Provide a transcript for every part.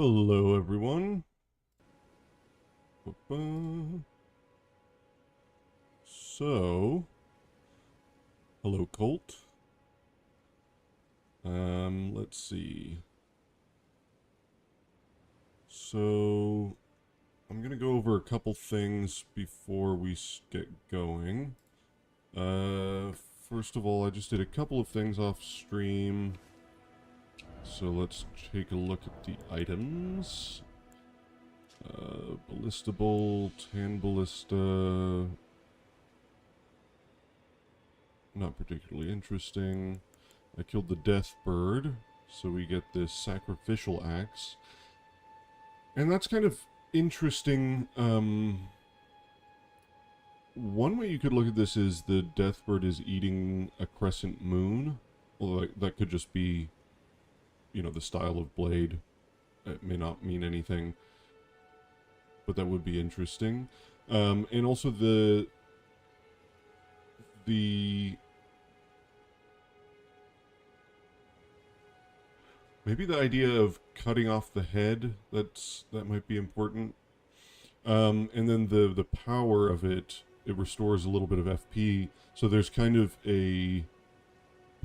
Hello, everyone. Ba-ba. So, hello, Colt. Let's see. So, I'm gonna go over a couple things before we get going. First of all, I just did a couple of things off stream. So let's take a look at the items. Ballista bolt, hand ballista. Not particularly interesting. I killed the death bird, so we get this sacrificial axe. And that's kind of interesting. One way you could look at this is the death bird is eating a crescent moon. Although that could just be, the style of blade. It may not mean anything. But that would be interesting. And also the maybe the idea of cutting off the head, that might be important. And then the power of it restores a little bit of FP. So there's kind of a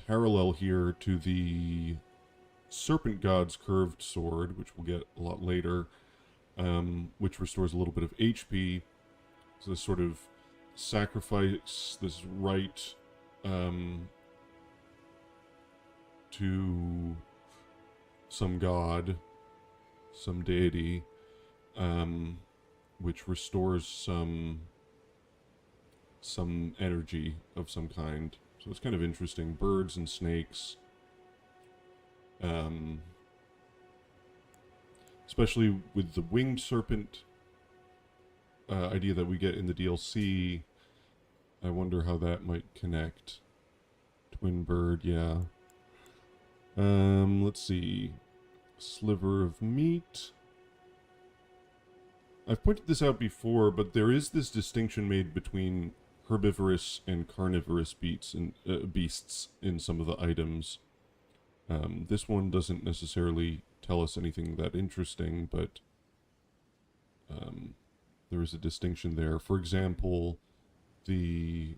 parallel here to the Serpent God's curved sword, which we'll get a lot later, which restores a little bit of HP. So this sort of sacrifice, this right to some god, some deity, which restores some energy of some kind. So it's kind of interesting. Birds and snakes. Especially with the winged serpent idea that we get in the DLC. I wonder how that might connect. Twin bird, yeah. Let's see. Sliver of meat. I've pointed this out before, but there is this distinction made between herbivorous and carnivorous beasts in some of the items. This one doesn't necessarily tell us anything that interesting, but there is a distinction there. For example, the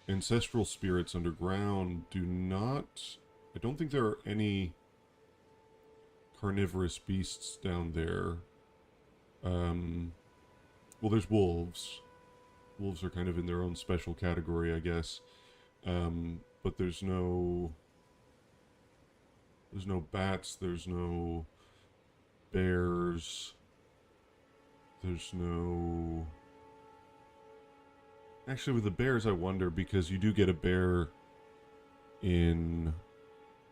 ancestral spirits underground do not... I don't think there are any carnivorous beasts down there. Well, there's wolves. Wolves are kind of in their own special category, I guess. But there's no bats, there's no bears, there's no... Actually, with the bears, I wonder, because you do get a bear in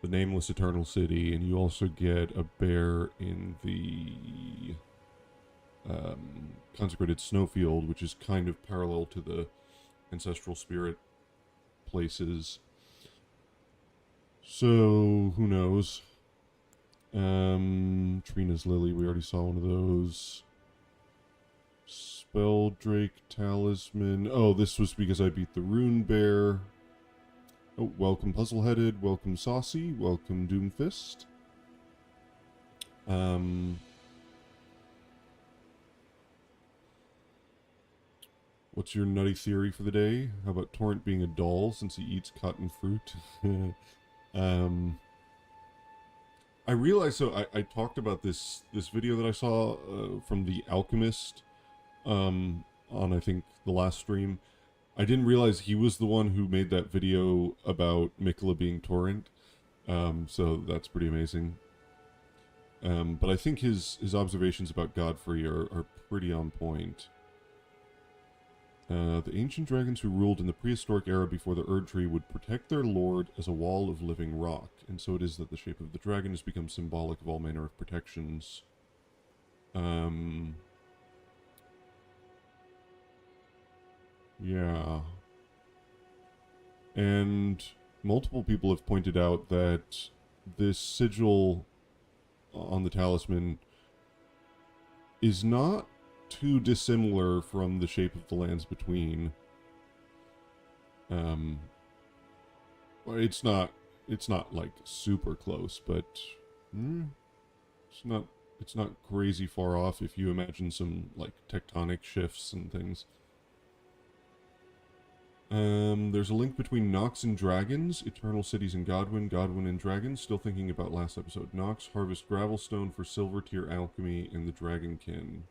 the Nameless Eternal City, and you also get a bear in the Consecrated Snowfield, which is kind of parallel to the Ancestral Spirit places. So, who knows? Trina's Lily, we already saw one of those. Spelldrake Talisman. Oh, this was because I beat the Rune Bear. Oh, welcome Puzzleheaded, welcome Saucy, welcome Doomfist. What's your nutty theory for the day? How about Torrent being a doll since he eats cotton fruit? I realized, so I talked about this video that I saw from The Alchemist on, I think, the last stream. I didn't realize he was the one who made that video about Mikla being Torrent. So that's pretty amazing. But I think his observations about Godfrey are pretty on point. The ancient dragons who ruled in the prehistoric era before the Erd Tree would protect their lord as a wall of living rock, and so it is that the shape of the dragon has become symbolic of all manner of protections. Yeah. And multiple people have pointed out that this sigil on the talisman is not too dissimilar from the shape of the lands between. It's not like super close, but it's not it's not crazy far off if you imagine some like tectonic shifts and things. There's a link between Nox and Dragons, Eternal Cities and Godwyn, Godwyn and Dragons. Still thinking about last episode. Nox, harvest Gravelstone for Silver Tier Alchemy and the Dragonkin.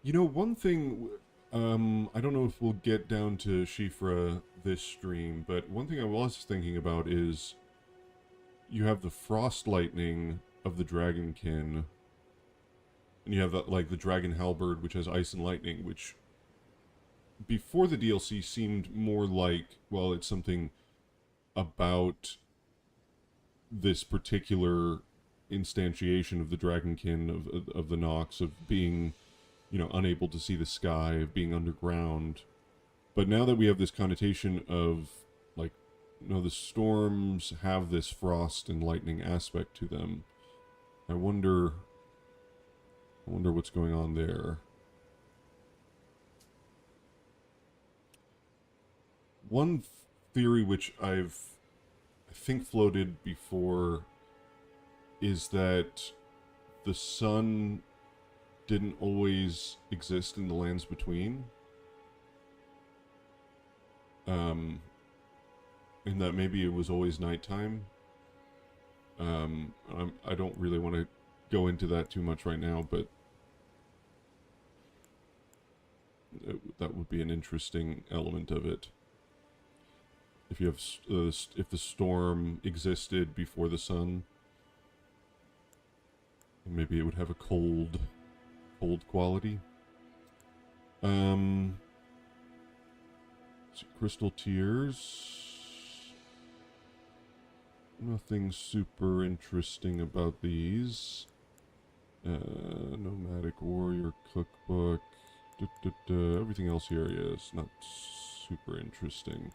You know, one thing, I don't know if we'll get down to Shifra this stream, but one thing I was thinking about is you have the Frost Lightning of the Dragonkin, and you have that, like the Dragon Halberd, which has Ice and Lightning, which before the DLC seemed more like, well, it's something about this particular instantiation of the Dragonkin, of the Nox, of being, you know, unable to see the sky, of being underground. But now that we have this connotation of, like, no, the storms have this frost and lightning aspect to them, I wonder what's going on there. One theory which I think floated before is that the sun didn't always exist in the lands between. And that maybe it was always nighttime. I don't really want to go into that too much right now, but that would be an interesting element of it. If you have, if the storm existed before the sun, maybe it would have a cold quality. Crystal Tears. Nothing super interesting about these. Nomadic Warrior Cookbook. Everything else here is not super interesting.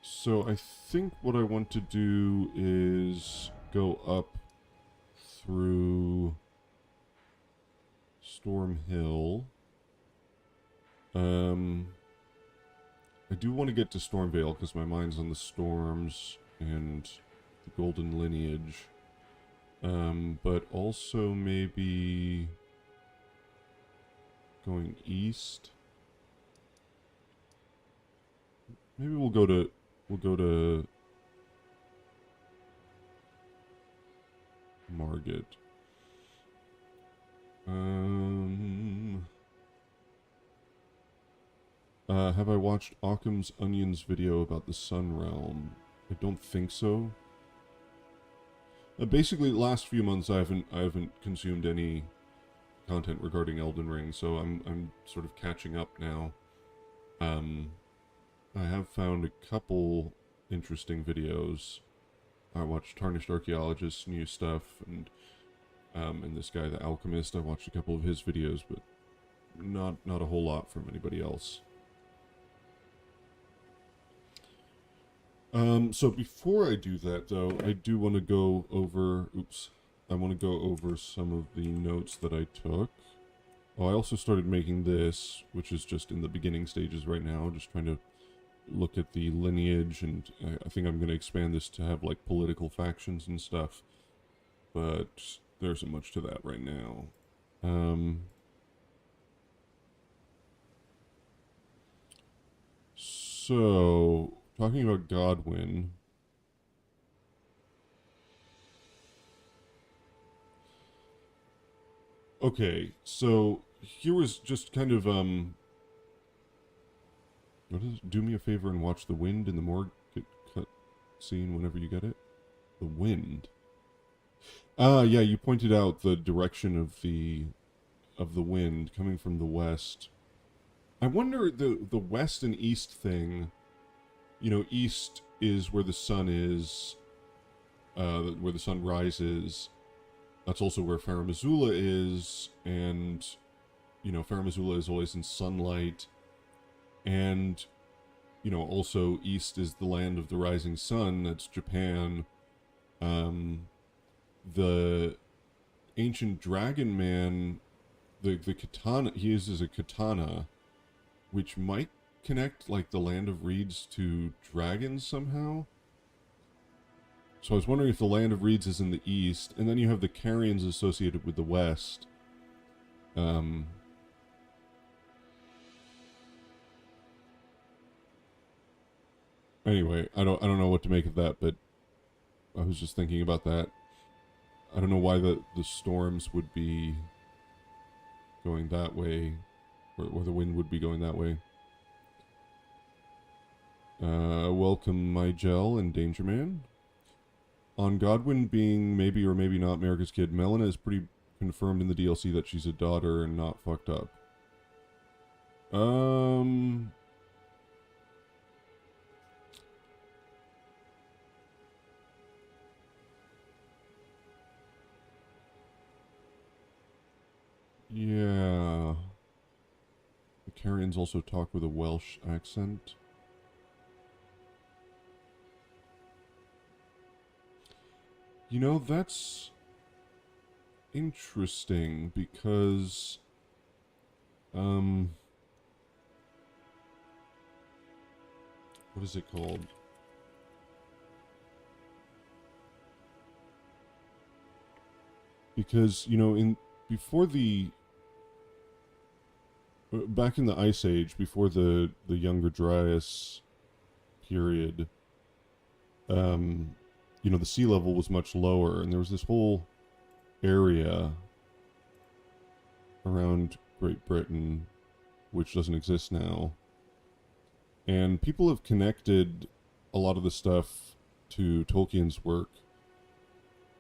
So I think what I want to do is go up through Storm Hill. I do want to get to Stormvale because my mind's on the storms and the Golden Lineage. But also maybe going east. Maybe we'll go to Margit. Have I watched Occam's Onions video about the Sun Realm? I don't think so. Basically, the last few months I haven't consumed any content regarding Elden Ring, so I'm sort of catching up now. I have found a couple interesting videos. I watched Tarnished Archaeologist's new stuff, and this guy, the Alchemist, I watched a couple of his videos, but not a whole lot from anybody else. So before I do that, though, I do want to go over... Oops. I want to go over some of the notes that I took. Oh, I also started making this, which is just in the beginning stages right now, just trying to look at the lineage, and I think I'm going to expand this to have, like, political factions and stuff. But there isn't much to that right now. So... talking about Godwyn. Okay, so here was just kind of what is it? Do me a favor and watch the wind in the morgue get cut scene whenever you get it. The wind. Ah, yeah, you pointed out the direction of the wind coming from the west. I wonder the west and east thing. You know, east is where the sun is, where the sun rises. That's also where Farum Azula is, and, you know, Farum Azula is always in sunlight. And, you know, also east is the land of the rising sun, that's Japan. The ancient dragon man, the katana, he uses a katana, which might connect, like, the land of reeds to dragons somehow. So I was wondering if the Land of Reeds is in the east, and then you have the Carians associated with the west. Anyway, I don't know what to make of that, but I was just thinking about that. I don't know why the storms would be going that way, or the wind would be going that way. Welcome, my gel and Danger Man. On Godwin being maybe or maybe not America's kid, Melina is pretty confirmed in the DLC that she's a daughter and not fucked up. Yeah. The Carians also talk with a Welsh accent. You know, that's interesting because, what is it called? Because, you know, back in the Ice Age, before the Younger Dryas period, you know, the sea level was much lower, and there was this whole area around Great Britain, which doesn't exist now. And people have connected a lot of the stuff to Tolkien's work.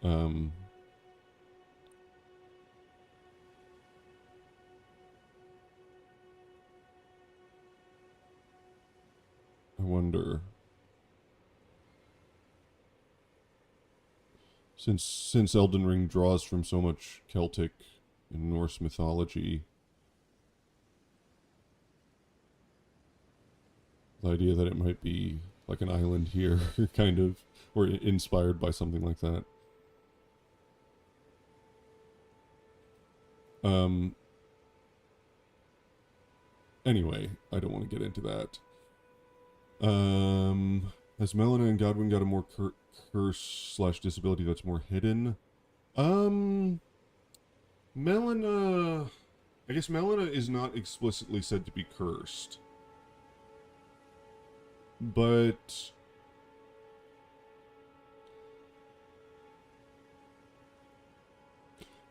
I wonder, since Elden Ring draws from so much Celtic and Norse mythology, the idea that it might be like an island here, kind of, or inspired by something like that. Anyway, I don't want to get into that. Has Melina and Godwin got a more curse / disability that's more hidden? Melina... I guess Melina is not explicitly said to be cursed. But...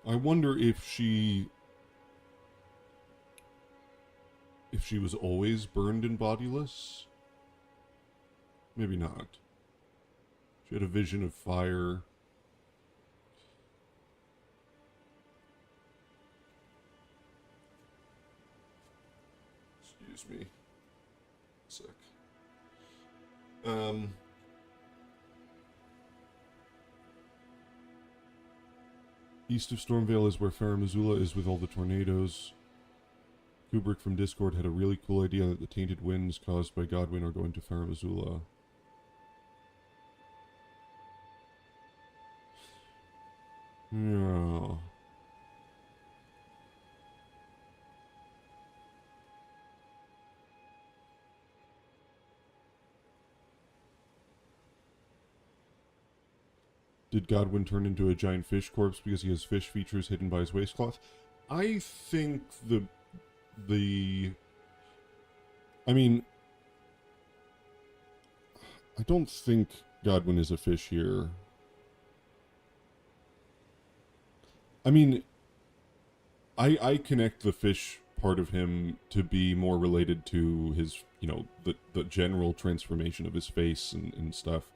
I wonder if she was always burned and bodiless. Maybe not. She had a vision of fire. Excuse me. A sec. East of Stormvale is where Farum Azula is with all the tornadoes. Kubrick from Discord had a really cool idea that the tainted winds caused by Godwin are going to Farum Azula. Yeah. Did Godwin turn into a giant fish corpse because he has fish features hidden by his waistcloth? I think I mean, I don't think Godwin is a fish here. I mean, I connect the fish part of him to be more related to his, you know, the general transformation of his face and stuff.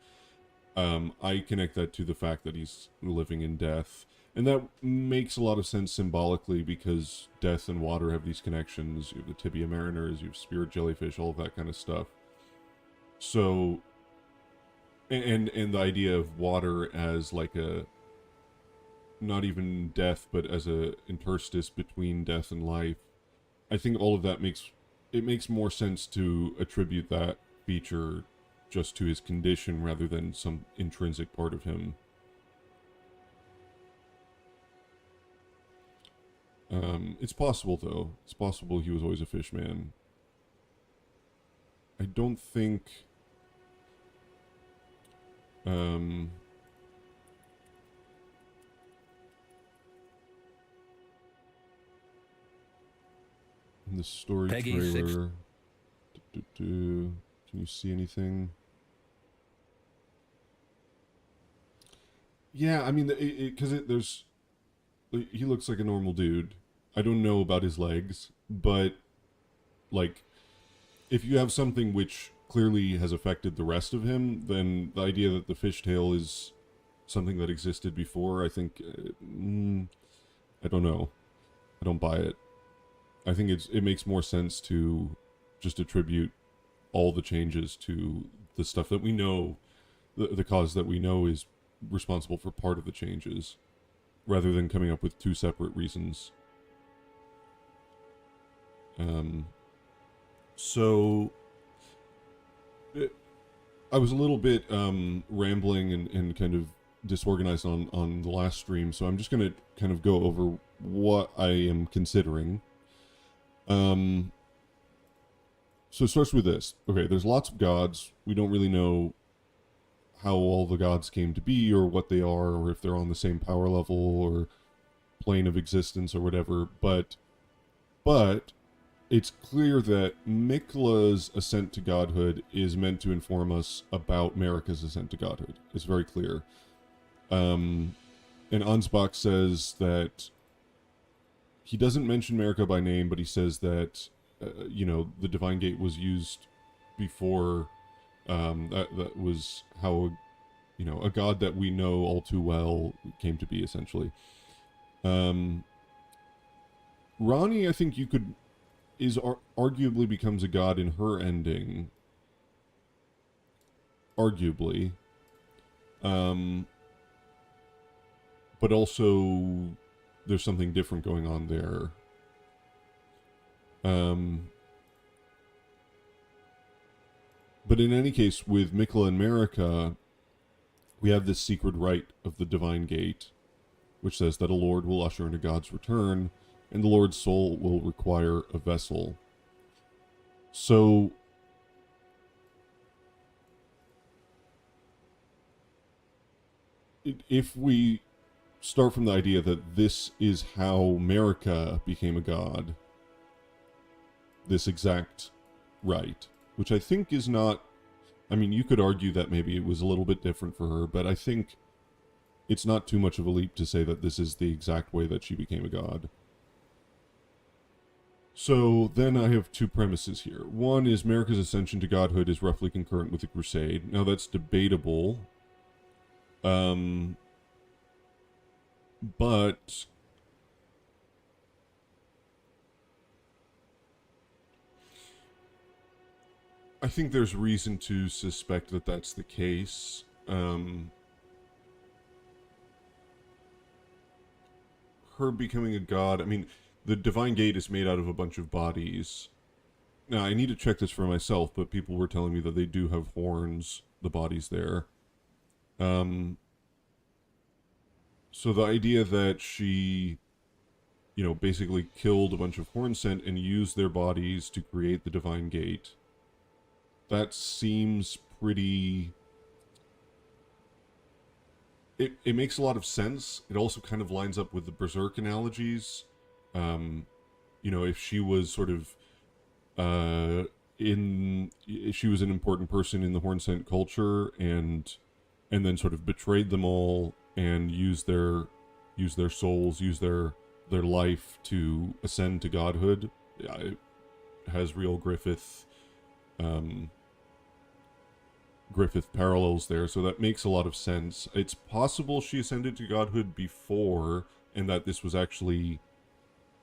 I connect that to the fact that he's living in death. And that makes a lot of sense symbolically because death and water have these connections. You have the tibia mariners, you have spirit jellyfish, all of that kind of stuff. So, and the idea of water as like a, not even death, but as a interstice between death and life. I think all of that makes more sense to attribute that feature just to his condition rather than some intrinsic part of him. It's possible, though. It's possible he was always a fish man. I don't think... in the story Peggy 6. trailer. Can you see anything? Yeah, I mean, because there's he looks like a normal dude. I don't know about his legs, but like if you have something which clearly has affected the rest of him, then the idea that the fishtail is something that existed before, I think, I don't know. I don't buy it. I think it makes more sense to just attribute all the changes to the stuff that we know, the cause that we know is responsible for part of the changes, rather than coming up with two separate reasons. So I was a little bit rambling and kind of disorganized on the last stream, so I'm just going to kind of go over what I am considering. So it starts with this. Okay, there's lots of gods. We don't really know how all the gods came to be, or what they are, or if they're on the same power level or plane of existence or whatever. But it's clear that Mikla's ascent to godhood is meant to inform us about Marika's ascent to godhood. It's very clear. And Ansbach says that he doesn't mention Marika by name, but he says that the Divine Gate was used before. That was how a god that we know all too well came to be, essentially. Ronnie, I think arguably becomes a god in her ending. Arguably. But also there's something different going on there. But in any case, with Mikla and Marika, we have this secret rite of the Divine Gate, which says that a lord will usher in a god's return, and the lord's soul will require a vessel. So if we start from the idea that this is how Marika became a god, this exact rite, which I think is not, I mean, you could argue that maybe it was a little bit different for her, but I think it's not too much of a leap to say that this is the exact way that she became a god. So then I have two premises here. One is Marika's ascension to godhood is roughly concurrent with the Crusade. Now that's debatable. But I think there's reason to suspect that that's the case. Her becoming a god, I mean, the Divine Gate is made out of a bunch of bodies. Now, I need to check this for myself, but people were telling me that they do have horns, the bodies there. So the idea that she, basically killed a bunch of Hornsent and used their bodies to create the Divine Gate, that seems pretty... It makes a lot of sense. It also kind of lines up with the Berserk analogies. If she was sort of if she was an important person in the Hornsent culture and then sort of betrayed them all and used their souls, used their life to ascend to godhood. It has real Griffith parallels there, so that makes a lot of sense. It's possible she ascended to godhood before, and that this was actually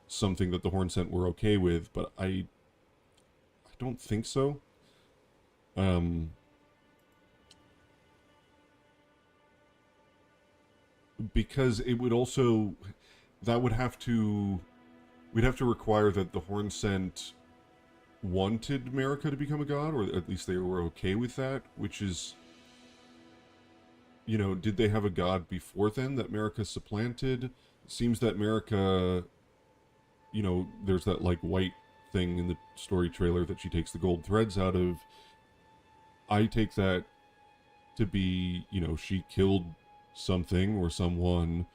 something that the Hornsent were okay with, but I don't think so. Because it would also... we'd have to require that the Hornsent wanted Marika to become a god, or at least they were okay with that, which is... did they have a god before then that Marika supplanted? It seems that Marika... there's that, white thing in the story trailer that she takes the gold threads out of. I take that to be, she killed something or someone.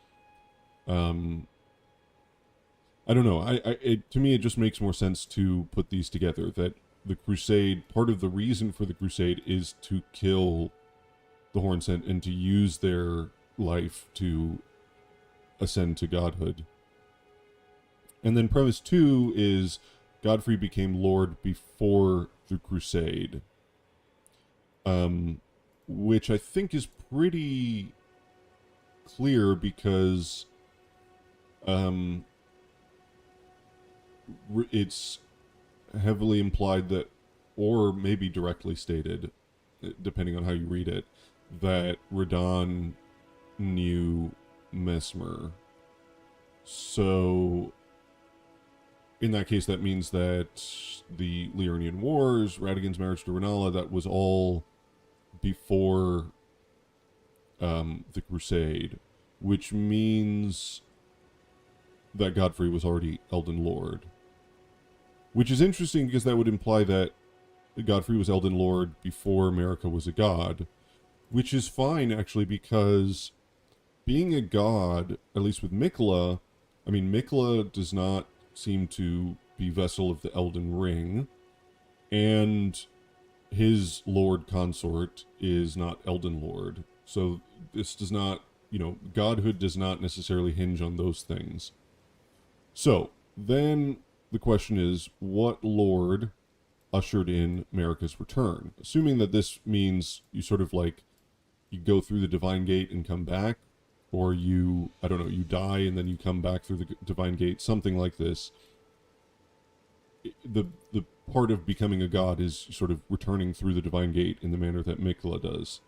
I don't know. To me, it just makes more sense to put these together. That the crusade, part of the reason for the crusade, is to kill the Hornsent and to use their life to ascend to godhood. And then premise 2 is Godfrey became Lord before the crusade, which I think is pretty clear because it's heavily implied that, or maybe directly stated, depending on how you read it, that Radon knew Mesmer. So, in that case, that means that the Liurnian Wars, Radigan's marriage to Renala, that was all before the Crusade, which means that Godfrey was already Elden Lord. Which is interesting because that would imply that Godfrey was Elden Lord before Marika was a god, which is fine actually because being a god, at least with Mikla, I mean, Mikla does not seem to be vessel of the Elden Ring, and his Lord Consort is not Elden Lord. So this does not, godhood does not necessarily hinge on those things. So then the question is, what Lord ushered in Marika's return? Assuming that this means you sort of like, you go through the Divine Gate and come back, or you die and then you come back through the Divine Gate, something like this. The part of becoming a god is sort of returning through the Divine Gate in the manner that Mikla does,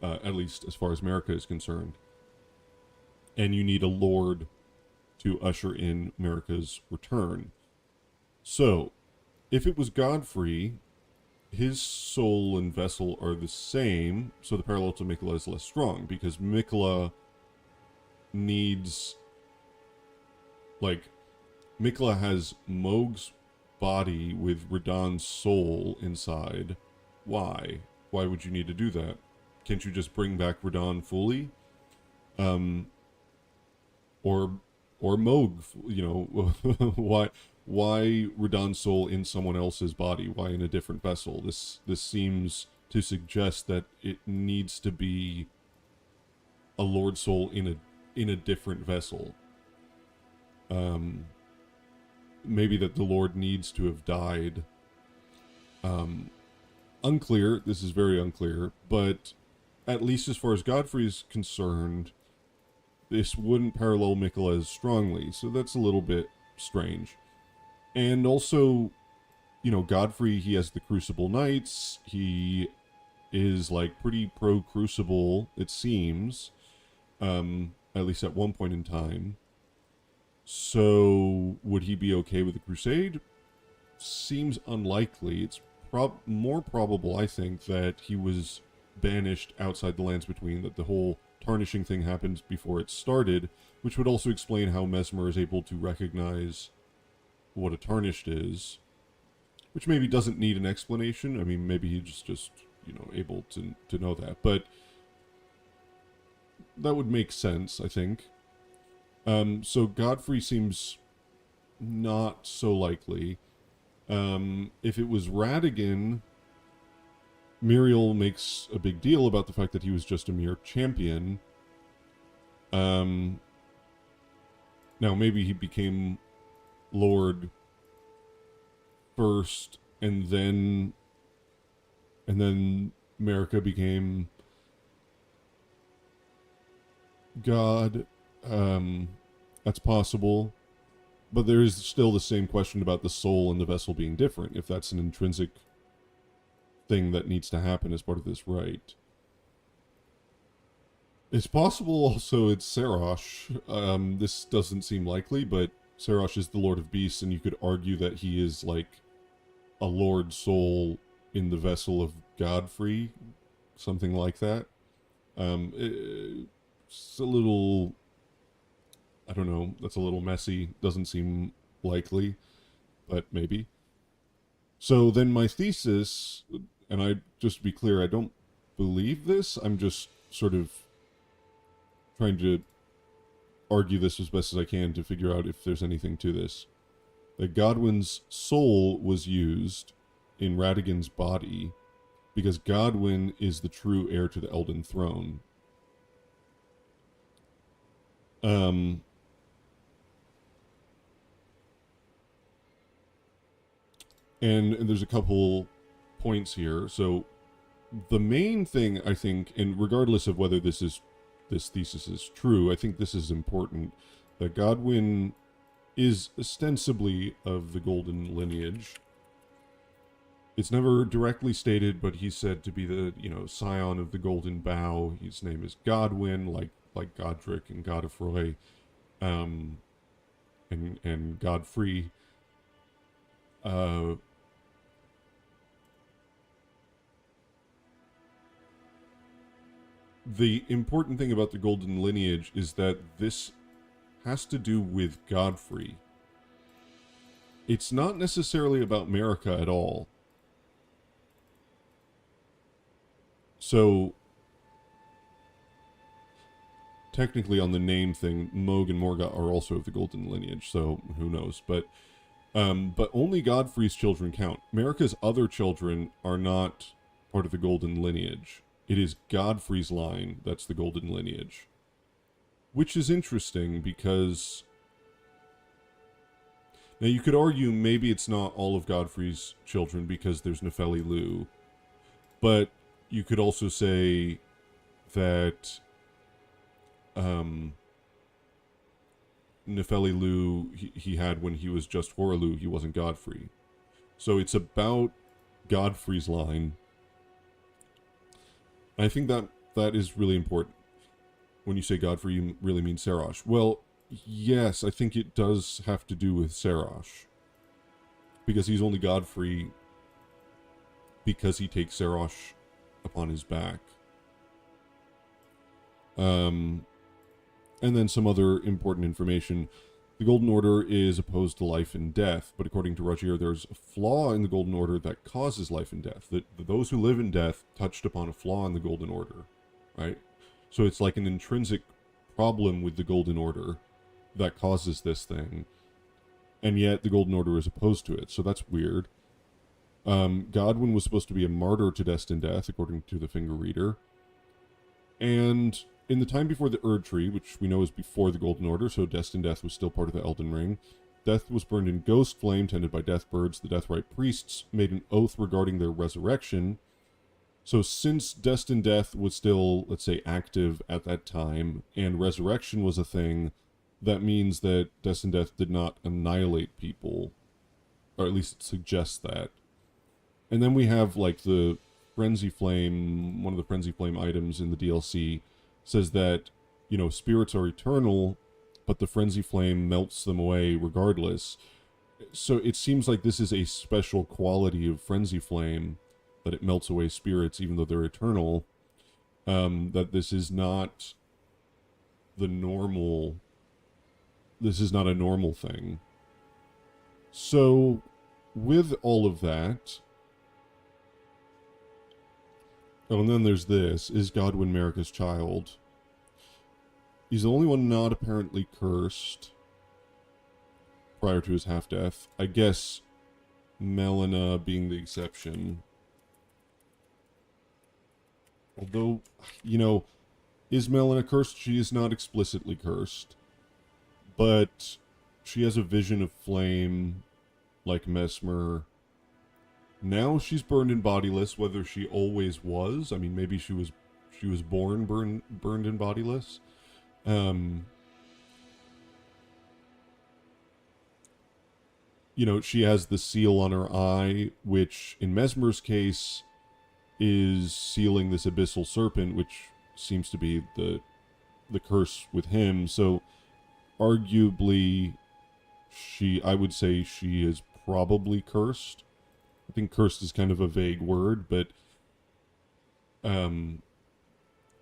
at least as far as Marika is concerned. And you need a lord to usher in Marika's return. So, if it was Godfrey, his soul and vessel are the same, so the parallel to Mikla is less strong, because Mikla needs, Mikla has Mohg's body with Radon's soul inside. Why? Why would you need to do that? Can't you just bring back Radon fully? Or Mohg, why Radon's soul in someone else's body? Why in a different vessel? This seems to suggest that it needs to be a Lord soul in a different vessel. Maybe that the Lord needs to have died. Unclear. This is very unclear. But at least as far as Godfrey is concerned, this wouldn't parallel Mikla as strongly. So that's a little bit strange. And also, Godfrey, he has the Crucible Knights. He is pretty pro-Crucible, it seems. At least at one point in time. So, would he be okay with the Crusade? Seems unlikely. It's more probable, I think, that he was banished outside the Lands Between, that the whole tarnishing thing happened before it started, which would also explain how Mesmer is able to recognize what a tarnished is, which maybe doesn't need an explanation. I mean, maybe he's just able to know that, but that would make sense, I think. So Godfrey seems not so likely. If it was Radigan, Muriel makes a big deal about the fact that he was just a mere champion. Now maybe he became Lord first, and then Marika became God. That's possible, but there is still the same question about the soul and the vessel being different, if that's an intrinsic thing that needs to happen as part of this rite. It's possible also it's Serash. This doesn't seem likely, but Serash is the Lord of Beasts, and you could argue that he is a Lord soul in the vessel of Godfrey, something like that. It's a little, I don't know, that's a little messy. Doesn't seem likely, but maybe. So then my thesis, and just to be clear, I don't believe this. I'm just sort of trying to argue this as best as I can to figure out if there's anything to this. That Godwyn's soul was used in Ratigan's body because Godwyn is the true heir to the Elden Throne. And there's a couple points here. So the main thing, I think, and regardless of whether this thesis is true, I think this is important, that Godwyn is ostensibly of the Golden lineage. It's never directly stated, but he's said to be the, scion of the Golden Bough. His name is Godwyn, like Godric and Godfrey, and Godfrey. The important thing about the Golden lineage is that this has to do with Godfrey. It's not necessarily about Marika at all. So, technically on the name thing, Mohg and Morgott are also of the Golden lineage, so who knows. But only Godfrey's children count. Marika's other children are not part of the Golden lineage. It is Godfrey's line that's the Golden lineage. Which is interesting because... Now you could argue maybe it's not all of Godfrey's children because there's Nefeli Loux. But you could also say that Nefeli Loux he had when he was just Hoarah, he wasn't Godfrey. So it's about Godfrey's line. I think that is really important. When you say Godfrey, you really mean Serash. Well, yes, I think it does have to do with Serash. Because he's only Godfrey because he takes Serash upon his back. And then some other important information. The Golden Order is opposed to life and death, but according to Rogier, there's a flaw in the Golden Order that causes life and death. That those who live in death touched upon a flaw in the Golden Order, right? So it's like an intrinsic problem with the Golden Order that causes this thing, and yet the Golden Order is opposed to it, so that's weird. Godwyn was supposed to be a martyr to destined death, according to the Finger Reader, and in the time before the Erd Tree, which we know is before the Golden Order, so destined death was still part of the Elden Ring, death was burned in ghost flame tended by death birds. The Deathrite priests made an oath regarding their resurrection. So since destined death was still, let's say, active at that time, and resurrection was a thing, that means that destined death did not annihilate people, or at least it suggests that. And then we have, like, the Frenzy Flame, one of the Frenzy Flame items in the DLC, says that, spirits are eternal, but the Frenzy Flame melts them away regardless. So it seems like this is a special quality of Frenzy Flame, that it melts away spirits even though they're eternal. That this is not the normal... This is not a normal thing. So, with all of that... Oh, and then there's this. Is Godwyn Marika's child? He's the only one not apparently cursed prior to his half-death. I guess Melina being the exception. Although, is Melina cursed? She is not explicitly cursed. But she has a vision of flame, like Mesmer. Now she's burned and bodiless, whether she always was. I mean, maybe she was born burned and bodiless. She has the seal on her eye, which in Mesmer's case is sealing this abyssal serpent, which seems to be the curse with him. So arguably I would say she is probably cursed. I think cursed is kind of a vague word, but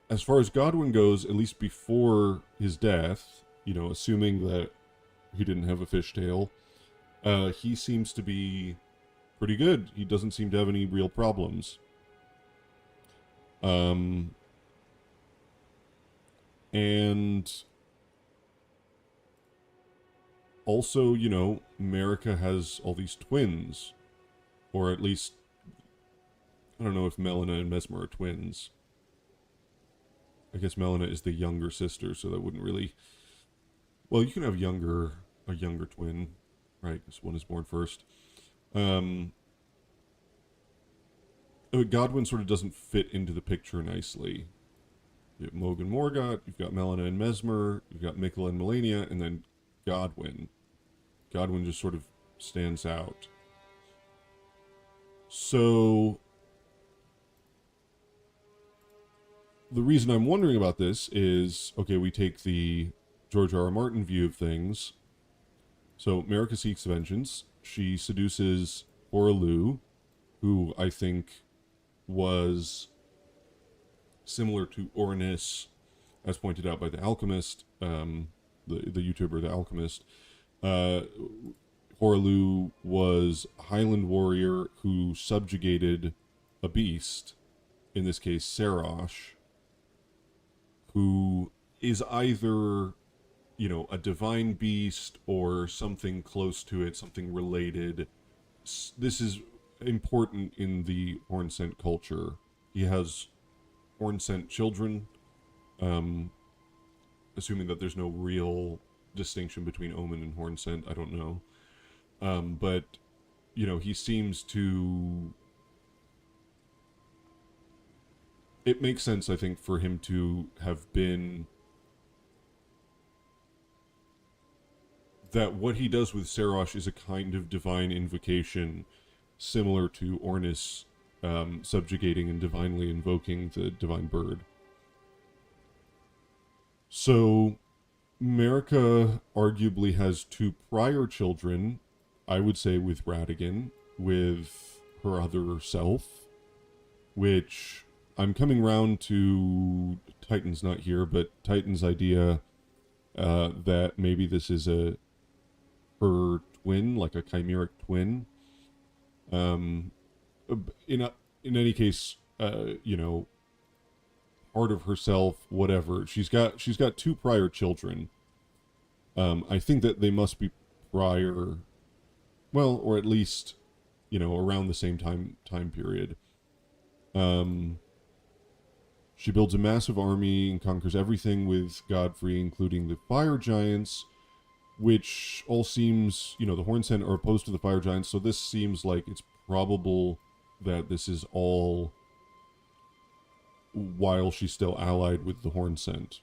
as far as Godwyn goes, at least before his death, assuming that he didn't have a fishtail, he seems to be pretty good. He doesn't seem to have any real problems. And also, you know, America has all these twins, or at least, I don't know if Melina and Mesmer are twins. I guess Melina is the younger sister, so that wouldn't really. Well, you can have a younger twin, right? Because one is born first. Um, Godwin sort of doesn't fit into the picture nicely. You have Mogan Morgott, you've got Melina and Mesmer, you've got Mikkel and Melania, and then Godwin. Godwin just sort of stands out. So the reason I'm wondering about this is, okay, we take the George R. R. Martin view of things. So Marika seeks vengeance. She seduces Orlu, who I think was similar to Ornis, as pointed out by The Alchemist, the YouTuber The Alchemist. Orlu was a Highland warrior who subjugated a beast, in this case Sarash, who is either, you know, a divine beast or something close to it, something related. This is important in the Hornsent culture. He has Hornsent children, assuming that there's no real distinction between Omen and Hornsent. I don't know. But, you know, he seems to... It makes sense, I think, for him to have been... that what he does with Sarash is a kind of divine invocation similar to Ornis subjugating and divinely invoking the divine bird. So, Marika arguably has two prior children, I would say with Radigan, with her other self, which I'm coming round to Titan's not here, but Titan's idea that maybe this is her twin, like a chimeric twin. In any case, you know, part of herself, whatever. She's got two prior children. I think that they must be prior, well, or at least, you know, around the same time period. She builds a massive army and conquers everything with Godfrey, including the fire giants, which all seems, you know, the Hornsent are opposed to the fire giants, so this seems like it's probable that this is all while she's still allied with the Hornsent.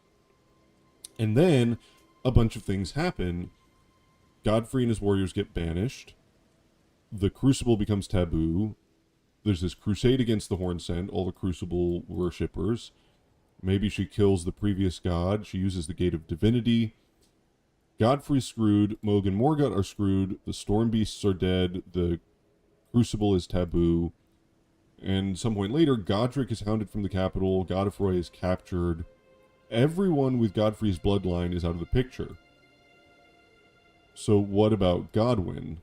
And then a bunch of things happen. Godfrey and his warriors get banished. The Crucible becomes taboo. There's this crusade against the Hornsent, all the Crucible worshippers. Maybe she kills the previous god. She uses the Gate of Divinity. Godfrey's screwed. Mogan and Morgott are screwed. The Storm Beasts are dead. The Crucible is taboo. And some point later, Godric is hounded from the capital. Godfrey is captured. Everyone with Godfrey's bloodline is out of the picture. So what about Godwin?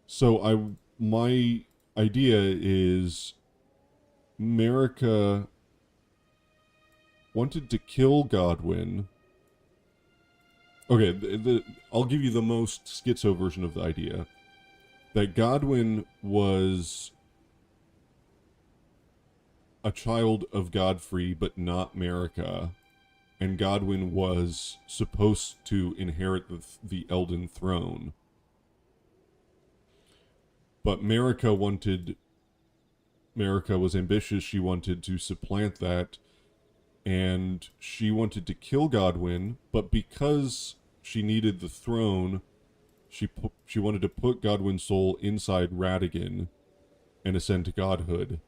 So my idea is Marika wanted to kill Godwin. Okay, I'll give you the most schizo version of the idea. That Godwin was a child of Godfrey, but not Marika. And Godwin was supposed to inherit the Elden throne. But Marika was ambitious. She wanted to supplant that. And she wanted to kill Godwin. But because she needed the throne, she wanted to put Godwin's soul inside Radigan and ascend to godhood.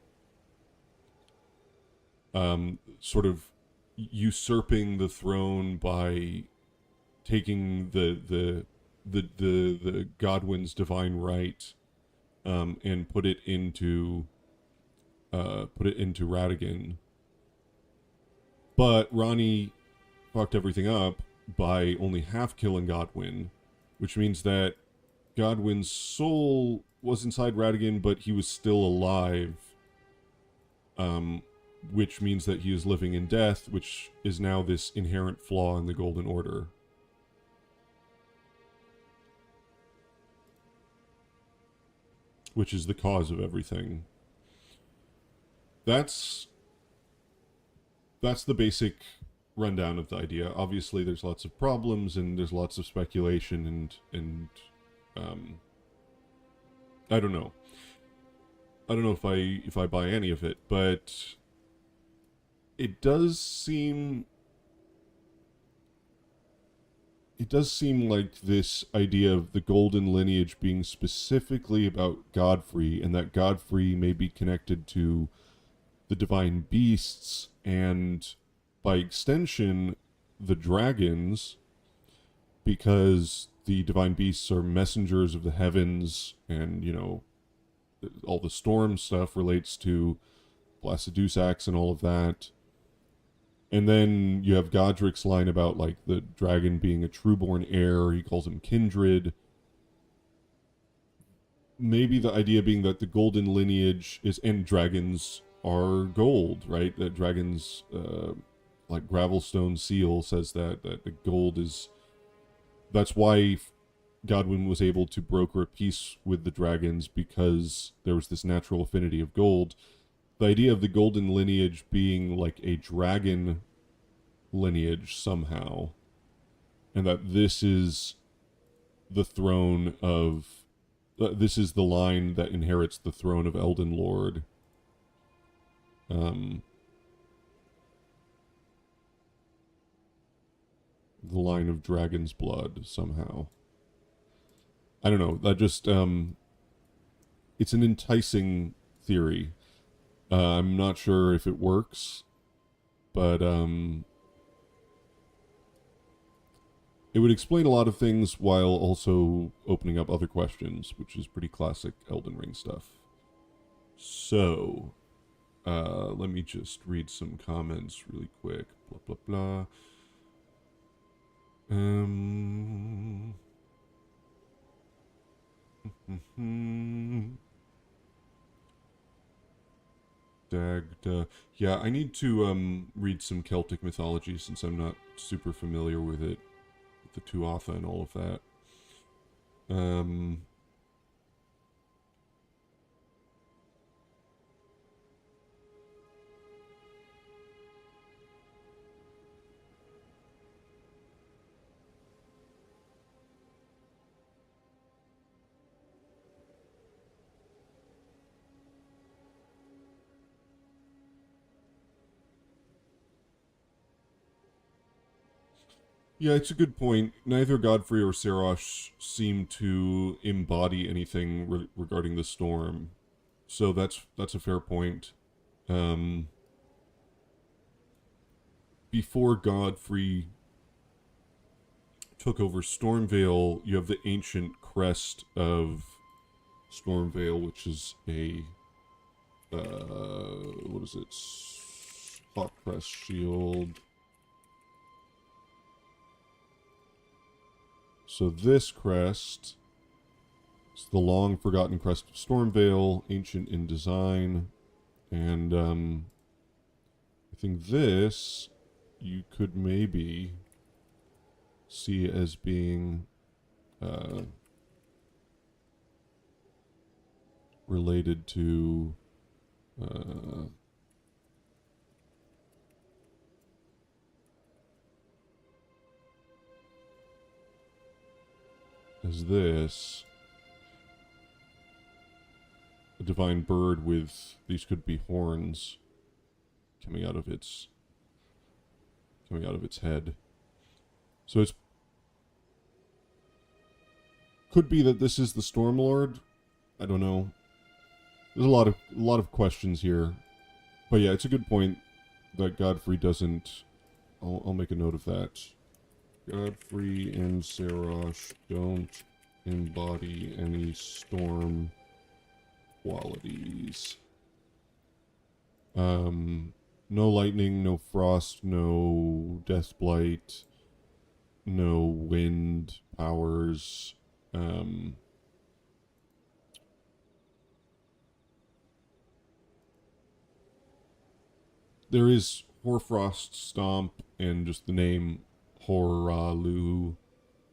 Sort of usurping the throne by taking the Godwin's divine right and put it into Radigan. But Ronnie fucked everything up by only half killing Godwin, which means that Godwin's soul was inside Radigan, but he was still alive. Which means that he is living in death, which is now this inherent flaw in the Golden Order. which is the cause of everything. That's the basic rundown of the idea. Obviously, there's lots of problems and there's lots of speculation and I don't know. I don't know if I buy any of it, but it does seem like this idea of the golden lineage being specifically about Godfrey, and that Godfrey may be connected to the divine beasts and by extension the dragons, because the divine beasts are messengers of the heavens, and all the storm stuff relates to Blacidusax and all of that. And then you have Godric's line about like the dragon being a trueborn heir. He calls him kindred. Maybe the idea being that the golden lineage is, and dragons are gold, right? That dragons, like Gravelstone Seal says that the gold is. That's why Godwyn was able to broker a peace with the dragons, because there was this natural affinity of gold. The idea of the golden lineage being like a dragon lineage somehow, and that this is the throne of, this is the line that inherits the throne of Elden Lord. The line of dragon's blood somehow. I don't know. That just it's an enticing theory. I'm not sure if it works, but it would explain a lot of things while also opening up other questions, which is pretty classic Elden Ring stuff. So, let me just read some comments really quick. Blah, blah, blah. Yeah, I need to read some Celtic mythology since I'm not super familiar with it, with the Tuatha and all of that. Yeah, it's a good point. Neither Godfrey or Serosh seem to embody anything regarding the storm, so that's a fair point. Before Godfrey took over Stormvale, you have the ancient crest of Stormvale, which is a what is it? Hawk crest shield. So this crest is the long forgotten crest of Stormvale, ancient in design, and I think this you could maybe see as being related to as this, a divine bird with, these could be horns coming out of its head. So it's could be that this is the Stormlord. I don't know. There's a lot of questions here, but yeah, it's a good point that Godfrey doesn't. I'll make a note of that. Godfrey and Serosh don't embody any storm qualities. No lightning, no frost, no deathblight, no wind powers. There is Hoarfrost Stomp and just the name Horalu.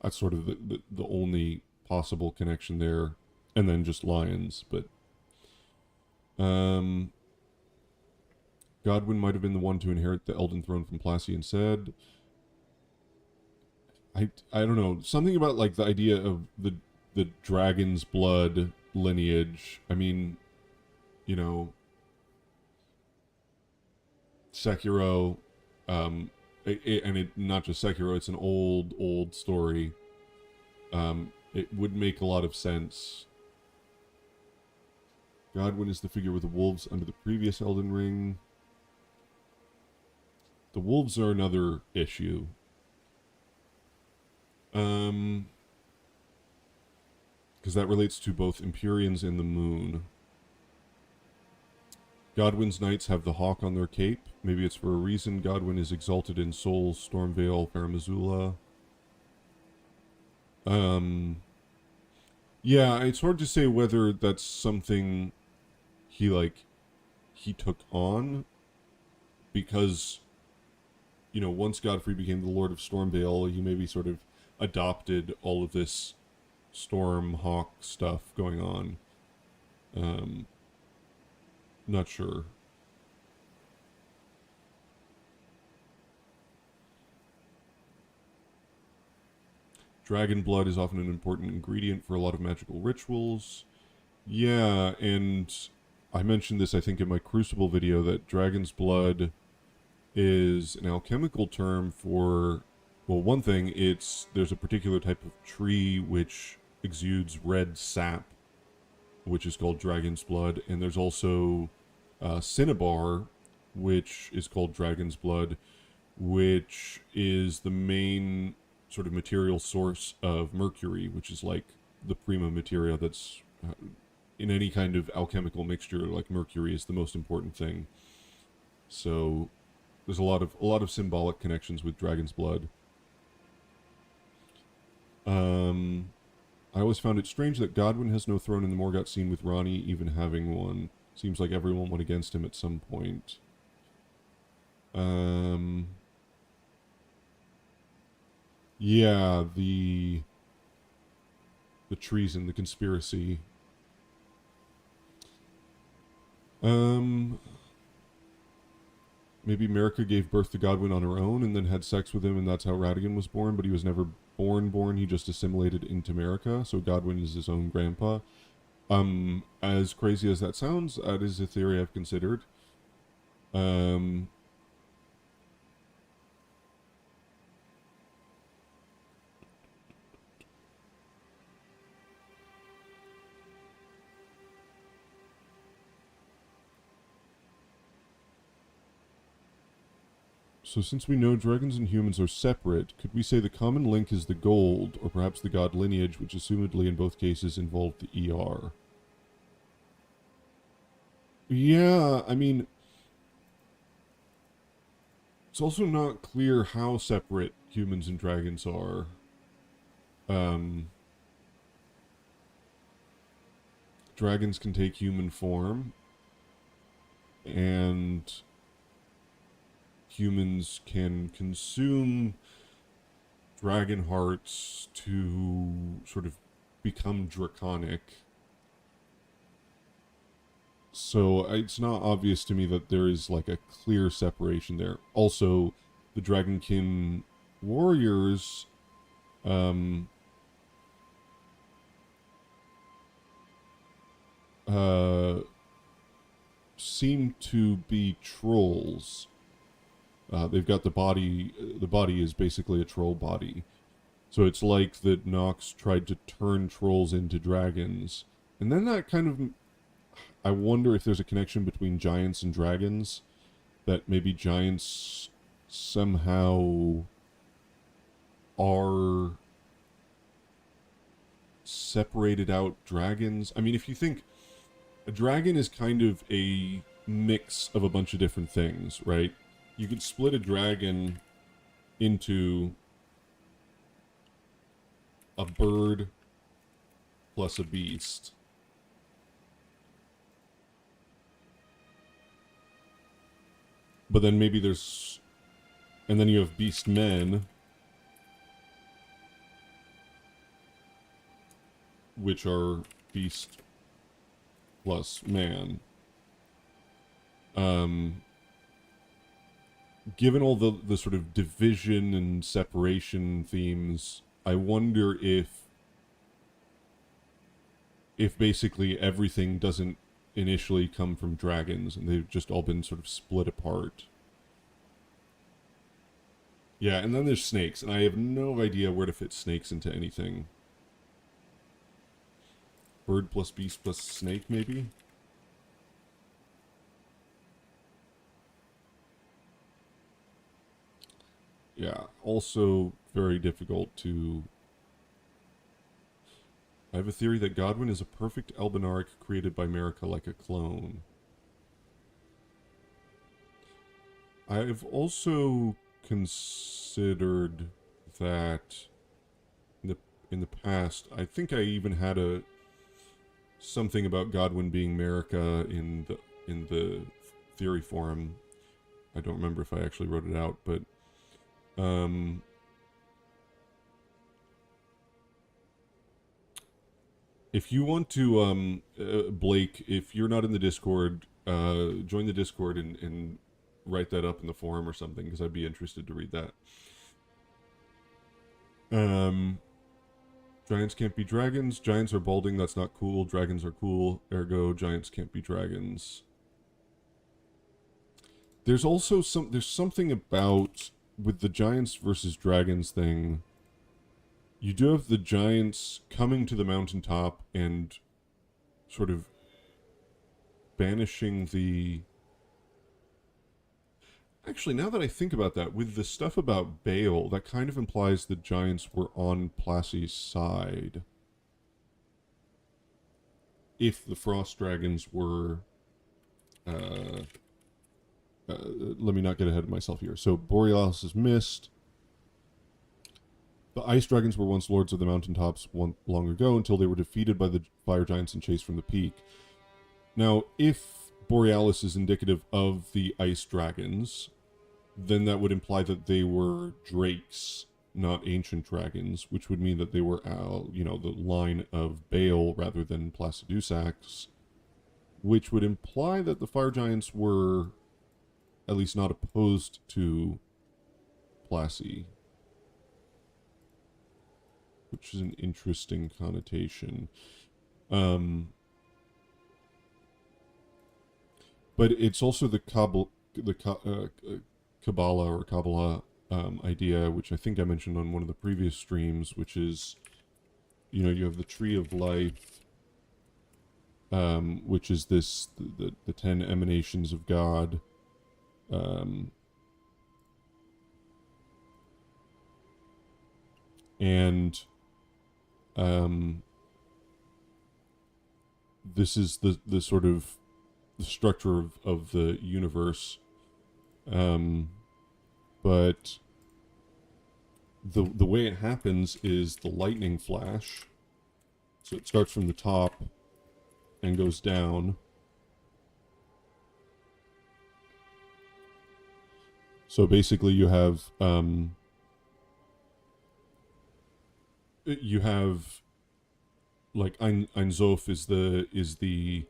That's sort of the only possible connection there. And then just lions, but Um, Godwin might have been the one to inherit the Elden Throne from Placian said. I don't know. Something about like the idea of the dragon's blood lineage. I mean, you know, Sekiro, and it not just Sekiro. It's an old story. It would make a lot of sense. Godwin is the figure with the wolves under the previous Elden Ring. The wolves are another issue. Because that relates to both Empyreans and the moon. Godwin's knights have the hawk on their cape. Maybe it's for a reason. Godwin is exalted in Souls, Stormvale, Faramazula. Yeah, it's hard to say whether that's something he took on, because once Godfrey became the Lord of Stormvale, he maybe sort of adopted all of this Stormhawk stuff going on. Not sure. Dragon blood is often an important ingredient for a lot of magical rituals. Yeah, and I mentioned this, I think, in my Crucible video, that dragon's blood is an alchemical term for, well, one thing, there's a particular type of tree which exudes red sap, which is called dragon's blood, and there's also cinnabar, which is called dragon's blood, which is the main sort of material source of mercury, which is like the prima materia that's in any kind of alchemical mixture. Like mercury is the most important thing. So there's a lot of symbolic connections with dragon's blood. I always found it strange that Godwin has no throne in the Morgott scene, with Ronnie even having one. Seems like everyone went against him at some point. Yeah, the treason, the conspiracy. Maybe Marika gave birth to Godwin on her own and then had sex with him, and that's how Radigan was born, but he was never born. He just assimilated into Marika, so Godwin is his own grandpa. As crazy as that sounds, that is a theory I've considered. So since we know dragons and humans are separate, could we say the common link is the gold, or perhaps the god lineage, which assumedly in both cases involved the ER? Yeah, I mean, it's also not clear how separate humans and dragons are. Dragons can take human form, and humans can consume dragon hearts to sort of become draconic. So it's not obvious to me that there is like a clear separation there. Also, the Dragonkin warriors, seem to be trolls. They've got the body. The body is basically a troll body. So it's like that Nox tried to turn trolls into dragons. And then that kind of... I wonder if there's a connection between giants and dragons. That maybe giants somehow are separated out dragons. I mean, if you think... A dragon is kind of a mix of a bunch of different things, right? You could split a dragon into a bird plus a beast. But then maybe there's... And then you have beast men, which are beast plus man. Um, given all the sort of division and separation themes, I wonder if basically everything doesn't initially come from dragons and they've just all been sort of split apart. Yeah, and then there's snakes, and I have no idea where to fit snakes into anything. Bird plus beast plus snake, maybe? Yeah, also very difficult to... I have a theory that Godwin is a perfect Albinaric created by Marika like a clone. I've also considered that in the past, I think I even had a something about Godwin being Marika in the theory forum. I don't remember if I actually wrote it out, but if you want to, Blake, if you're not in the Discord, join the Discord and write that up in the forum or something, because I'd be interested to read that. Giants can't be dragons. Giants are balding. That's not cool. Dragons are cool. Ergo, giants can't be dragons. There's also there's something about with the giants versus dragons thing. You do have the giants coming to the mountaintop and sort of banishing the... Actually, now that I think about that, with the stuff about Baal, that kind of implies the giants were on Plassy's side. If the frost dragons were... let me not get ahead of myself here. So, Borealis is missed. The ice dragons were once lords of the mountaintops long ago until they were defeated by the fire giants and chased from the peak. Now, if Borealis is indicative of the ice dragons, then that would imply that they were drakes, not ancient dragons, which would mean that they were, the line of Baal rather than Placidusax, which would imply that the fire giants were at least not opposed to Plassy, which is an interesting connotation. But it's also the Kabbalah idea, which I think I mentioned on one of the previous streams, which is, you have the tree of life, which is the 10 emanations of God. This is the sort of the structure of the universe. But the way it happens is the lightning flash. So it starts from the top and goes down. So basically you have like Ein Sof is the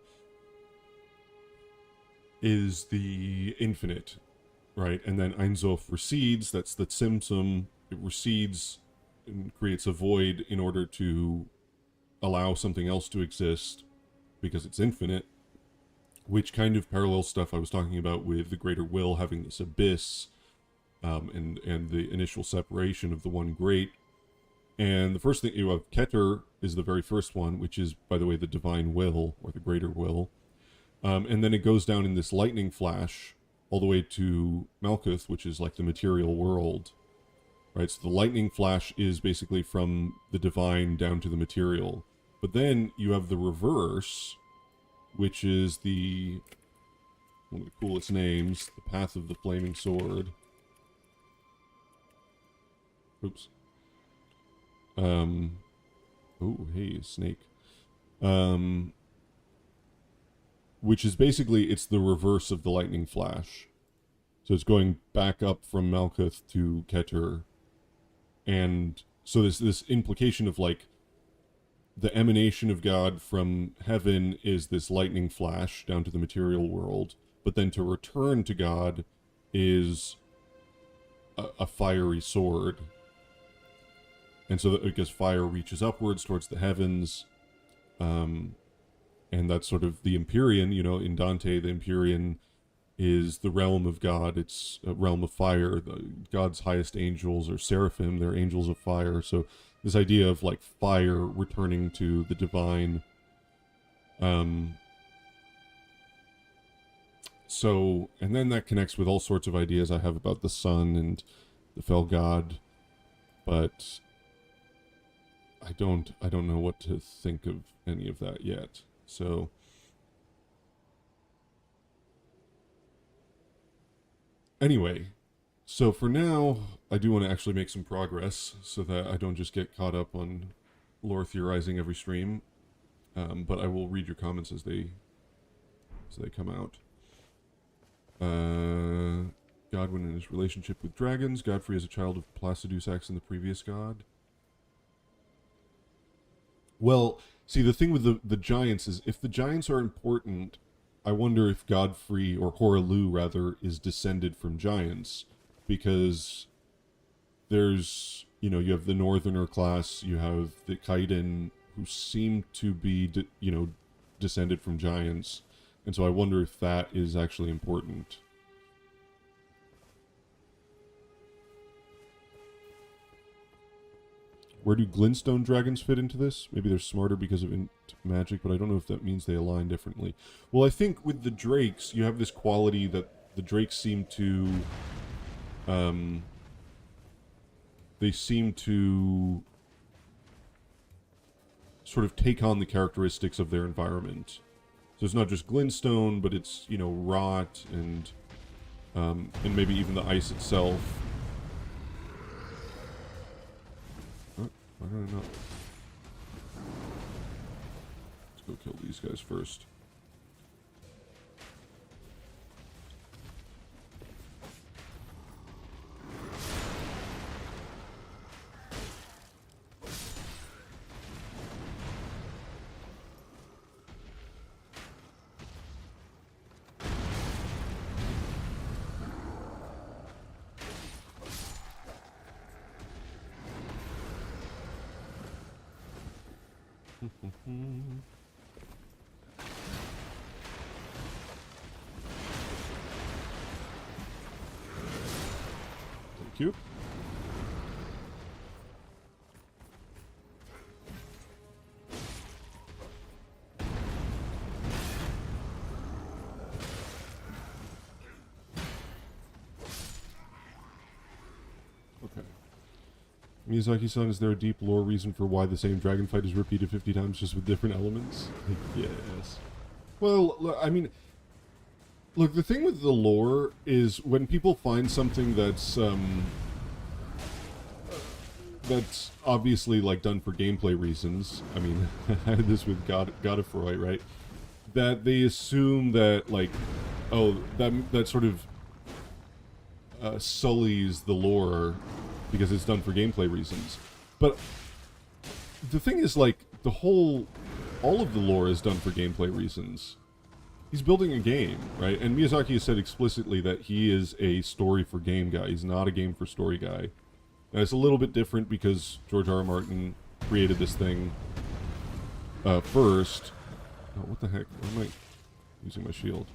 infinite, right? And then Ein Sof recedes, that's the Tzimtzum. It recedes and creates a void in order to allow something else to exist because it's infinite, which kind of parallels stuff I was talking about with the greater will having this abyss, and the initial separation of the one great. And the first thing you have, Keter is the very first one, which is, by the way, the divine will, or the greater will. And then it goes down in this lightning flash all the way to Malkuth, which is like the material world. Right, so the lightning flash is basically from the divine down to the material. But then you have the reverse, which is one of the coolest names, the Path of the Flaming Sword. Oops. Oh, hey, snake. Which is basically, it's the reverse of the lightning flash. So it's going back up from Malkuth to Keter. And so there's this implication of like, the emanation of God from heaven is this lightning flash down to the material world. but then to return to God is a fiery sword. And so that, because fire reaches upwards towards the heavens, and that's sort of the Empyrean, you know, in Dante, the Empyrean is the realm of God. It's a realm of fire. God's highest angels are seraphim. They're angels of fire. So this idea of like fire returning to the divine. So, and then that connects with all sorts of ideas I have about the sun and the fell god, but I don't know what to think of any of that yet. So anyway, so for now, I do want to actually make some progress so that I don't just get caught up on lore theorizing every stream. But I will read your comments as they come out. Godwin and his relationship with dragons. Godfrey is a child of Placidus and the previous god. Well, see, the thing with the giants is, if the giants are important, I wonder if Godfrey, or Horalu rather, is descended from giants, because there's, you know, you have the Northerner class, you have the Kaiden, who seem to be, descended from giants, and so I wonder if that is actually important. Where do glintstone dragons fit into this? Maybe they're smarter because of magic, but I don't know if that means they align differently. Well, I think with the drakes, you have this quality that the drakes seem to... they seem to sort of take on the characteristics of their environment. So it's not just glintstone, but it's, you know, rot and maybe even the ice itself. Why don't I not? Let's go kill these guys first. Thank you. Okay. Miyazaki-san, is there a deep lore reason for why the same dragon fight is repeated 50 times just with different elements? Yes. Well, look, I mean, look, the thing with the lore is when people find something that's obviously, like, done for gameplay reasons. I mean, I had this with Godfrey, right? That they assume that, like, oh, that sort of sullies the lore because it's done for gameplay reasons. But the thing is, like, all of the lore is done for gameplay reasons. He's building a game, right? And Miyazaki has said explicitly that he is a story for game guy. He's not a game for story guy. And it's a little bit different because George R.R. Martin created this thing first. Oh, what the heck? Why am I using my shield?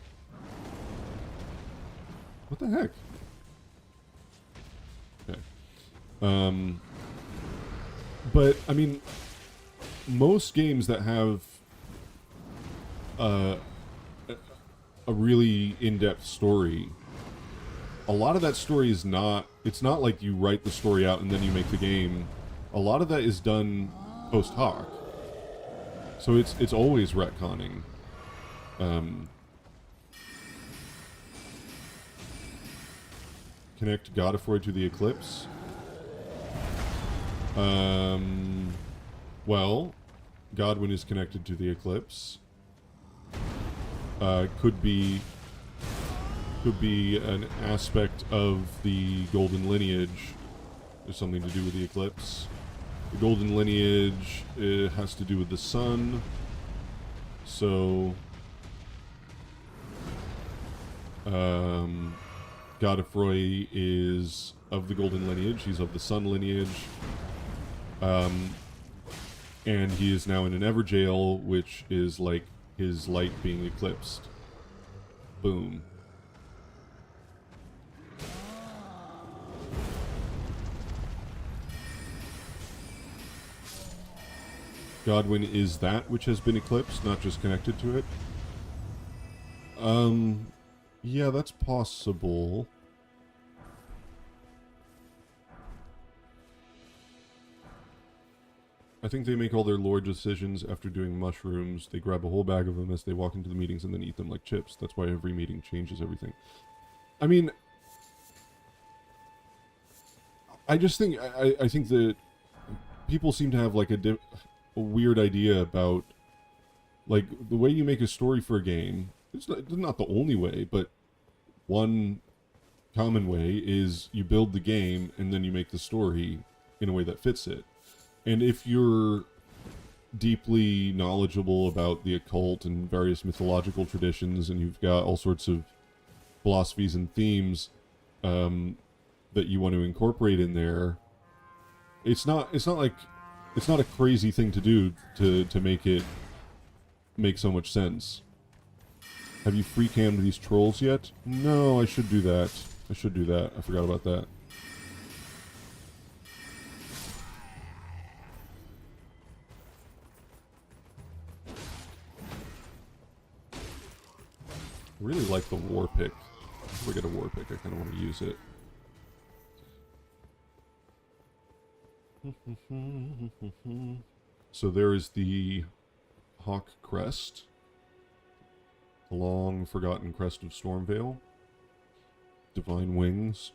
What the heck? Okay. But, I mean, most games that have a really in-depth story, a lot of that story is not, it's not like you write the story out and then you make the game. A lot of that is done post hoc. So it's always retconning. Connect Godfrey to the Eclipse. Well, Godwin is connected to the Eclipse. Could be an aspect of the Golden Lineage. There's something to do with the Eclipse. The Golden Lineage, it has to do with the sun. So Um, Godefroy is of the Golden lineage. He's of the Sun lineage. And he is now in an Everjail, which is like his light being eclipsed. Boom. Godwyn is that which has been eclipsed, not just connected to it. Yeah, that's possible. I think they make all their lore decisions after doing mushrooms. They grab a whole bag of them as they walk into the meetings and then eat them like chips. That's why every meeting changes everything. I mean, I just think I think that people seem to have like a weird idea about like the way you make a story for a game. It's not the only way, but one common way is you build the game and then you make the story in a way that fits it. And if you're deeply knowledgeable about the occult and various mythological traditions, and you've got all sorts of philosophies and themes that you want to incorporate in there, it's not a crazy thing to do to make it make so much sense. Have you free cammed these trolls yet? No, I should do that. I should do that. I forgot about that. I really like the war pick. If we get a war pick, I kind of want to use it. So there is the Hawk Crest. The long forgotten crest of Stormvale. Divine Wings.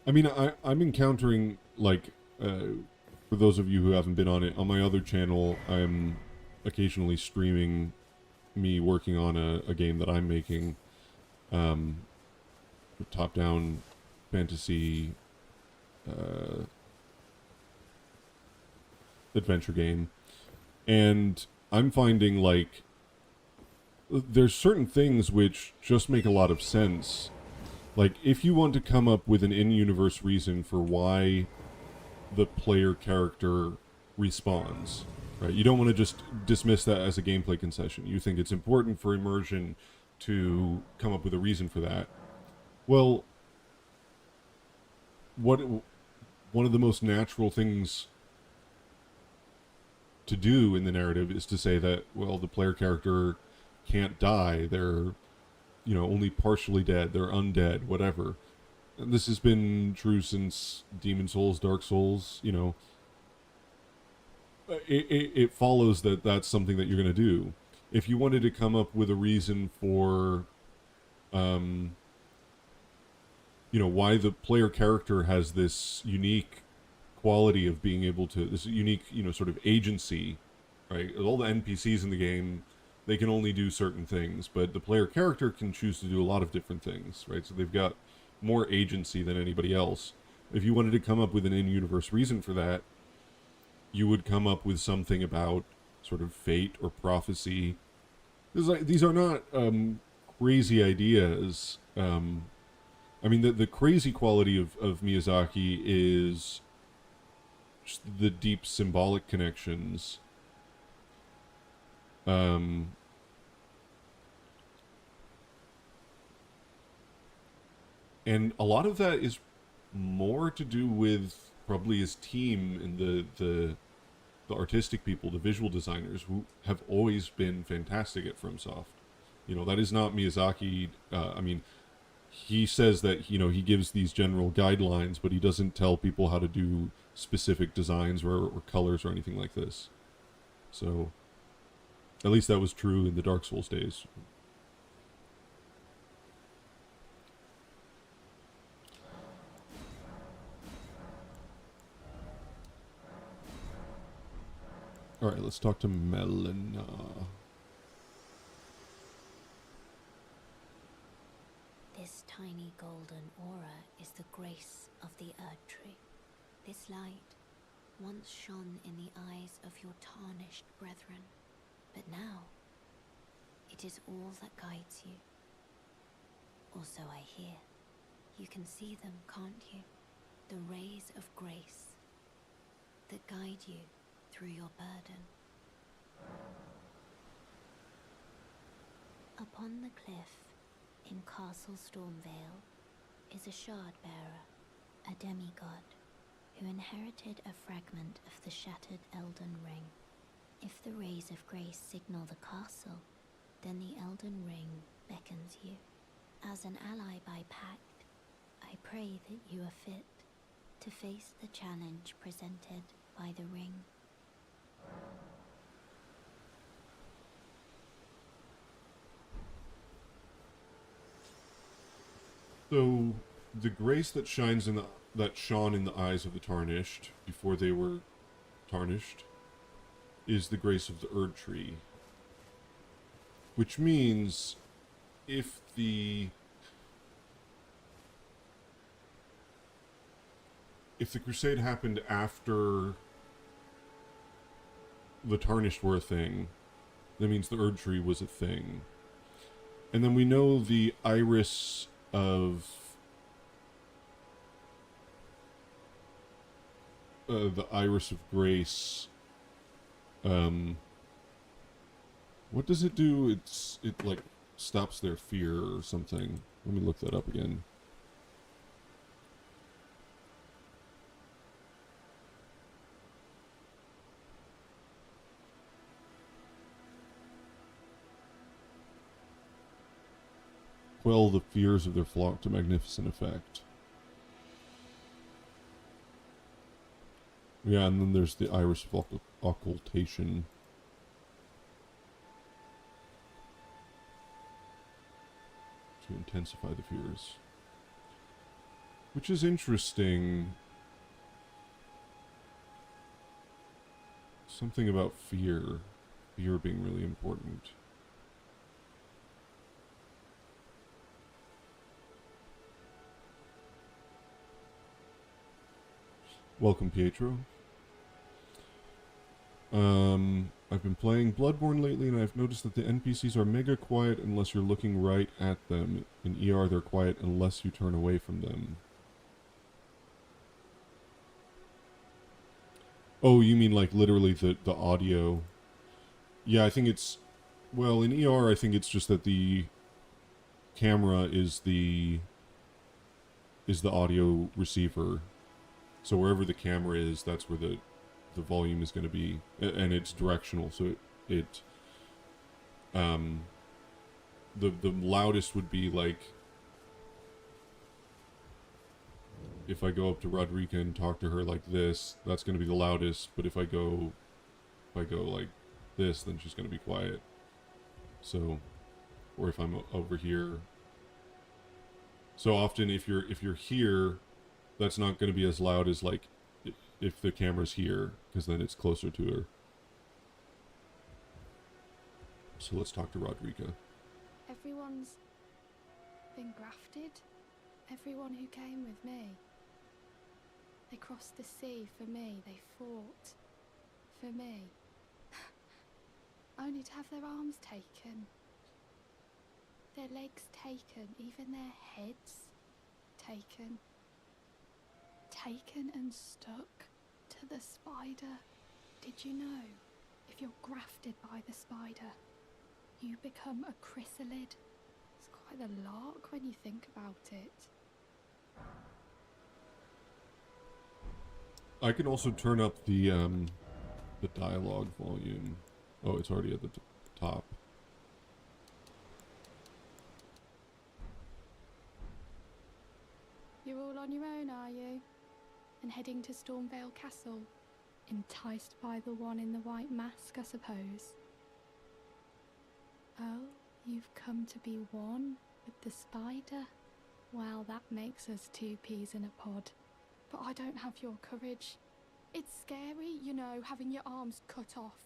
I mean, I'm encountering, like, for those of you who haven't been on it, on my other channel, I'm occasionally streaming me working on a game that I'm making. Top-down fantasy adventure game. And I'm finding, like, there's certain things which just make a lot of sense. Like, if you want to come up with an in-universe reason for why the player character respawns, right? You don't want to just dismiss that as a gameplay concession. You think it's important for immersion to come up with a reason for that. Well, one of the most natural things to do in the narrative is to say that, well, the player character can't die. They're, only partially dead. They're undead, whatever. And this has been true since Demon Souls, Dark Souls, It follows that that's something that you're going to do. If you wanted to come up with a reason for, why the player character has this unique quality of being able to, this unique, sort of agency, right? All the NPCs in the game, they can only do certain things, but the player character can choose to do a lot of different things, right? So they've got more agency than anybody else. If you wanted to come up with an in-universe reason for that, you would come up with something about sort of fate or prophecy. These are not crazy ideas. I mean, the crazy quality of Miyazaki is just the deep symbolic connections. And a lot of that is more to do with probably his team and the artistic people, the visual designers, who have always been fantastic at FromSoft. That is not Miyazaki. I mean, he says that, he gives these general guidelines, but he doesn't tell people how to do specific designs or colors or anything like this. So, at least that was true in the Dark Souls days. Alright, let's talk to Melina. This tiny golden aura is the grace of the Erd Tree. This light once shone in the eyes of your tarnished brethren, but now it is all that guides you. Or so I hear. You can see them, can't you? The rays of grace that guide you through your burden. Upon the cliff in Castle Stormvale is a shard-bearer, a demigod, who inherited a fragment of the shattered Elden Ring. If the rays of grace signal the castle, then the Elden Ring beckons you. As an ally by pact, I pray that you are fit to face the challenge presented by the ring. So, the grace that shone in the eyes of the tarnished before they were tarnished is the grace of the Erd Tree, which means if the crusade happened after the tarnished were a thing, that means the Erd Tree was a thing. And then we know the iris of grace. What does it do? It like stops their fear or something. Let me look that up again. Quell the fears of their flock to magnificent effect. Yeah, and then there's the iris of occultation. To intensify the fears. Which is interesting. Something about fear. Fear being really important. Welcome, Pietro. I've been playing Bloodborne lately, and I've noticed that the NPCs are mega quiet unless you're looking right at them. In ER, they're quiet unless you turn away from them. Oh, you mean like literally the audio? Yeah, I think it's... Well, in ER, I think it's just that the camera is the audio receiver. So wherever the camera is, that's where the volume is going to be, and it's directional, so the loudest would be like if I go up to Rodrika and talk to her like this, that's going to be the loudest. But if I go like this, then she's going to be quiet. So, or if I'm over here. So often, if you're here, that's not going to be as loud as like if the camera's here, because then it's closer to her. So let's talk to Rodrika. Everyone's been grafted. Everyone who came with me. They crossed the sea for me. They fought for me. Only to have their arms taken. Their legs taken. Even their heads taken. Taken and stuck to the spider. Did you know, if you're grafted by the spider, you become a chrysalid? It's quite a lark when you think about it. I can also turn up the dialogue volume. Oh, it's already at the top. You're all on your own, are you? And heading to Stormvale Castle? Enticed by the one in the white mask, I suppose. Oh, you've come to be one with the spider? Well, that makes us two peas in a pod. But I don't have your courage. It's scary, you know, having your arms cut off.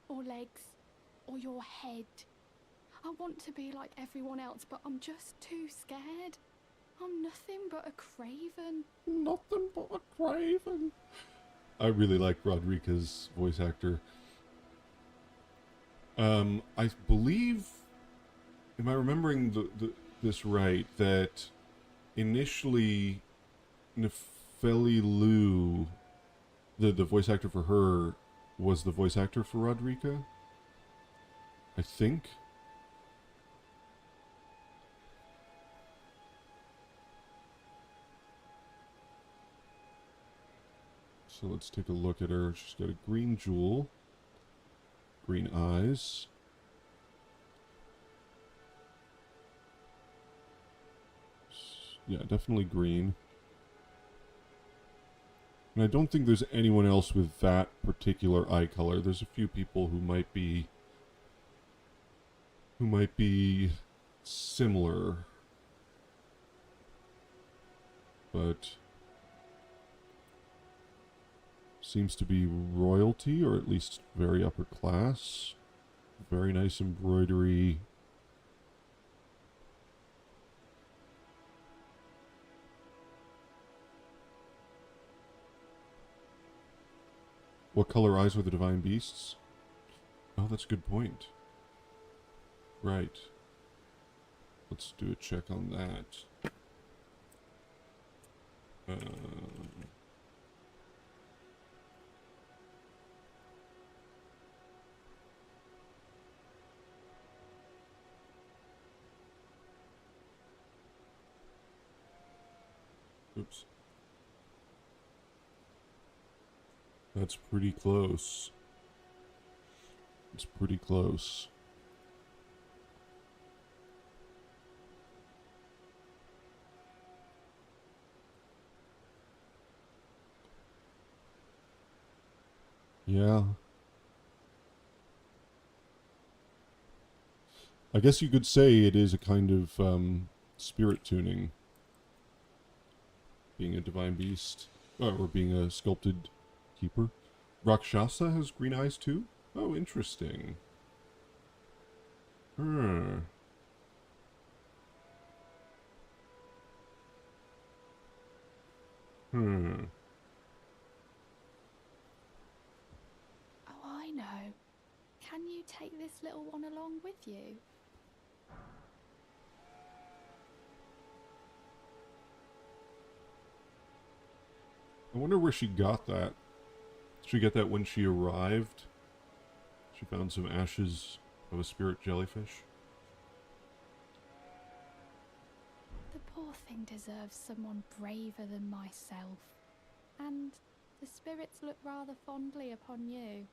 Or legs. Or your head. I want to be like everyone else, but I'm just too scared. I'm nothing but a craven. Nothing but a craven. I really like Rodriguez's voice actor. I believe, am I remembering this right, that initially Nefeli Liu, the voice actor for her, was the voice actor for Rodriguez? I think. So let's take a look at her. She's got a green jewel, green eyes. Yeah, definitely green. And I don't think there's anyone else with that particular eye color. There's a few people who might be similar. But seems to be royalty, or at least very upper class. Very nice embroidery. What color eyes were the divine beasts? Oh, that's a good point. Right. Let's do a check on that. Oops. That's pretty close. It's pretty close. Yeah. I guess you could say it is a kind of spirit tuning. Being a divine beast. Or being a sculpted keeper. Rakshasa has green eyes too? Oh, interesting. Hmm. Hmm. Oh, I know. Can you take this little one along with you? I wonder where she got that. Did she get that when she arrived? She found some ashes of a spirit jellyfish. The poor thing deserves someone braver than myself. And the spirits look rather fondly upon you.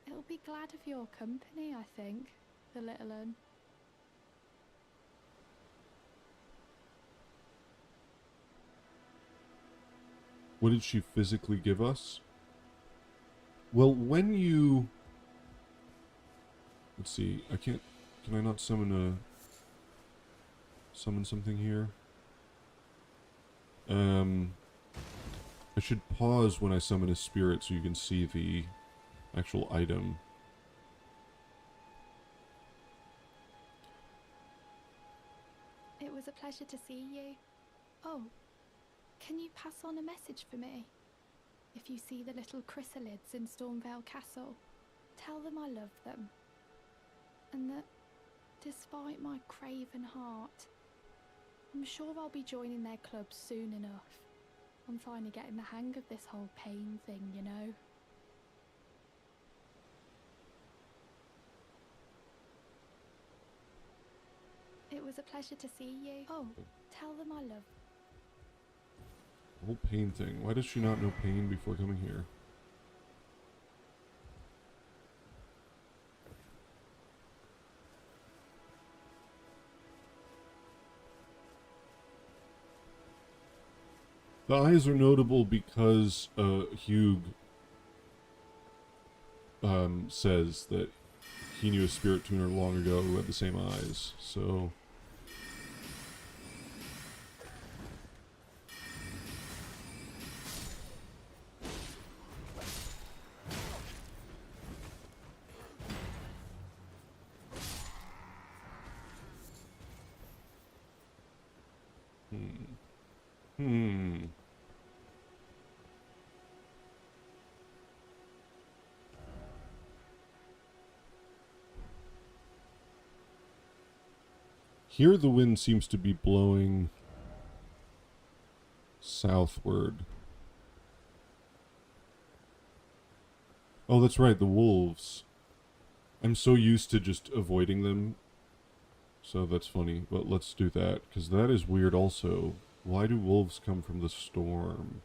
It'll be glad of your company, I think, the little un. What did she physically give us? Well, when you... Let's see, I can't... Can I not summon something here? I should pause when I summon a spirit so you can see the actual item. It was a pleasure to see you. Oh, can you pass on a message for me? If you see the little chrysalids in Stormvale Castle, tell them I love them. And that, despite my craven heart, I'm sure I'll be joining their club soon enough. I'm finally getting the hang of this whole pain thing, you know. It was a pleasure to see you. Oh, tell them I love. The whole pain thing. Why does she not know pain before coming here? The eyes are notable because Hugh says that he knew a spirit tuner long ago who had the same eyes, so... Hmm. Here the wind seems to be blowing southward. Oh, that's right, the wolves. I'm so used to just avoiding them. So that's funny. But let's do that, because that is weird also. Why do wolves come from the storm?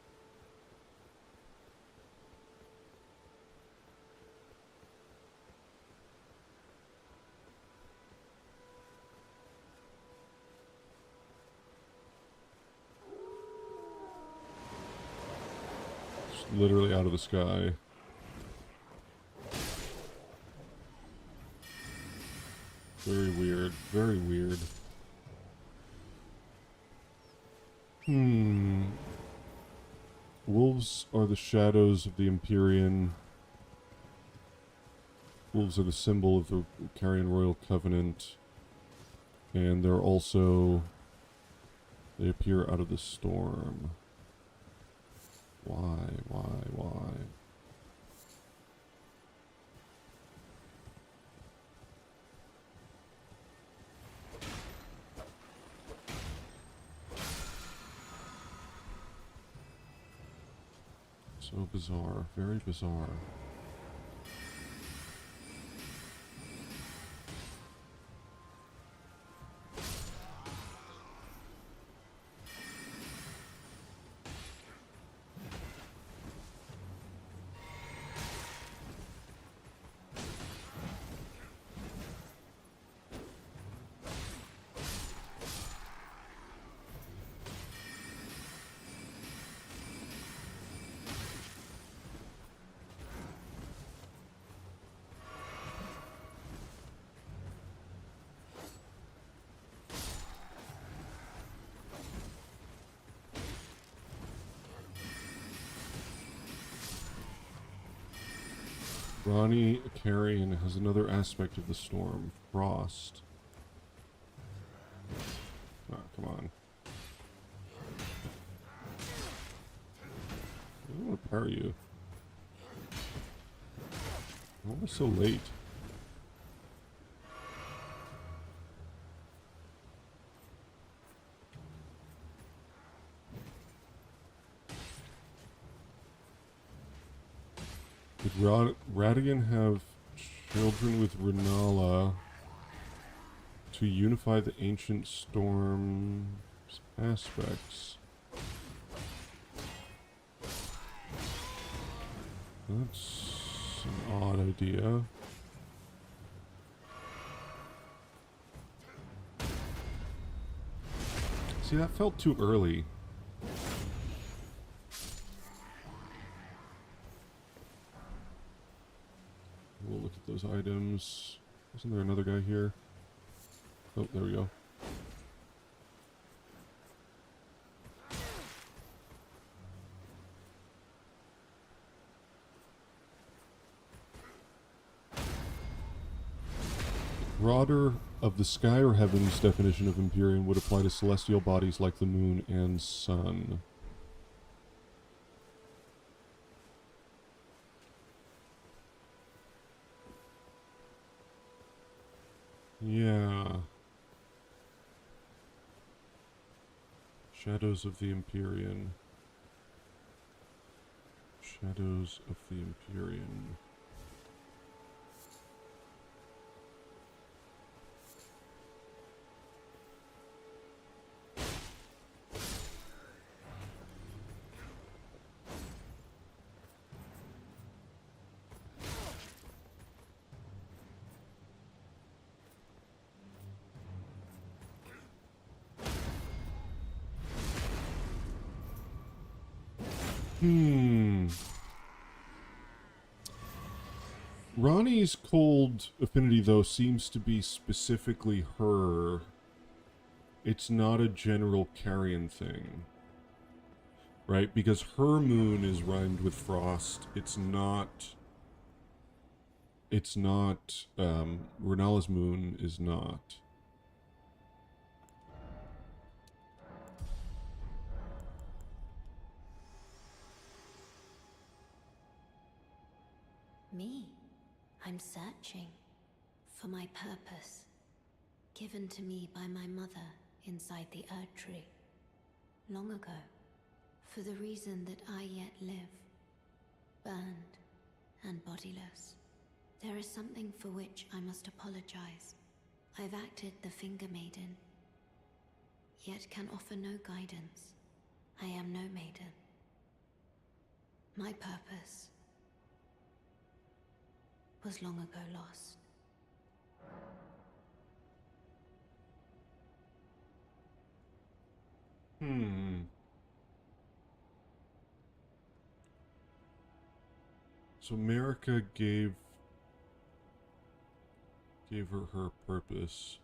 Just literally out of the sky. Very weird. Very weird. Hmm. Wolves are the shadows of the Empyrean. Wolves are the symbol of the Carian Royal Covenant. And they're also... They appear out of the storm. Why? So bizarre. Very bizarre. Ronnie Carrion has another aspect of the storm. Frost. Ah, come on. I don't want to parry you. Why am I so late? Did Radigan have children with Renala to unify the ancient storm's aspects? That's an odd idea. See, that felt too early. We'll look at those items. Isn't there another guy here? Oh, there we go. Broader of the sky or heavens definition of Empyrean would apply to celestial bodies like the moon and sun. Yeah. Shadows of the Empyrean. Shadows of the Empyrean. Ronnie's cold affinity, though, seems to be specifically her. It's not a general Carrion thing. Right? Because her moon is rhymed with frost. It's not... Renala's moon is not. Me? I'm searching for my purpose, given to me by my mother inside the Erd Tree, long ago, for the reason that I yet live, burned and bodiless. There is something for which I must apologize. I've acted the Finger Maiden, yet can offer no guidance. I am no maiden. My purpose was long ago lost. So Marika gave her her purpose.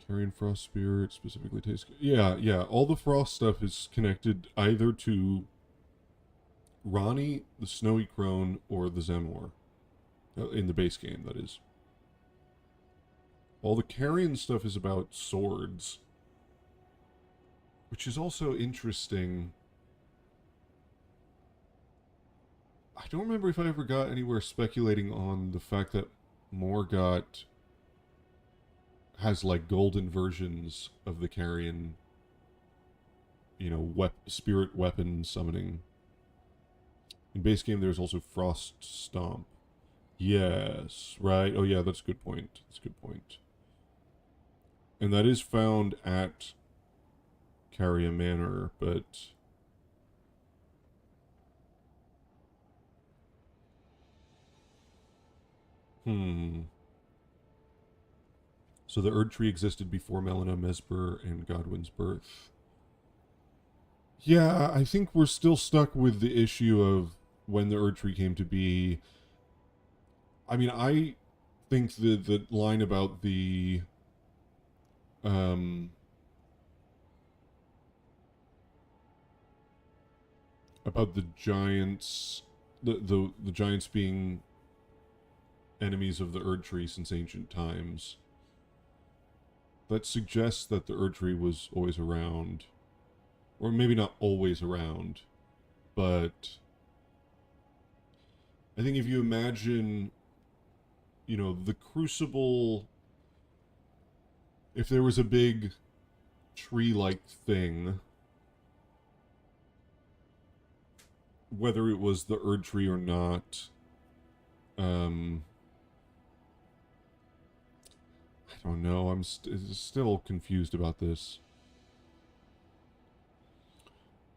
Carrying Frost Spirit specifically tastes good. Yeah. All the Frost stuff is connected either to Ronnie, the Snowy Crone, or the Zemor. In the base game, that is. All the Carrion stuff is about swords. Which is also interesting. I don't remember if I ever got anywhere speculating on the fact that Morgott has like golden versions of the Carrion, you know, spirit weapon summoning. In base game, there's also Frost Stomp. Yes, right. Oh yeah, that's a good point. That's a good point. And that is found at Carrion Manor, but So the Erd Tree existed before Melina, Mesper, and Godwin's birth. Yeah, I think we're still stuck with the issue of when the Erd Tree came to be. I mean, I think the line about the giants, the giants being enemies of the Erd Tree since ancient times, that suggests that the Erd Tree was always around. Or maybe not always around, but I think if you imagine, you know, the Crucible, if there was a big tree-like thing, whether it was the Erd Tree or not, I don't know. I'm still confused about this.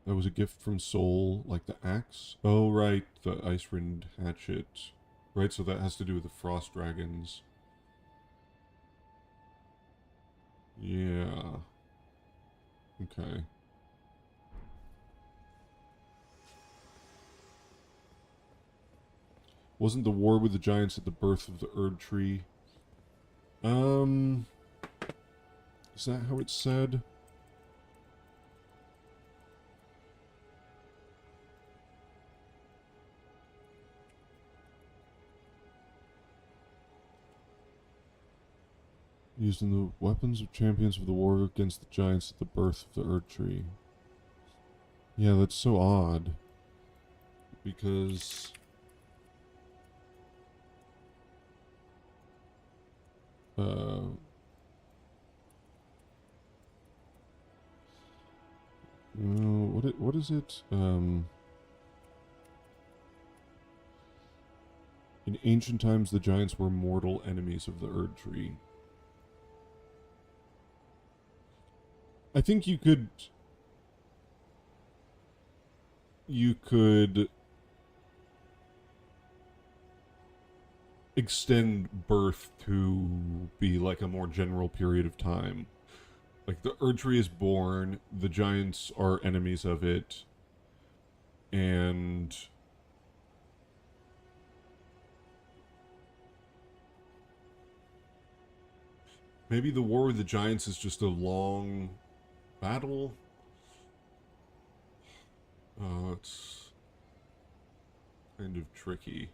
That was a gift from Soul, like the axe? Oh, right, the Icewind hatchet. Right, so that has to do with the Frost Dragons. Yeah. Okay. Wasn't the war with the giants at the birth of the Erd Tree? Is that how it's said? Using the weapons of champions of the war against the giants at the birth of the Erd Tree. Yeah, that's so odd. Because what is it? In ancient times, the giants were mortal enemies of the Erd Tree. I think you could extend birth to be like a more general period of time. Like the Erd Tree is born, the giants are enemies of it, and maybe the war with the giants is just a long battle. It's kind of tricky.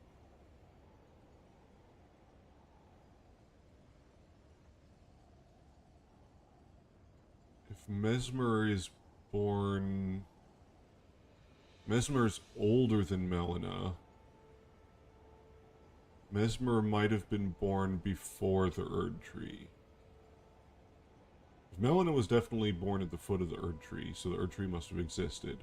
If Mesmer is born... Mesmer's older than Melina. Mesmer might have been born before the Erd Tree. Melina was definitely born at the foot of the Erd Tree, so the Erd Tree must have existed.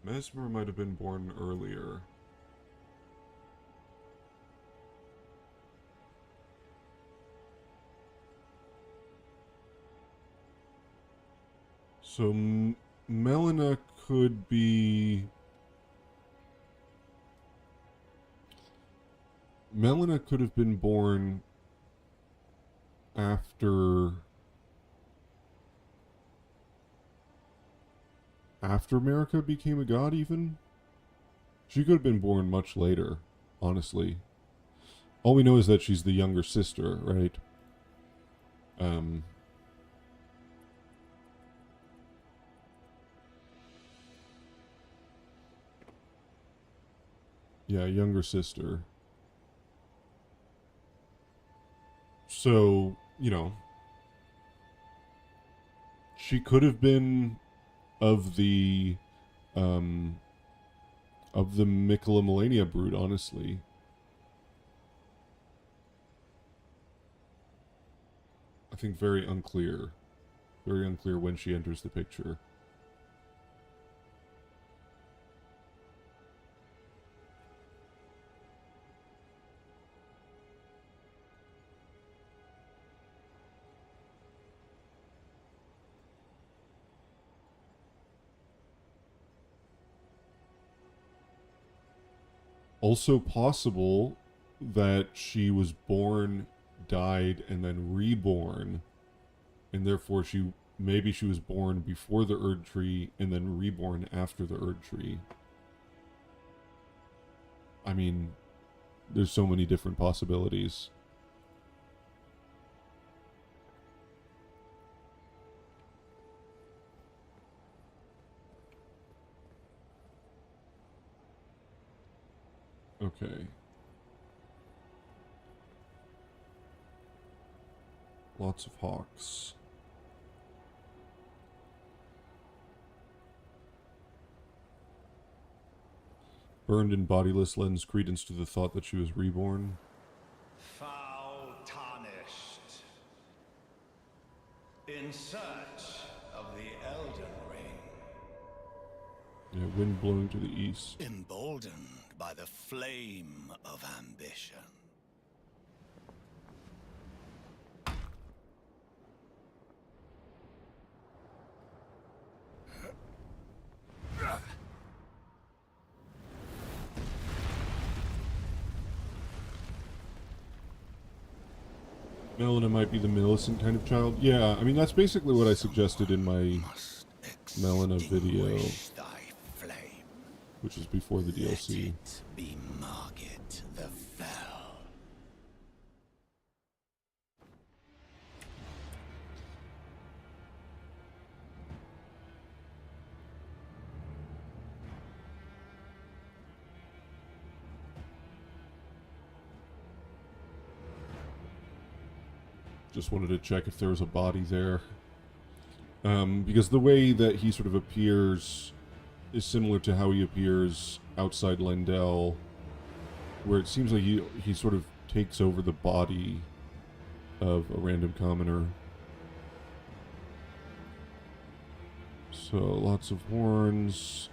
Mesmer might have been born earlier. So Melina could be... Melina could have been born after America became a god, even? She could have been born much later, honestly. All we know is that she's the younger sister, right? Yeah, younger sister. So, you know, she could have been of the Mikola Melania brood, honestly. I think very unclear. Very unclear when she enters the picture. Also possible that she was born, died, and then reborn, and therefore maybe she was born before the Erd Tree and then reborn after the Erd Tree. I mean, there's so many different possibilities. Okay. Lots of hawks. Burned and bodiless lends credence to the thought that she was reborn. Foul tarnished. In search of the Elden Ring. Yeah, wind blowing to the east. Emboldened by the flame of ambition. Melina might be the Millicent kind of child. Yeah, I mean, that's basically what I suggested in my Melina video, which is before the DLC. Let it be Margit the Fell. Just wanted to check if there was a body there. Because the way that he sort of appears is similar to how he appears outside Lendel, where it seems like he sort of takes over the body of a random commoner. So, lots of horns.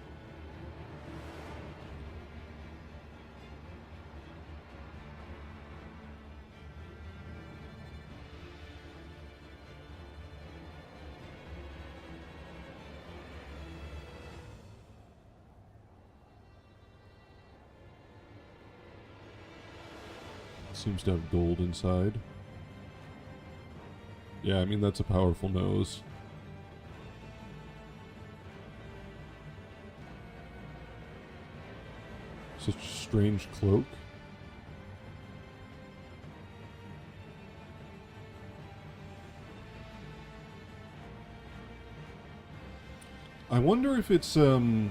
Seems to have gold inside. Yeah, I mean, that's a powerful nose. Such a strange cloak. I wonder if it's a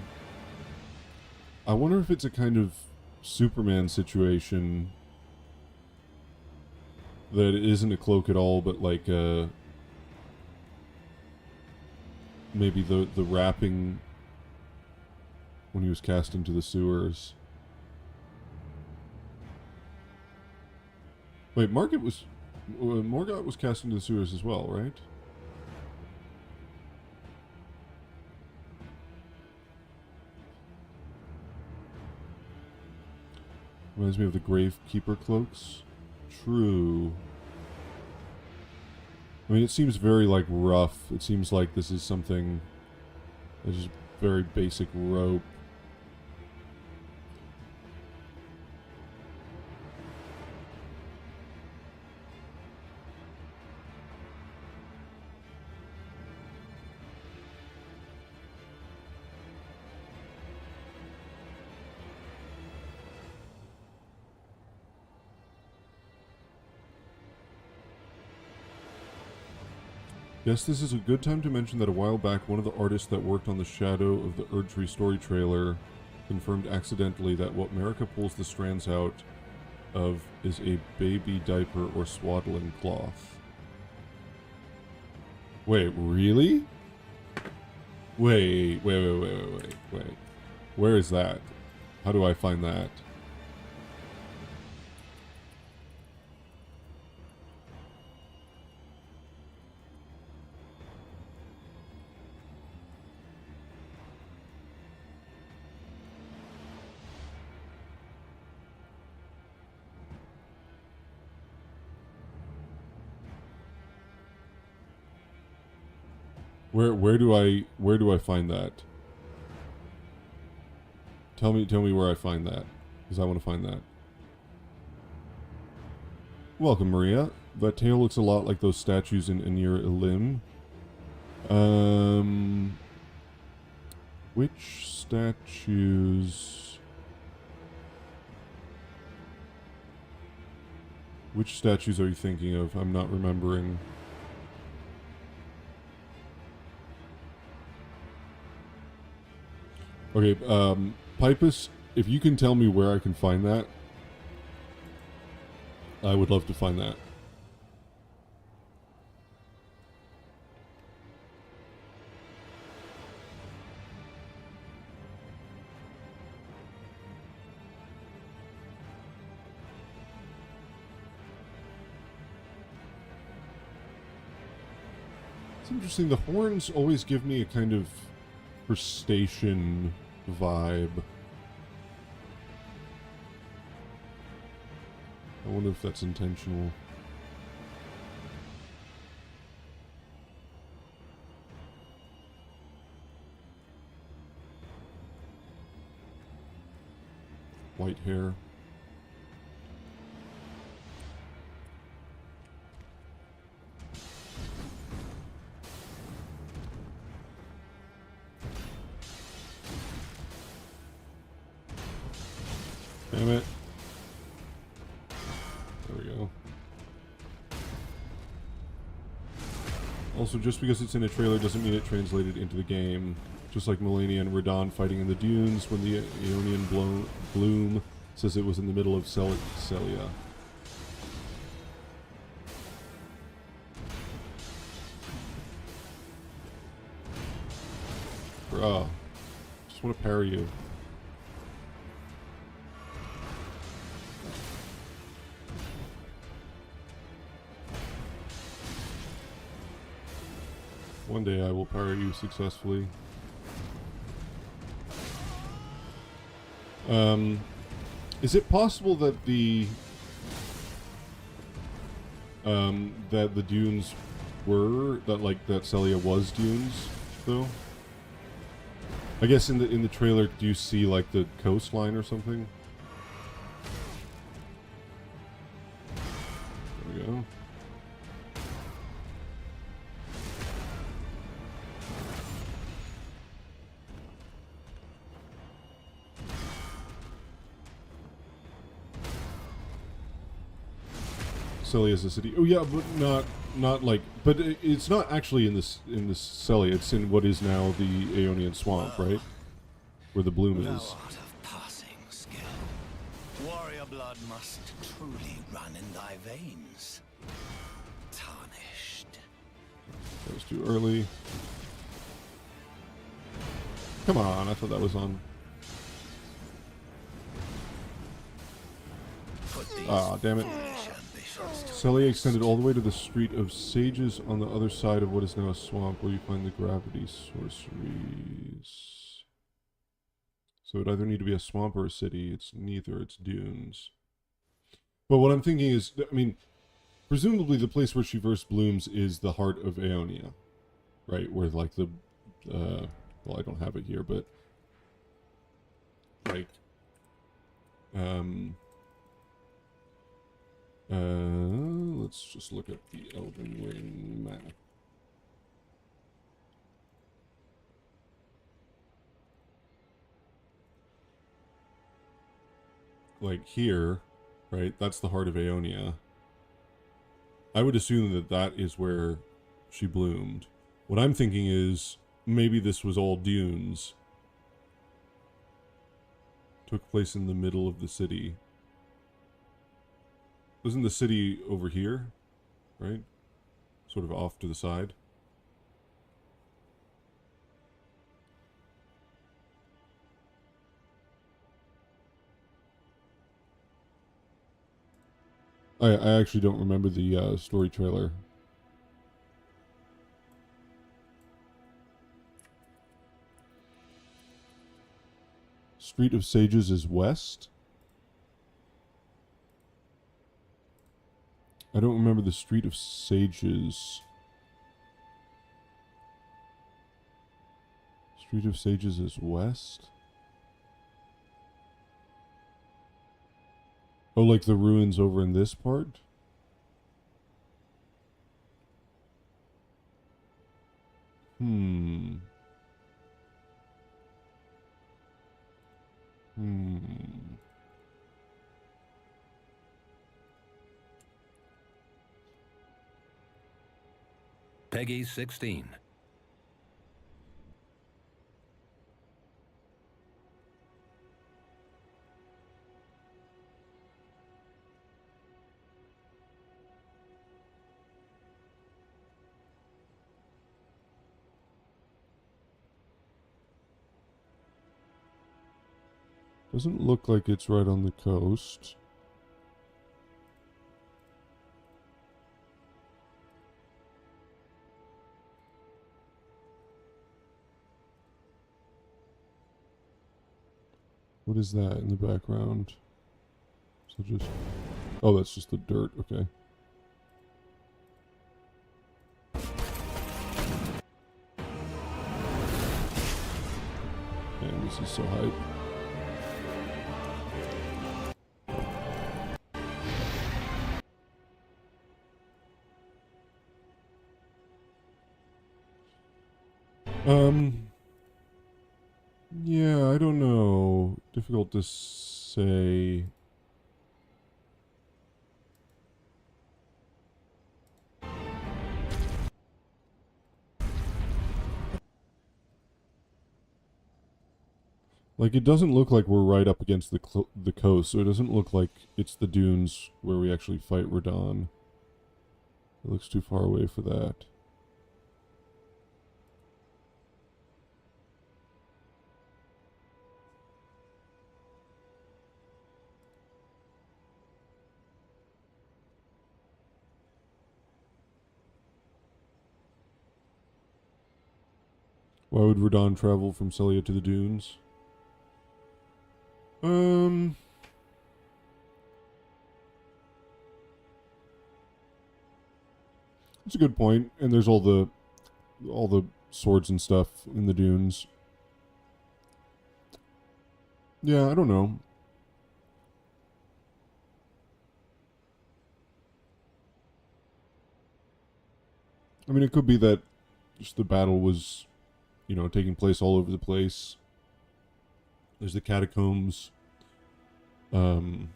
kind of Superman situation that it isn't a cloak at all, but like maybe the wrapping when he was cast into the sewers. Wait, Morgoth was cast into the sewers as well, right? Reminds me of the Gravekeeper cloaks. True. I mean, it seems very, like, rough. It seems like this is something that's just very basic rope. Yes, this is a good time to mention that a while back, one of the artists that worked on the Shadow of the Erdtree story trailer confirmed accidentally that what Marika pulls the strands out of is a baby diaper or swaddling cloth. Wait, really? Wait. Where is that? How do I find that? Where do I find that? Tell me where I find that, because I want to find that. Welcome, Maria. That tail looks a lot like those statues in Anir Ilim. Which statues? Which statues are you thinking of? I'm not remembering. Okay, Pipus, if you can tell me where I can find that, I would love to find that. It's interesting, the horns always give me a kind of crustacean vibe. I wonder if that's intentional. White hair. Damn it. There we go. Also, just because it's in a trailer doesn't mean it translated into the game. Just like Melania and Radon fighting in the dunes when the Aeonian Bloom says it was in the middle of Celia. Bruh. Just want to parry you. One day I will parry you successfully. Is it possible that the dunes were that Celia was dunes though? I guess in the trailer, do you see like the coastline or something? There we go. Celia is a city. Oh yeah, but not like. But it's not actually in this Celia. It's in what is now the Aeonian Swamp, right? Where the bloom Thou is. art of passing skill. Warrior blood must truly run in thy veins. Tarnished. That was too early. Come on, I thought that was on. Ah, damn it. Celia extended all the way to the Street of Sages on the other side of what is now a swamp, where you find the gravity sorceries. So it would either need to be a swamp or a city. It's neither. It's dunes. But what I'm thinking is, I mean, presumably the place where she first blooms is the heart of Aeonia, right? Where like the, well, I don't have it here, but like, let's just look at the Elden Ring map. Like here, right? That's the heart of Aeonia. I would assume that that is where she bloomed. What I'm thinking is maybe this was all dunes. Took place in the middle of the city. Wasn't the city over here? Right? Sort of off to the side. I actually don't remember the story trailer. Street of Sages is west? I don't remember the Street of Sages. Street of Sages is west? Oh, like the ruins over in this part? Hmm. Peggy 16. Doesn't look like it's right on the coast. What is that in the background? So just... Oh, that's just the dirt. Okay. Man, this is so hype. Yeah, I don't know. Difficult to say. Like, it doesn't look like we're right up against the coast, so it doesn't look like it's the dunes where we actually fight Radon. It looks too far away for that. Why would Radon travel from Celia to the dunes? It's a good point. And there's all the swords and stuff in the dunes. Yeah, I don't know. I mean, it could be that just the battle was, you know, taking place all over the place. There's the catacombs. The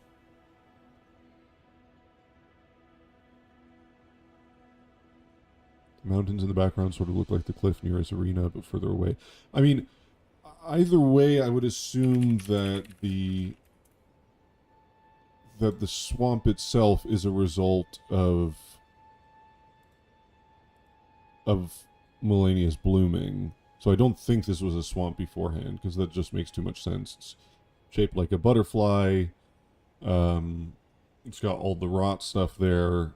mountains in the background sort of look like the cliff near his arena, but further away. I mean, either way, I would assume that the swamp itself is a result of Melania's blooming. So I don't think this was a swamp beforehand, because that just makes too much sense. It's shaped like a butterfly. It's got all the rot stuff there.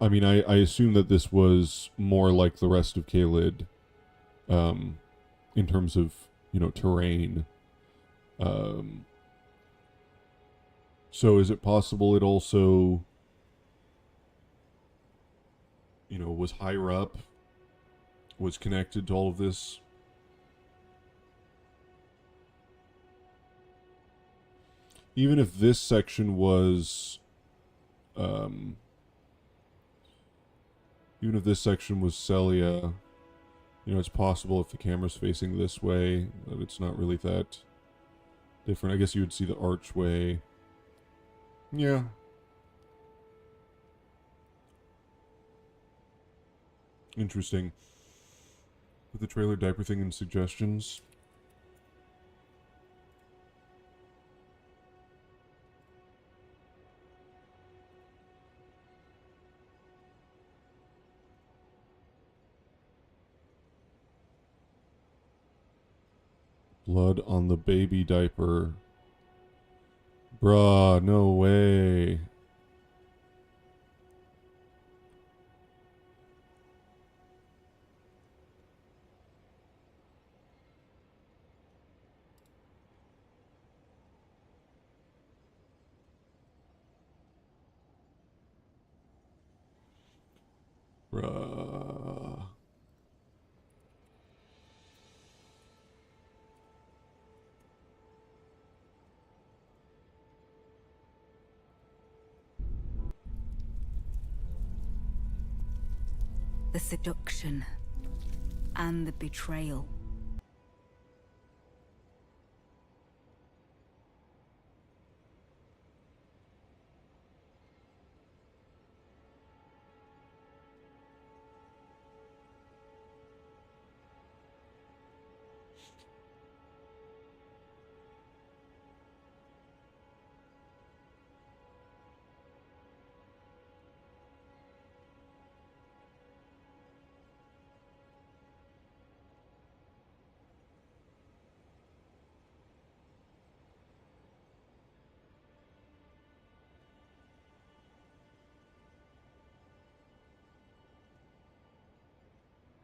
I mean, I assume that this was more like the rest of Caelid, in terms of, you know, terrain. So is it possible it also, you know, was higher up, was connected to all of this? Even if this section was, even if this section was Celia, you know, it's possible if the camera's facing this way that it's not really that different. I guess you would see the archway. Yeah. Interesting. Put the trailer diaper thing in suggestions. Blood on the baby diaper. Bruh, no way. Bruh. The seduction and the betrayal.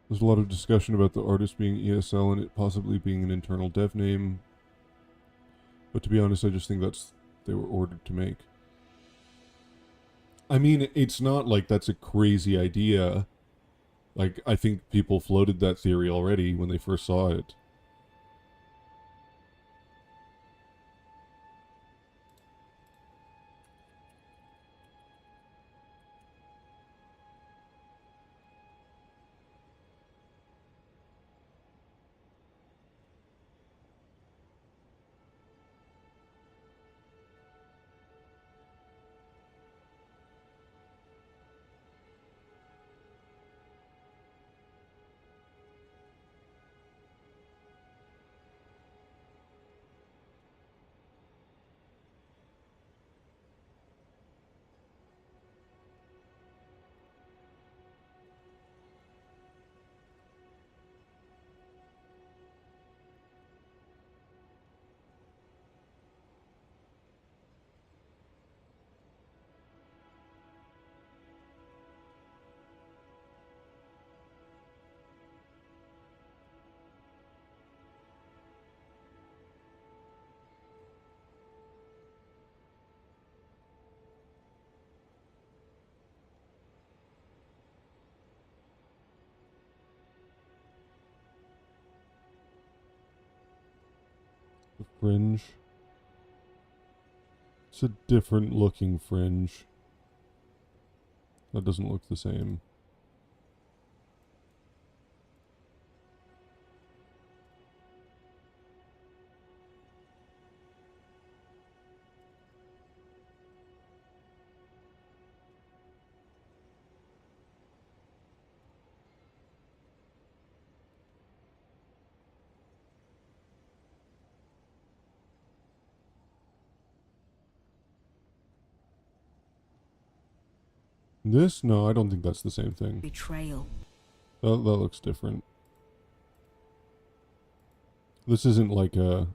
There's a lot of discussion about the artist being ESL and it possibly being an internal dev name. But to be honest, I just think that's they were ordered to make. I mean, it's not like that's a crazy idea. Like, I think people floated that theory already when they first saw it. The fringe. It's a different looking fringe. That doesn't look the same. This? No, I don't think that's the same thing. Betrayal. That looks different. This isn't like a...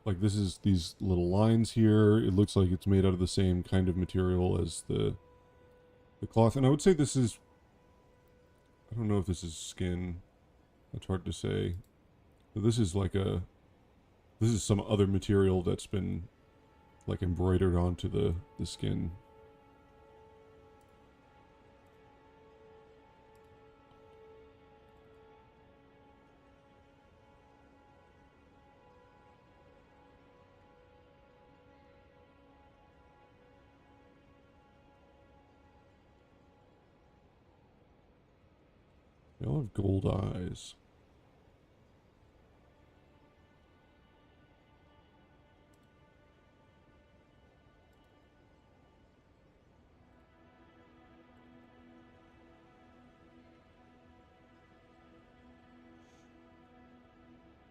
Like, this is these little lines here. It looks like it's made out of the same kind of material as the cloth. And I would say this is... I don't know if this is skin. That's hard to say. But this is like a... This is some other material that's been, like, embroidered onto the skin. They all have gold eyes.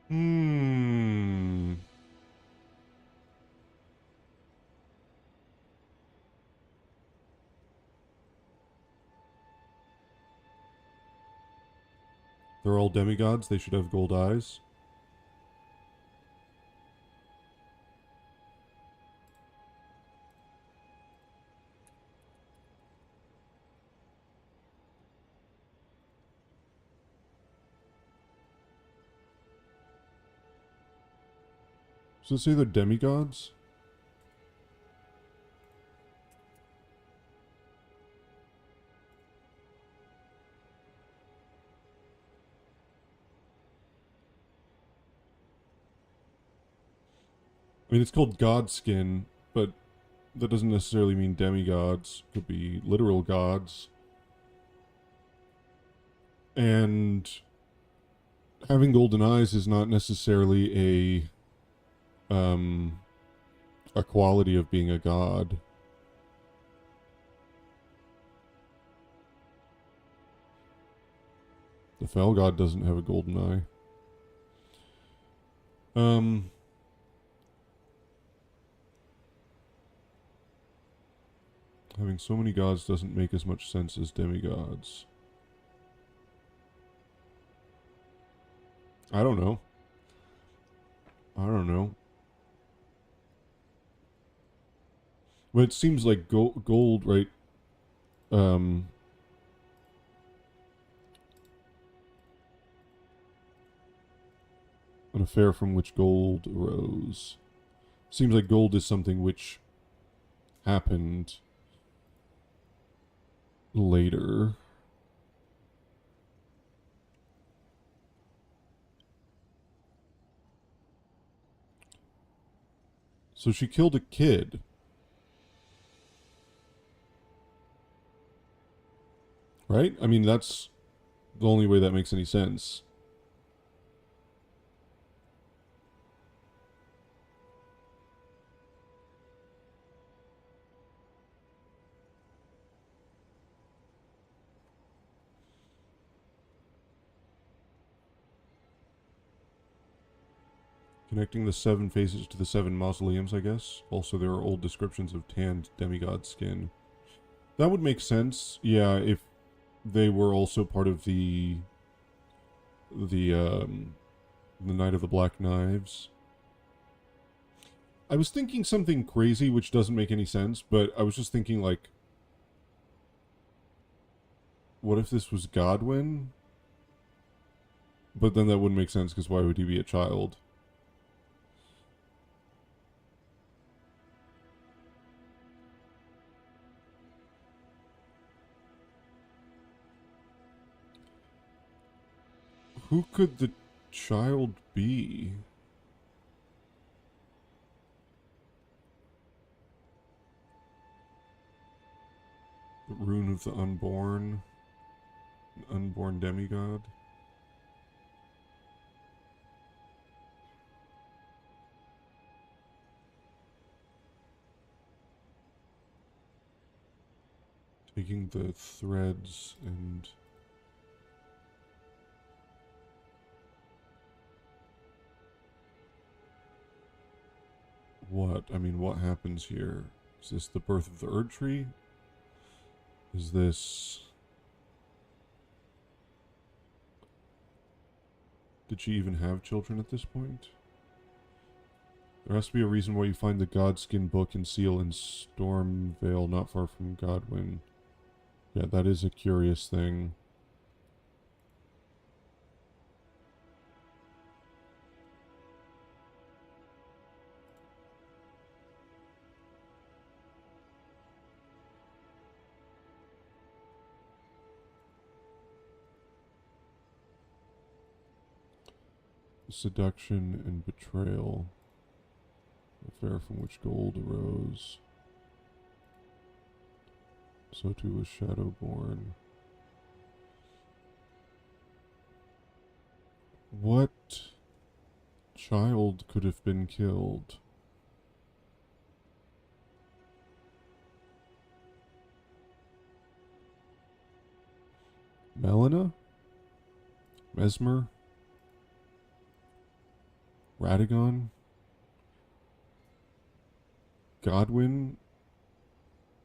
Hmm. They're all demigods. They should have gold eyes. So say they're demigods? I mean, it's called god skin, but that doesn't necessarily mean demigods. Could be literal gods. And having golden eyes is not necessarily a quality of being a god. The Fel God doesn't have a golden eye. Having so many gods doesn't make as much sense as demigods. I don't know. I don't know. But it seems like gold, right? An affair from which gold arose. Seems like gold is something which happened later. So she killed a kid. Right? I mean, that's the only way that makes any sense. Connecting the 7 faces to the 7 mausoleums, I guess. Also, there are old descriptions of tanned demigod skin. That would make sense, yeah, if they were also part of the Night of the Black Knives. I was thinking something crazy, which doesn't make any sense, but I was just thinking, like, what if this was Godwin? But then that wouldn't make sense, because why would he be a child? Who could the child be? The Rune of the Unborn? An unborn demigod? Taking the threads and... What? I mean, what happens here? Is this the birth of the Erd Tree? Is this... Did she even have children at this point? There has to be a reason why you find the Godskin book and seal in Stormvale, not far from Godwyn. Yeah, that is a curious thing. Seduction and betrayal. Affair from which gold arose. So too was Shadowborn. What child could have been killed? Melina? Mesmer? Radagon? Godwyn?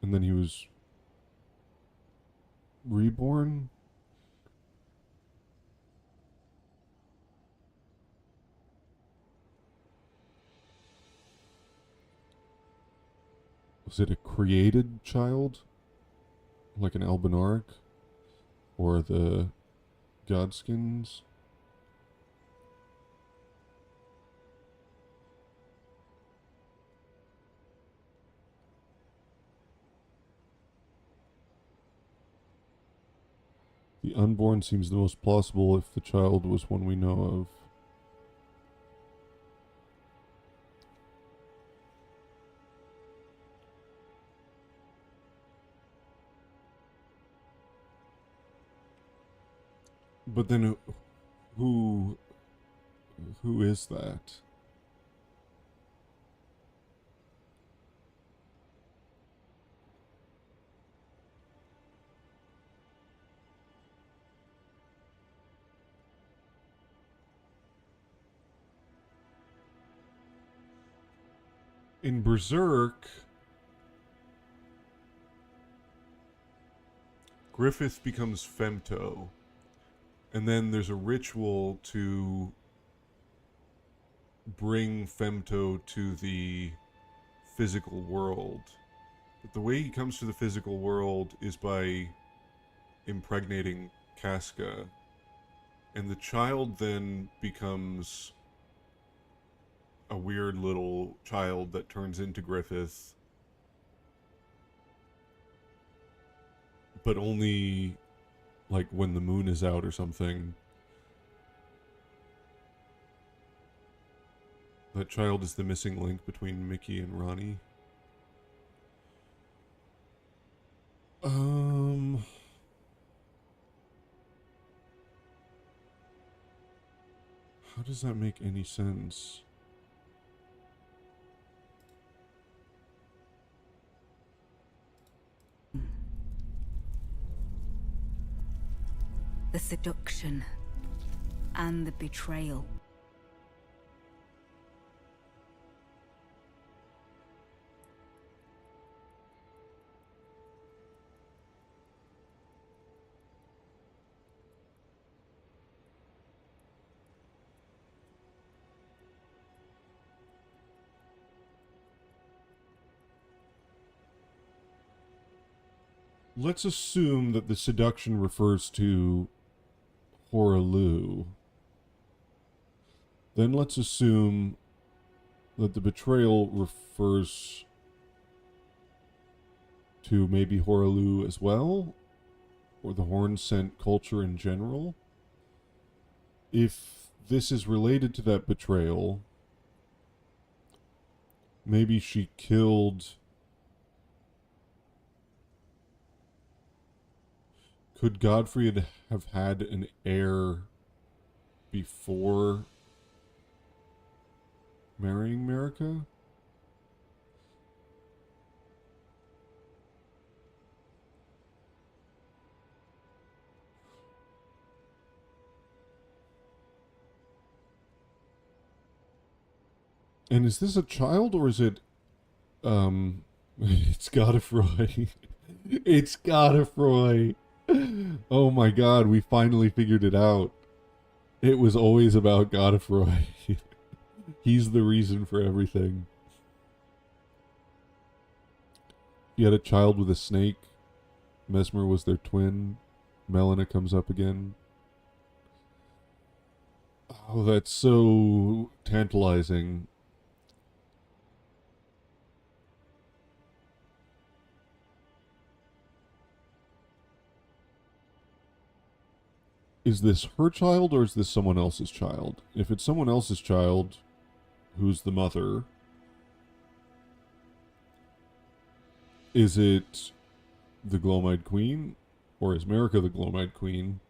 And then he was reborn? Was it a created child? Like an Albinaric? Or the Godskins? The unborn seems the most plausible if the child was one we know of. But then who is that? In Berserk, Griffith becomes Femto. And then there's a ritual to bring Femto to the physical world. But the way he comes to the physical world is by impregnating Casca. And the child then becomes a weird little child that turns into Griffith. But only like when the moon is out or something. That child is the missing link between Mickey and Ronnie. How does that make any sense? The seduction and the betrayal. Let's assume that the seduction refers to Horalu. Then let's assume that the betrayal refers to maybe Horalu as well, or the horn scent culture in general. If this is related to that betrayal, maybe she killed... Could Godfrey have had an heir before marrying Marika? And is this a child or is it it's Godfrey. It's Godfrey. Oh my god, we finally figured it out. It was always about Godfroy. He's the reason for everything. He had a child with a snake. Mesmer was their twin. Melina comes up again. Oh, that's so tantalizing. Is this her child or is this someone else's child? If it's someone else's child, who's the mother? Is it the Glowmide Queen? Or is Marika the Glowmide Queen?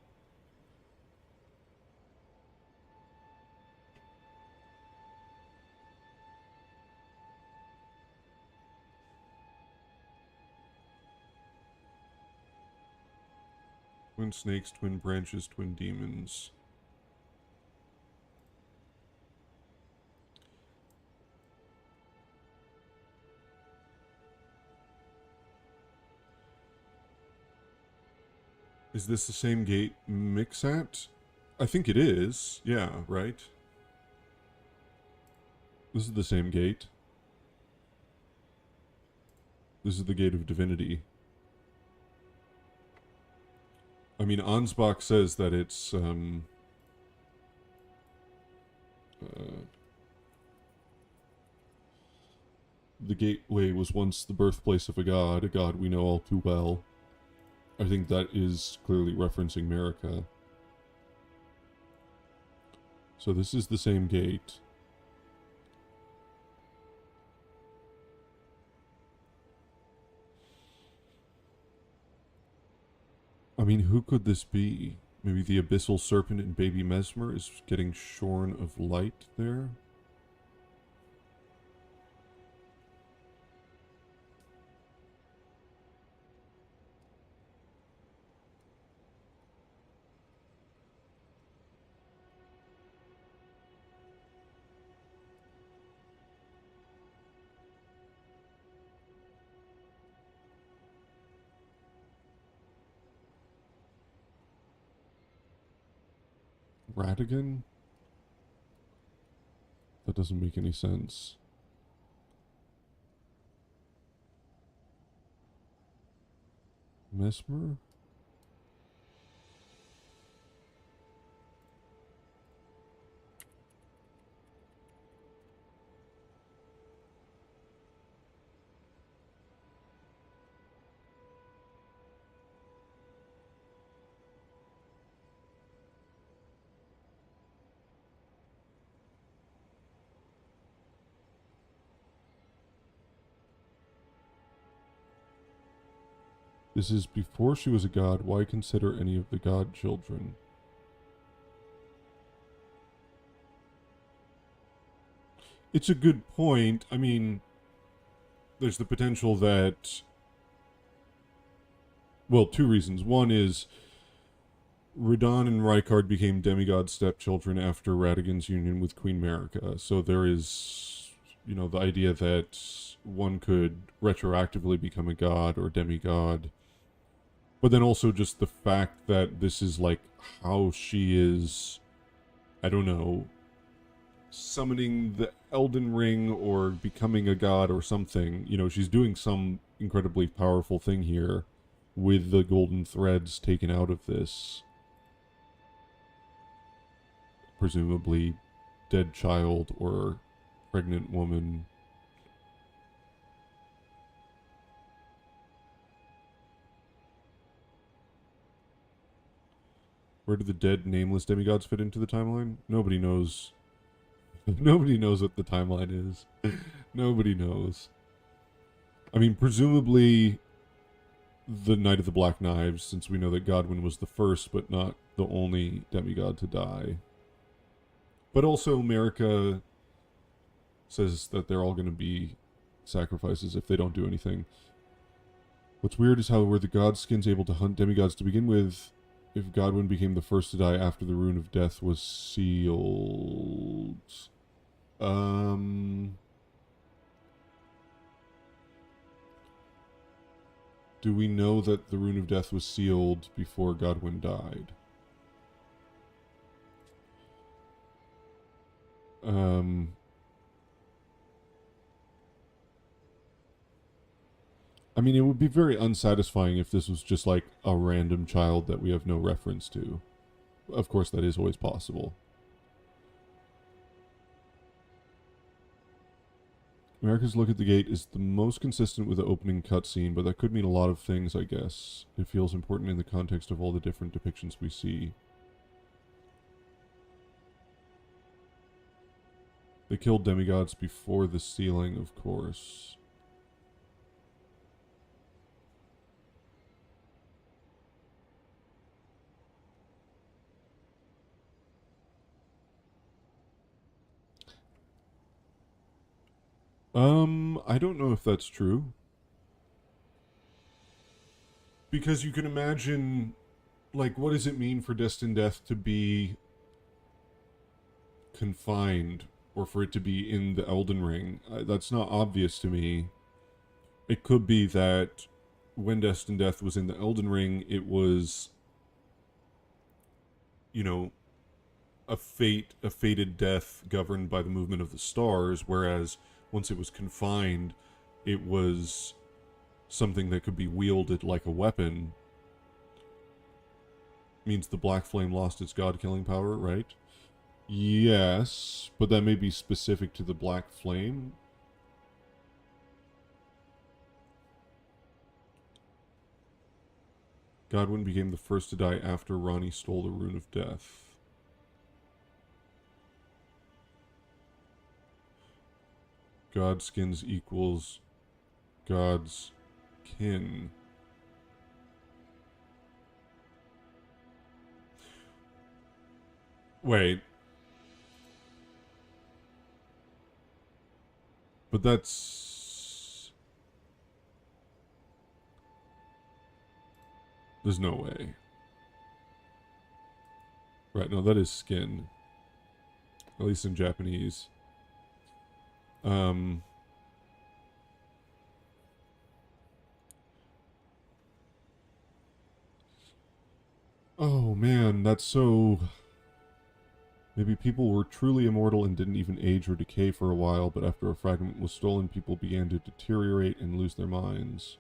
Twin snakes, twin branches, twin demons. Is this the same gate Mick's at? I think it is. Yeah, right? This is the same gate. This is the gate of divinity. I mean, Ansbach says that it's, the gateway was once the birthplace of a god we know all too well. I think that is clearly referencing Marika. So this is the same gate. I mean, who could this be? Maybe the abyssal serpent in baby Mesmer is getting shorn of light there? Radigan? That doesn't make any sense. Mesmer? This is before she was a god. Why consider any of the god children? It's a good point. I mean, there's the potential that... Well, two reasons. One is Radon and Rykard became demigod stepchildren after Radigan's union with Queen Marika. So there is, you know, the idea that one could retroactively become a god or demigod. But then also just the fact that this is like how she is, I don't know, summoning the Elden Ring or becoming a god or something. You know, she's doing some incredibly powerful thing here with the golden threads taken out of this. Presumably dead child or pregnant woman. Where do the dead nameless demigods fit into the timeline? Nobody knows. Nobody knows what the timeline is. Nobody knows. I mean, presumably the Knight of the Black Knives, since we know that Godwyn was the first but not the only demigod to die. But also Marika says that they're all going to be sacrifices if they don't do anything. What's weird is how were the godskins able to hunt demigods to begin with if Godwyn became the first to die after the Rune of Death was sealed? Do we know that the Rune of Death was sealed before Godwyn died? I mean, it would be very unsatisfying if this was just like a random child that we have no reference to. Of course, that is always possible. America's Look at the Gate is the most consistent with the opening cutscene, but that could mean a lot of things, I guess. It feels important in the context of all the different depictions we see. They killed demigods before the sealing, of course. I don't know if that's true. Because you can imagine, like, what does it mean for Destined Death to be confined or for it to be in the Elden Ring? That's not obvious to me. It could be that when Destined Death was in the Elden Ring, it was, you know, a fated death governed by the movement of the stars, whereas once it was confined, it was something that could be wielded like a weapon. Means the black flame lost its god-killing power, right? Yes, but that may be specific to the black flame. Godwin became the first to die after Ronnie stole the Rune of Death. Godskins equals God's kin. Wait. But that's... There's no way. Right, no, that is skin. At least in Japanese. Oh man, that's so... Maybe people were truly immortal and didn't even age or decay for a while, but after a fragment was stolen, people began to deteriorate and lose their minds.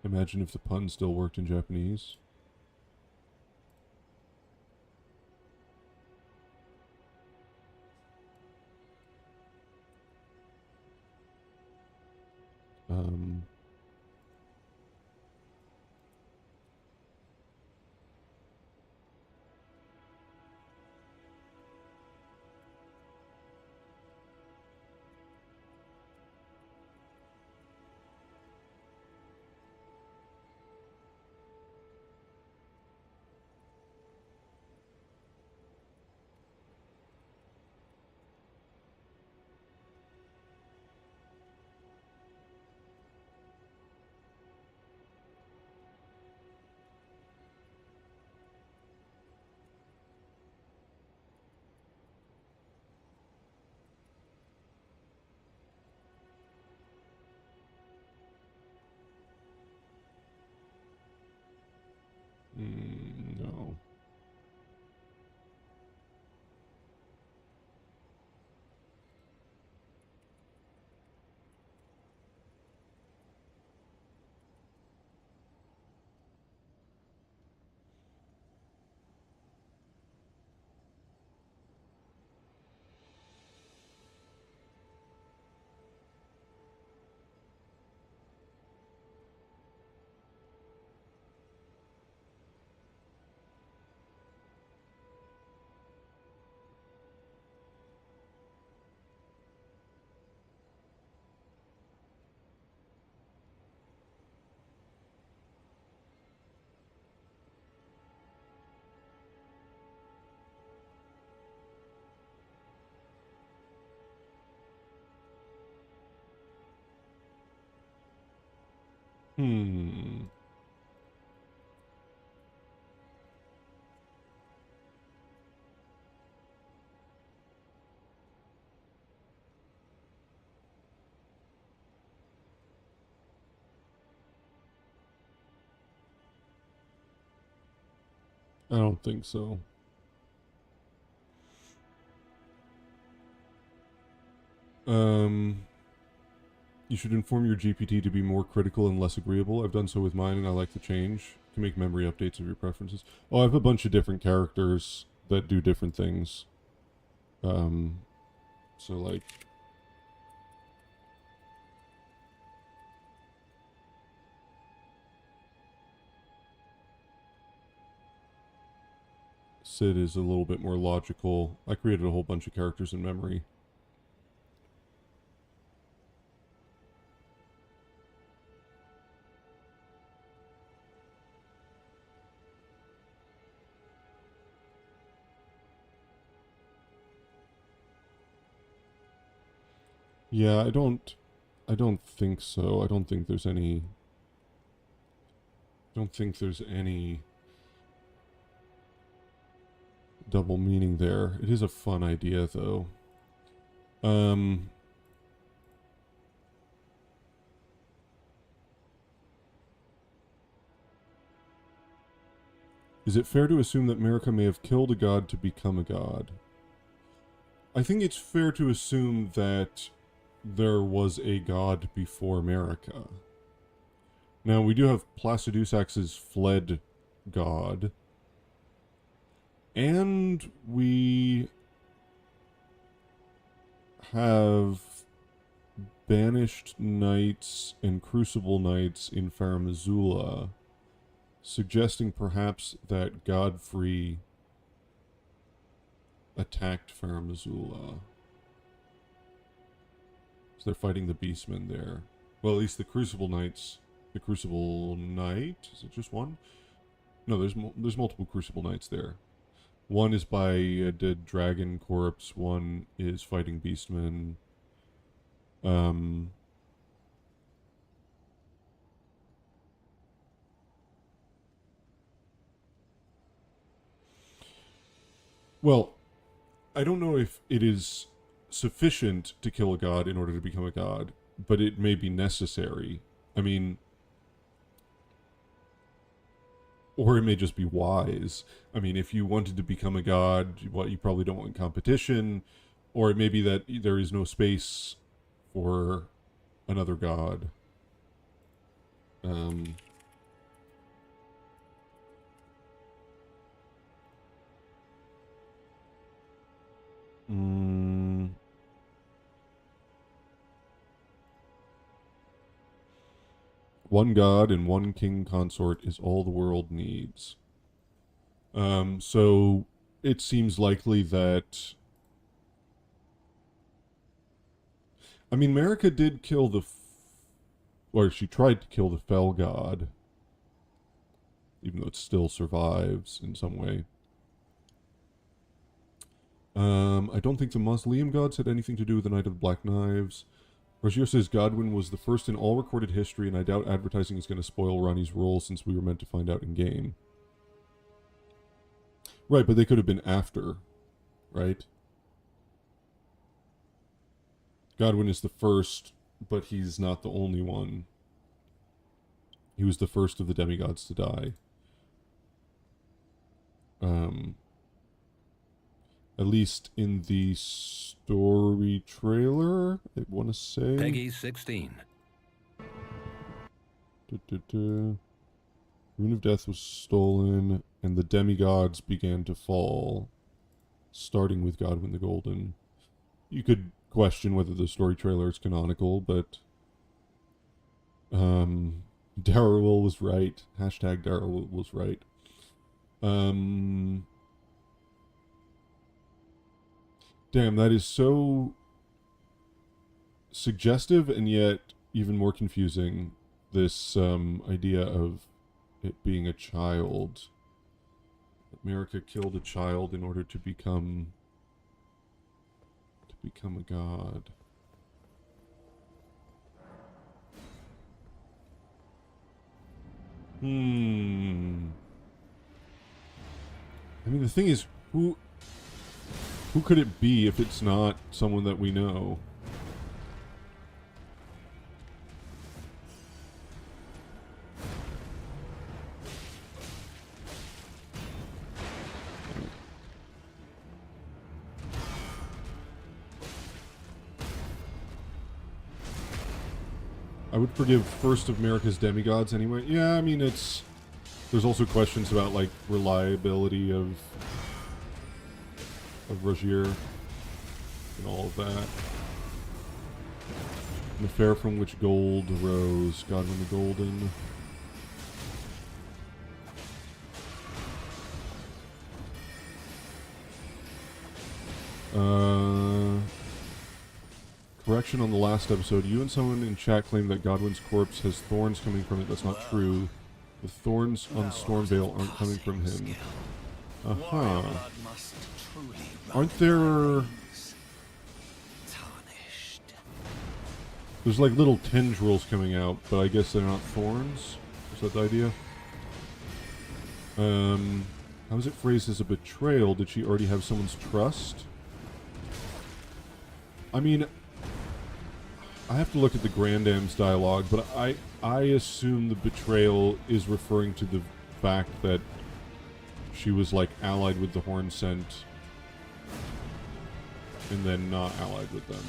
Imagine if the pun still worked in Japanese. Um... no. Hmm. I don't think so. You should inform your GPT to be more critical and less agreeable. I've done so with mine, and I like the change. You can make memory updates of your preferences. Oh, I have a bunch of different characters that do different things. So like... Sid is a little bit more logical. I created a whole bunch of characters in memory. Yeah, I don't think so. I don't think there's any double meaning there. It is a fun idea though. Is it fair to assume that America may have killed a god to become a god? I think it's fair to assume that there was a god before America. Now, we do have Placidusax's fled god. And we have banished knights and crucible knights in Farum Azula, suggesting perhaps that Godfrey attacked Farum Azula. So they're fighting the Beastmen there. Well, at least the Crucible Knights. The Crucible Knight? Is it just one? No, there's multiple Crucible Knights there. One is by a dead dragon corpse. One is fighting Beastmen. Well, I don't know if it is sufficient to kill a god in order to become a god, but it may be necessary. I mean, or it may just be wise. I mean, if you wanted to become a god, you probably don't want competition, or it may be that there is no space for another god. One god and one king consort is all the world needs. So it seems likely that... I mean, Marika did kill the... or she tried to kill the fell god. Even though it still survives in some way. I don't think the Mausoleum gods had anything to do with the Knight of the Black Knives. Rocio says Godwin was the first in all recorded history, and I doubt advertising is going to spoil Ronnie's role since we were meant to find out in game. Right, but they could have been after, right? Godwin is the first, but he's not the only one. He was the first of the demigods to die. At least in the story trailer, I want to say. Peggy 16. Rune of Death was stolen, and the demigods began to fall, starting with Godwin the Golden. You could question whether the story trailer is canonical, but Darrell was right. Hashtag Darrell was right. Damn, that is so suggestive and yet even more confusing. This idea of it being a child. America killed a child in order to become a god. I mean, the thing is, who could it be if it's not someone that we know? I would forgive First of America's Demigods anyway. Yeah, I mean, it's... There's also questions about, like, reliability of Rogier and all of that. And the fair from which gold arose, Godwin the Golden. Correction on the last episode. You and someone in chat claimed that Godwin's corpse has thorns coming from it. That's not true. The thorns on Stormvale aren't coming from him. Uh-huh. Aren't there... There's like little tendrils coming out, but I guess they're not thorns? Is that the idea? How is it phrased as a betrayal? Did she already have someone's trust? I mean, I have to look at the Grandam's dialogue, but I assume the betrayal is referring to the fact that she was like allied with the Horn Scent and then not allied with them.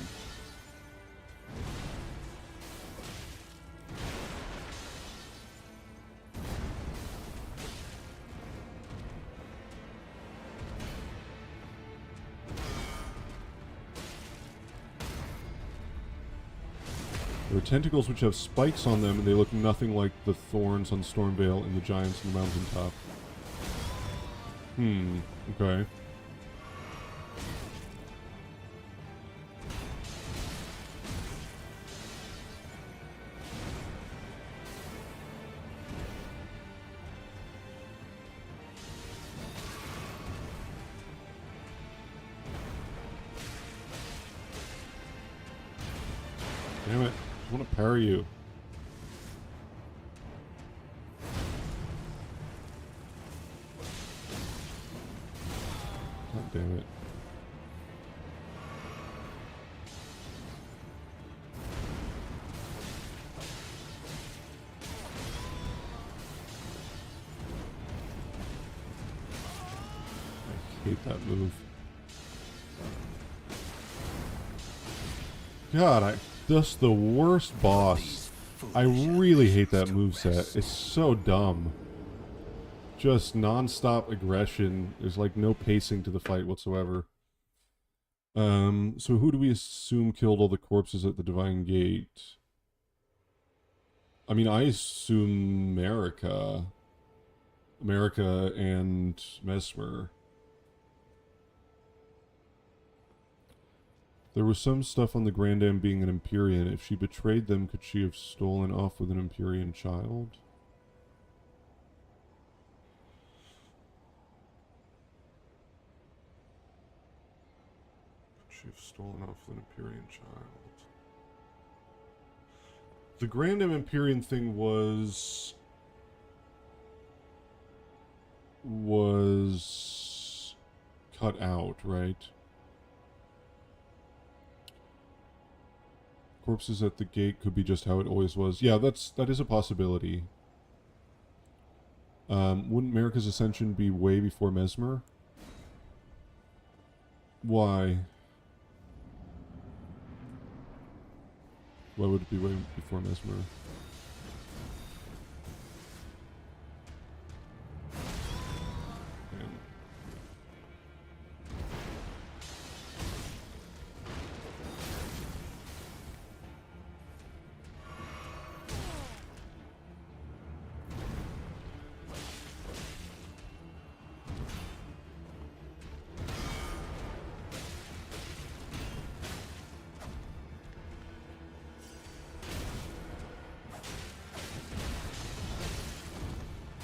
There are tentacles which have spikes on them, and they look nothing like the thorns on Stormvale and the giants on the mountaintop. Okay. Damn it. I want to parry you. God damn it. I hate that move. God, just the worst boss. I really hate that moveset. It's so dumb. Just non-stop aggression. There's like no pacing to the fight whatsoever. So who do we assume killed all the corpses at the Divine Gate? I mean, I assume America and Mesmer. There was some stuff on the Grandam being an Empyrean. If she betrayed them, could she have stolen off with an Empyrean child? Could she have stolen off with an Empyrean child? The Grandam Empyrean thing was cut out, right? Corpses at the gate could be just how it always was. Yeah, that is a possibility. Wouldn't America's Ascension be way before Mesmer? Why? Why would it be way before Mesmer?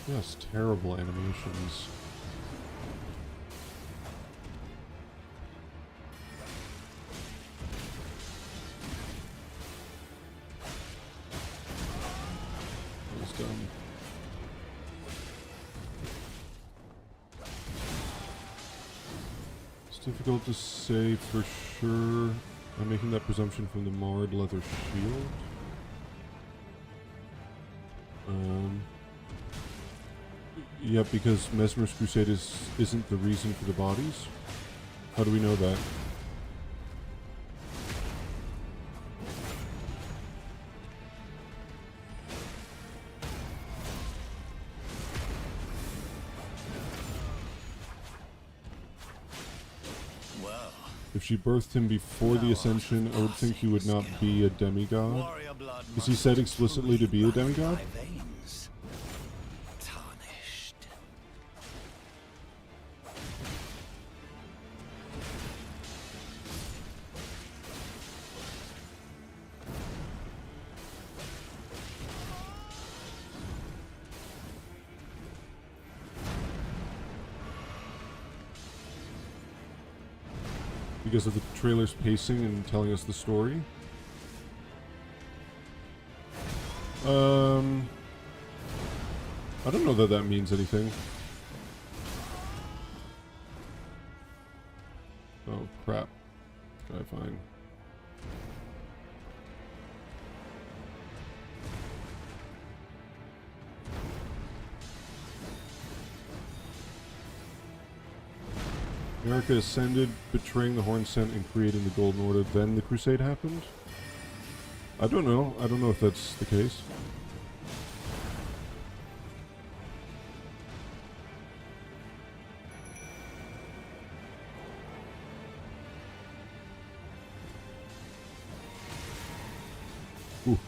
Yes, terrible animations. That was dumb. It's difficult to say for sure. I'm making that presumption from the marred leather shield. Yeah, because Mesmer's Crusade isn't the reason for the bodies. How do we know that? Well, If she birthed him before the ascension, I would think he would not be a demigod. warrior blood Is he must said explicitly to be a truly run in demigod? thy veins. Tarnished. Because of the trailer's pacing and telling us the story? I don't know that that means anything. Oh, crap. Try fine. America ascended, betraying the Horn Scent and creating the Golden Order. Then the Crusade happened? I don't know. I don't know if that's the case. Ooh.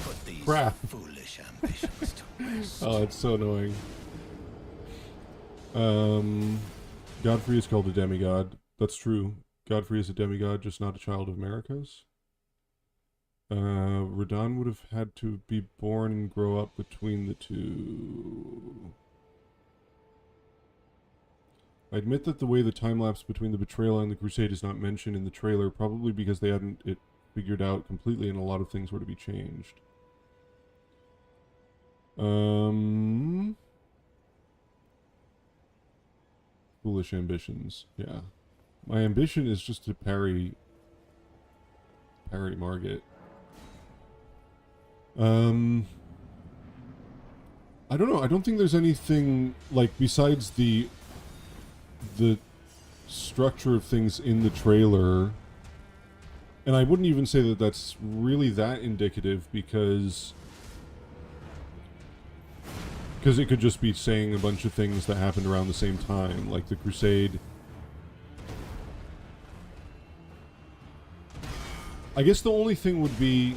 Put these Crap. foolish ambitions to rest. Oh, it's so annoying. Godfrey is called a demigod. That's true. Godfrey is a demigod, just not a child of America's. Radon would have had to be born and grow up between the two. I admit that the way the time lapse between the betrayal and the crusade is not mentioned in the trailer, probably because they hadn't it figured out completely and a lot of things were to be changed. Foolish ambitions. Yeah. My ambition is just to parry Margit. I don't know. I don't think there's anything like besides the structure of things in the trailer. And I wouldn't even say that that's really that indicative because it could just be saying a bunch of things that happened around the same time, like the Crusade. I guess the only thing would be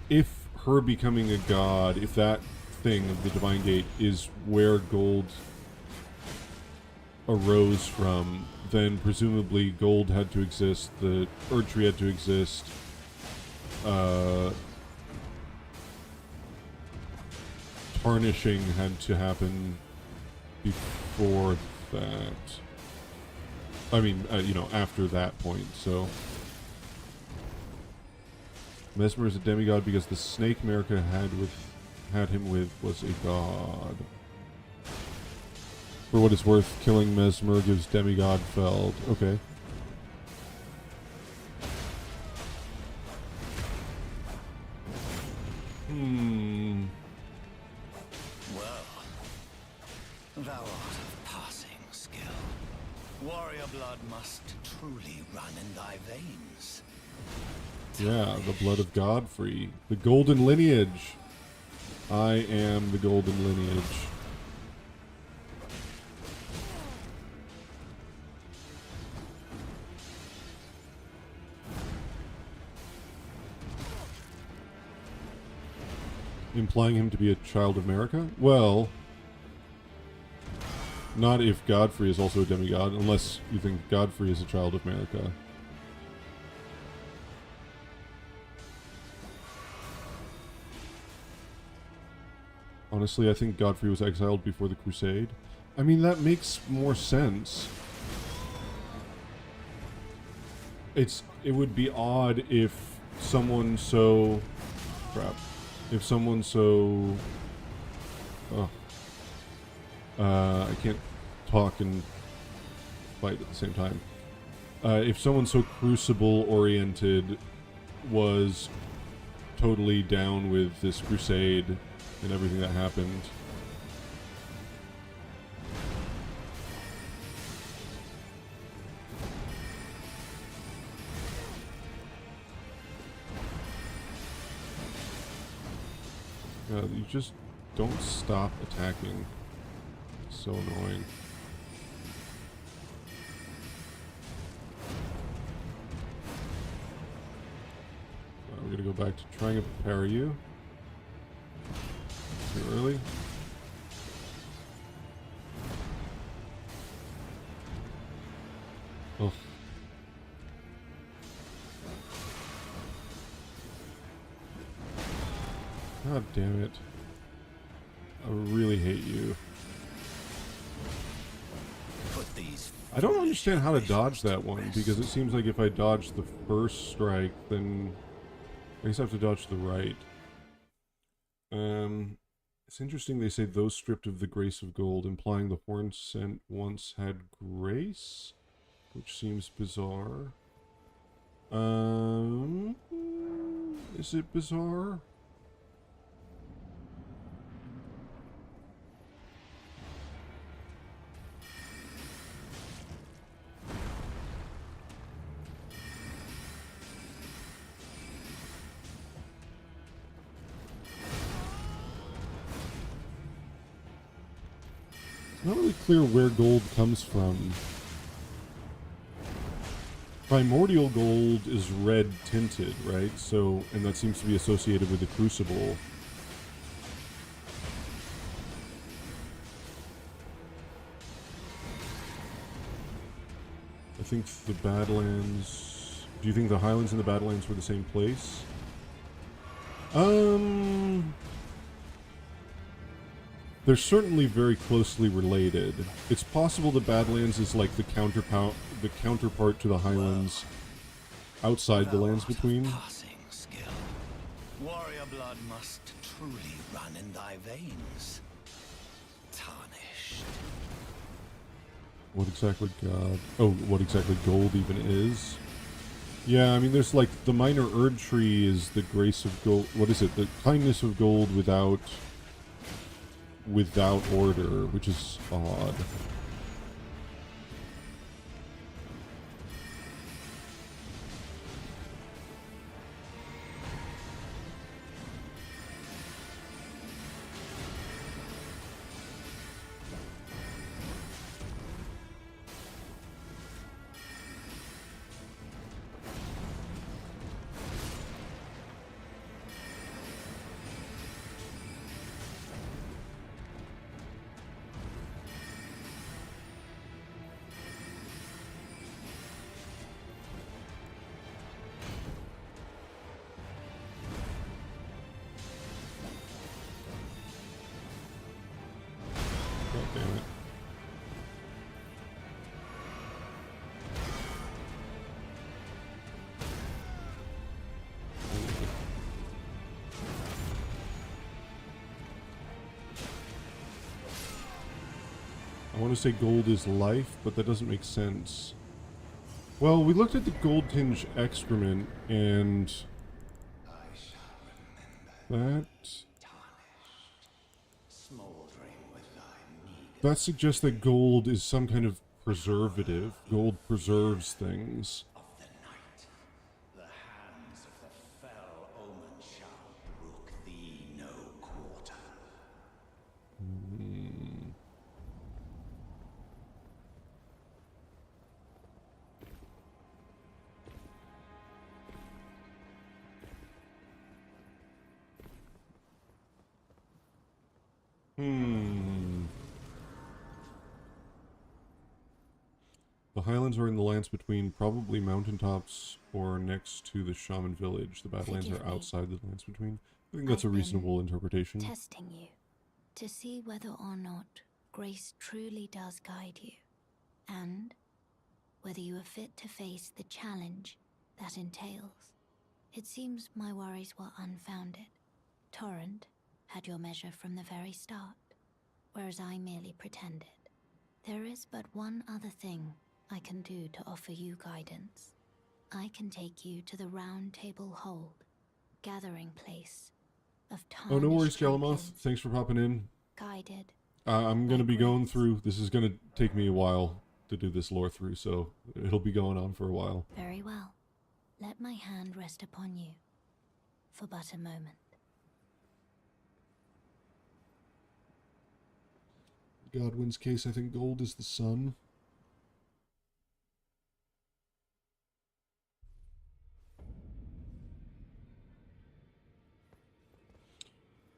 if her becoming a god, if that thing of the Divine Gate is where gold arose from, then presumably gold had to exist, the Erdtree had to exist, tarnishing had to happen before that. I mean, you know, after that point, so... Mesmer is a demigod because the snake America had him with was a god. For what it's worth, killing Mesmer gives demigod felled. Okay. Well, thou art of passing skill. Warrior blood must truly run in thy veins. Yeah, the blood of Godfrey. The golden lineage. I am the golden lineage. Implying him to be a child of America? Well, not if Godfrey is also a demigod, unless you think Godfrey is a child of America. Honestly, I think Godfrey was exiled before the Crusade. I mean, that makes more sense. It would be odd if someone so... Crap. If someone so... Oh. I can't talk and fight at the same time. If someone so crucible-oriented was totally down with this crusade and everything that happened... you just don't stop attacking. It's so annoying. We're gonna go back to trying to prepare you. Too early. Oh. God damn it. I really hate you. Put these I don't understand how to dodge that one, because it seems like if I dodge the first strike, then I guess I have to dodge to the right. It's interesting they say those stripped of the grace of gold, implying the horn scent once had grace, which seems bizarre. Is it bizarre? It's not really clear where gold comes from. Primordial gold is red tinted, right? So, and that seems to be associated with the crucible. I think the Badlands... Do you think the Highlands and the Badlands were the same place? They're certainly very closely related. It's possible the Badlands is like the counterpart to the Highlands outside the lands between. passing skill. Warrior blood must truly run in thy veins. Tarnished. What exactly what exactly gold even is? Yeah, I mean, there's like the minor Erd tree is the grace of gold. What is it? The kindness of gold without order, which is odd. God damn it. I want to say gold is life, but that doesn't make sense. Well, we looked at the gold tinge excrement, and that suggests that gold is some kind of preservative. Gold preserves things. Of the night, the hands of the fell omen shall brook thee no quarter. The Highlands are in the lands between, probably mountaintops or next to the shaman village. The Badlands Forgive are me. outside the lands between. I think that's a I've been reasonable interpretation. Testing you to see whether or not grace truly does guide you, and whether you are fit to face the challenge that entails. It seems my worries were unfounded. Torrent had your measure from the very start, whereas I merely pretended. There is but one other thing I can do to offer you guidance. I can take you to the Round Table Hold, gathering place of Oh, no worries, tarnished Calamoth. champions, Thanks for popping in. guided I'm going to be going Likewise. through. This is going to take me a while to do this lore through, so it'll be going on for a while. very well. Let my hand rest upon you for but a moment. Godwin's case, I think gold is the sun.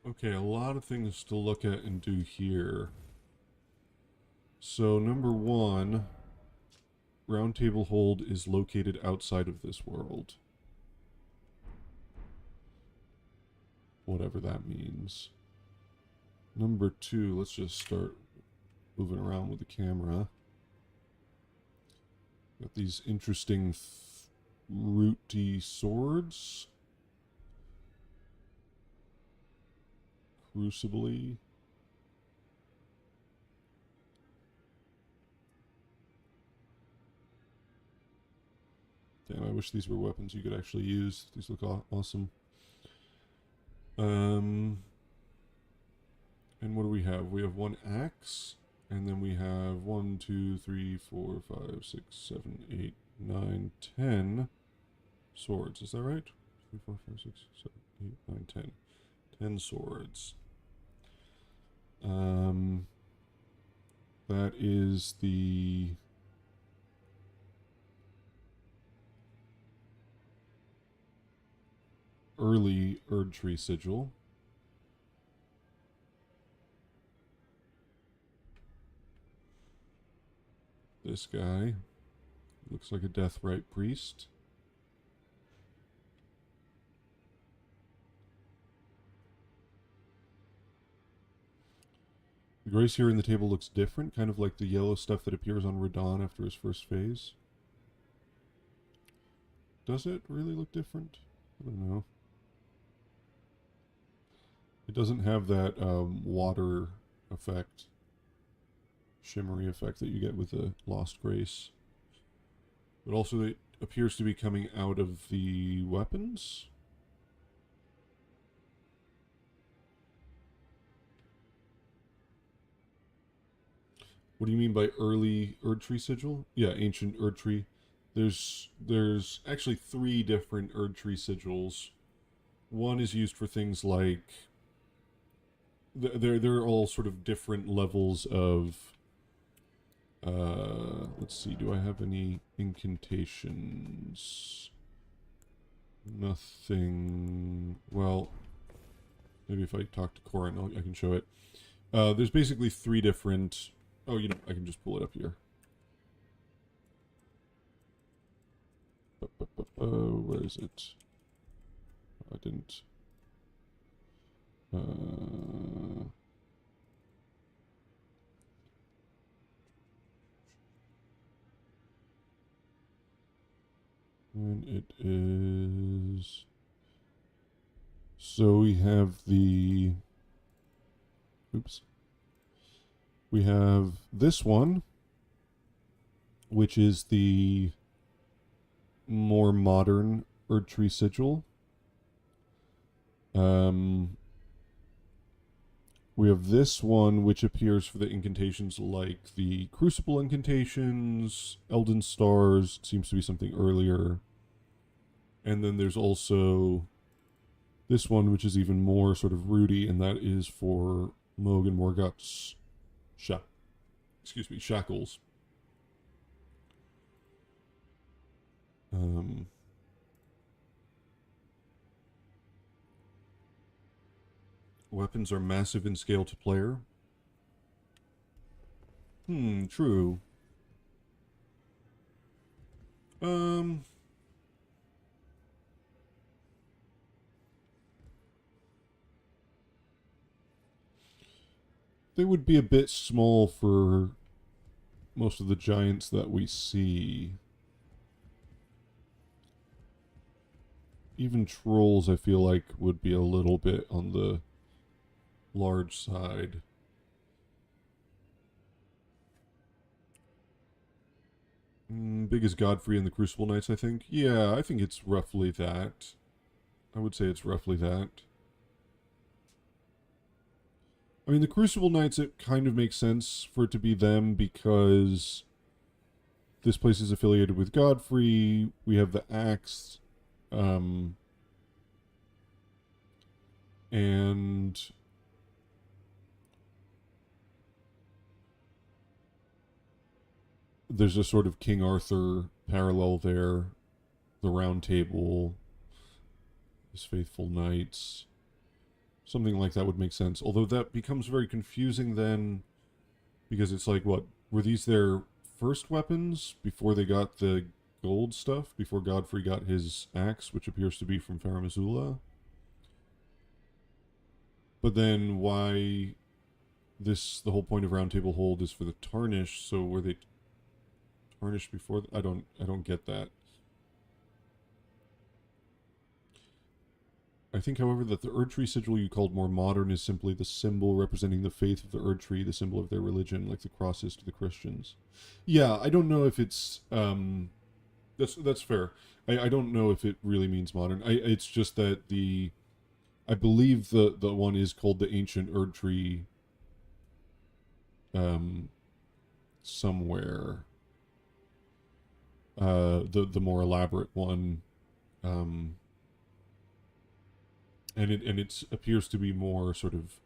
Okay, a lot of things to look at and do here. So, number one, Round Table Hold is located outside of this world. Whatever that means. Number two, let's just start moving around with the camera. Got these interesting rooty swords. Crucibly. Damn, I wish these were weapons you could actually use. These look awesome. And what do we have? We have one axe, and then we have 1, 2, 3, 4, 5, 6, 7, 8, 9, 10 swords. Is that right? 3, 4, 5, 6, 7, 8, 9, 10. 10 swords. That is the early Erdtree sigil. This guy looks like a Deathrite priest. The grace here in the table looks different, kind of like the yellow stuff that appears on Radon after his first phase. Does it really look different? I don't know. It doesn't have that water effect, shimmery effect that you get with the Lost Grace. But also it appears to be coming out of the weapons. What do you mean by early Erdtree sigil? Yeah, ancient Erdtree. There's actually 3 different Erdtree sigils. One is used for things like they're all sort of different levels of let's see, do I have any incantations? Nothing. Well, maybe if I talk to Corin, I can show it. There's basically 3 different. Oh, you know, I can just pull it up here. Where is it? I didn't. And it is. So we have the. Oops. We have this one, which is the more modern Erdtree sigil. We have this one, which appears for the incantations like the Crucible incantations, Elden Stars, seems to be something earlier. And then there's also this one, which is even more sort of rooty, and that is for Moog and Morgott's shackles. Weapons are massive in scale to player. True. They would be a bit small for most of the giants that we see. even trolls, I feel like, would be a little bit on the large side. Big as Godfrey and the Crucible Knights, I think. Yeah, I think it's roughly that. I would say it's roughly that. I mean, the Crucible Knights, it kind of makes sense for it to be them because this place is affiliated with Godfrey. We have the Axe. And there's a sort of King Arthur parallel there. The Round Table, his faithful knights. Something like that would make sense. Although that becomes very confusing then, because it's like, what? Were these their first weapons before they got the gold stuff? Before Godfrey got his axe, which appears to be from Farum Azula? But then why the whole point of Round Table Hold is for the Tarnish, so were they tarnished before? I don't get that. I think, however, that the Erdtree sigil you called more modern is simply the symbol representing the faith of the Erdtree, the symbol of their religion, like the cross is to the Christians. Yeah, I don't know if it's that's fair. I don't know if it really means modern. It's just that I believe the one is called the ancient Erdtree somewhere. The more elaborate one. And it appears to be more sort of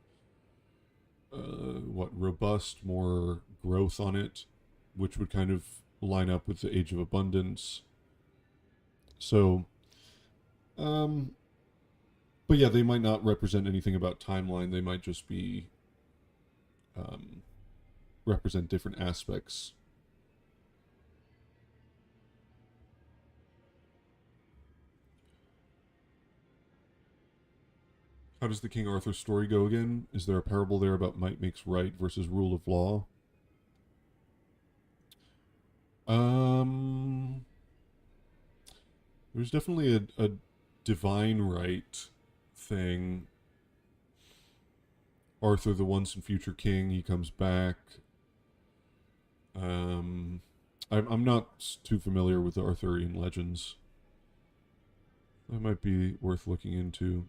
robust, more growth on it, which would kind of line up with the Age of Abundance. So, but yeah, they might not represent anything about timeline. They might just be represent different aspects. How does the King Arthur story go again? Is there a parable there about might makes right versus rule of law? There's definitely a divine right thing. Arthur, the once and future king, he comes back. I'm not too familiar with the Arthurian legends. That might be worth looking into.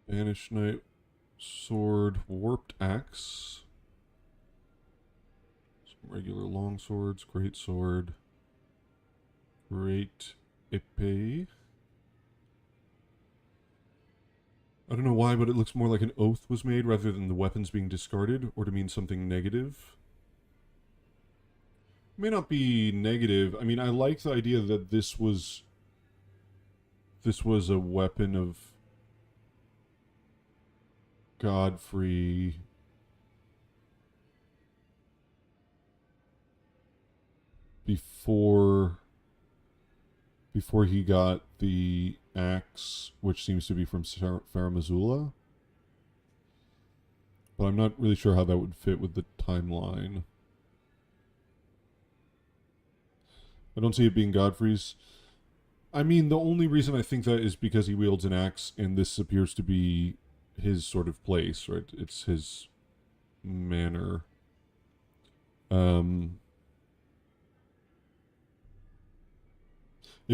Banished Knight, Sword, Warped Axe. Some regular long swords, Great Sword, Great Epee. I don't know why, but it looks more like an oath was made rather than the weapons being discarded, or to mean something negative. It may not be negative. I mean, I like the idea that this was a weapon of Godfrey before he got the axe, which seems to be from Farum Azula. But I'm not really sure how that would fit with the timeline. I don't see it being Godfrey's. I mean, the only reason I think that is because he wields an axe, and this appears to be his sort of place, right? It's his manner. It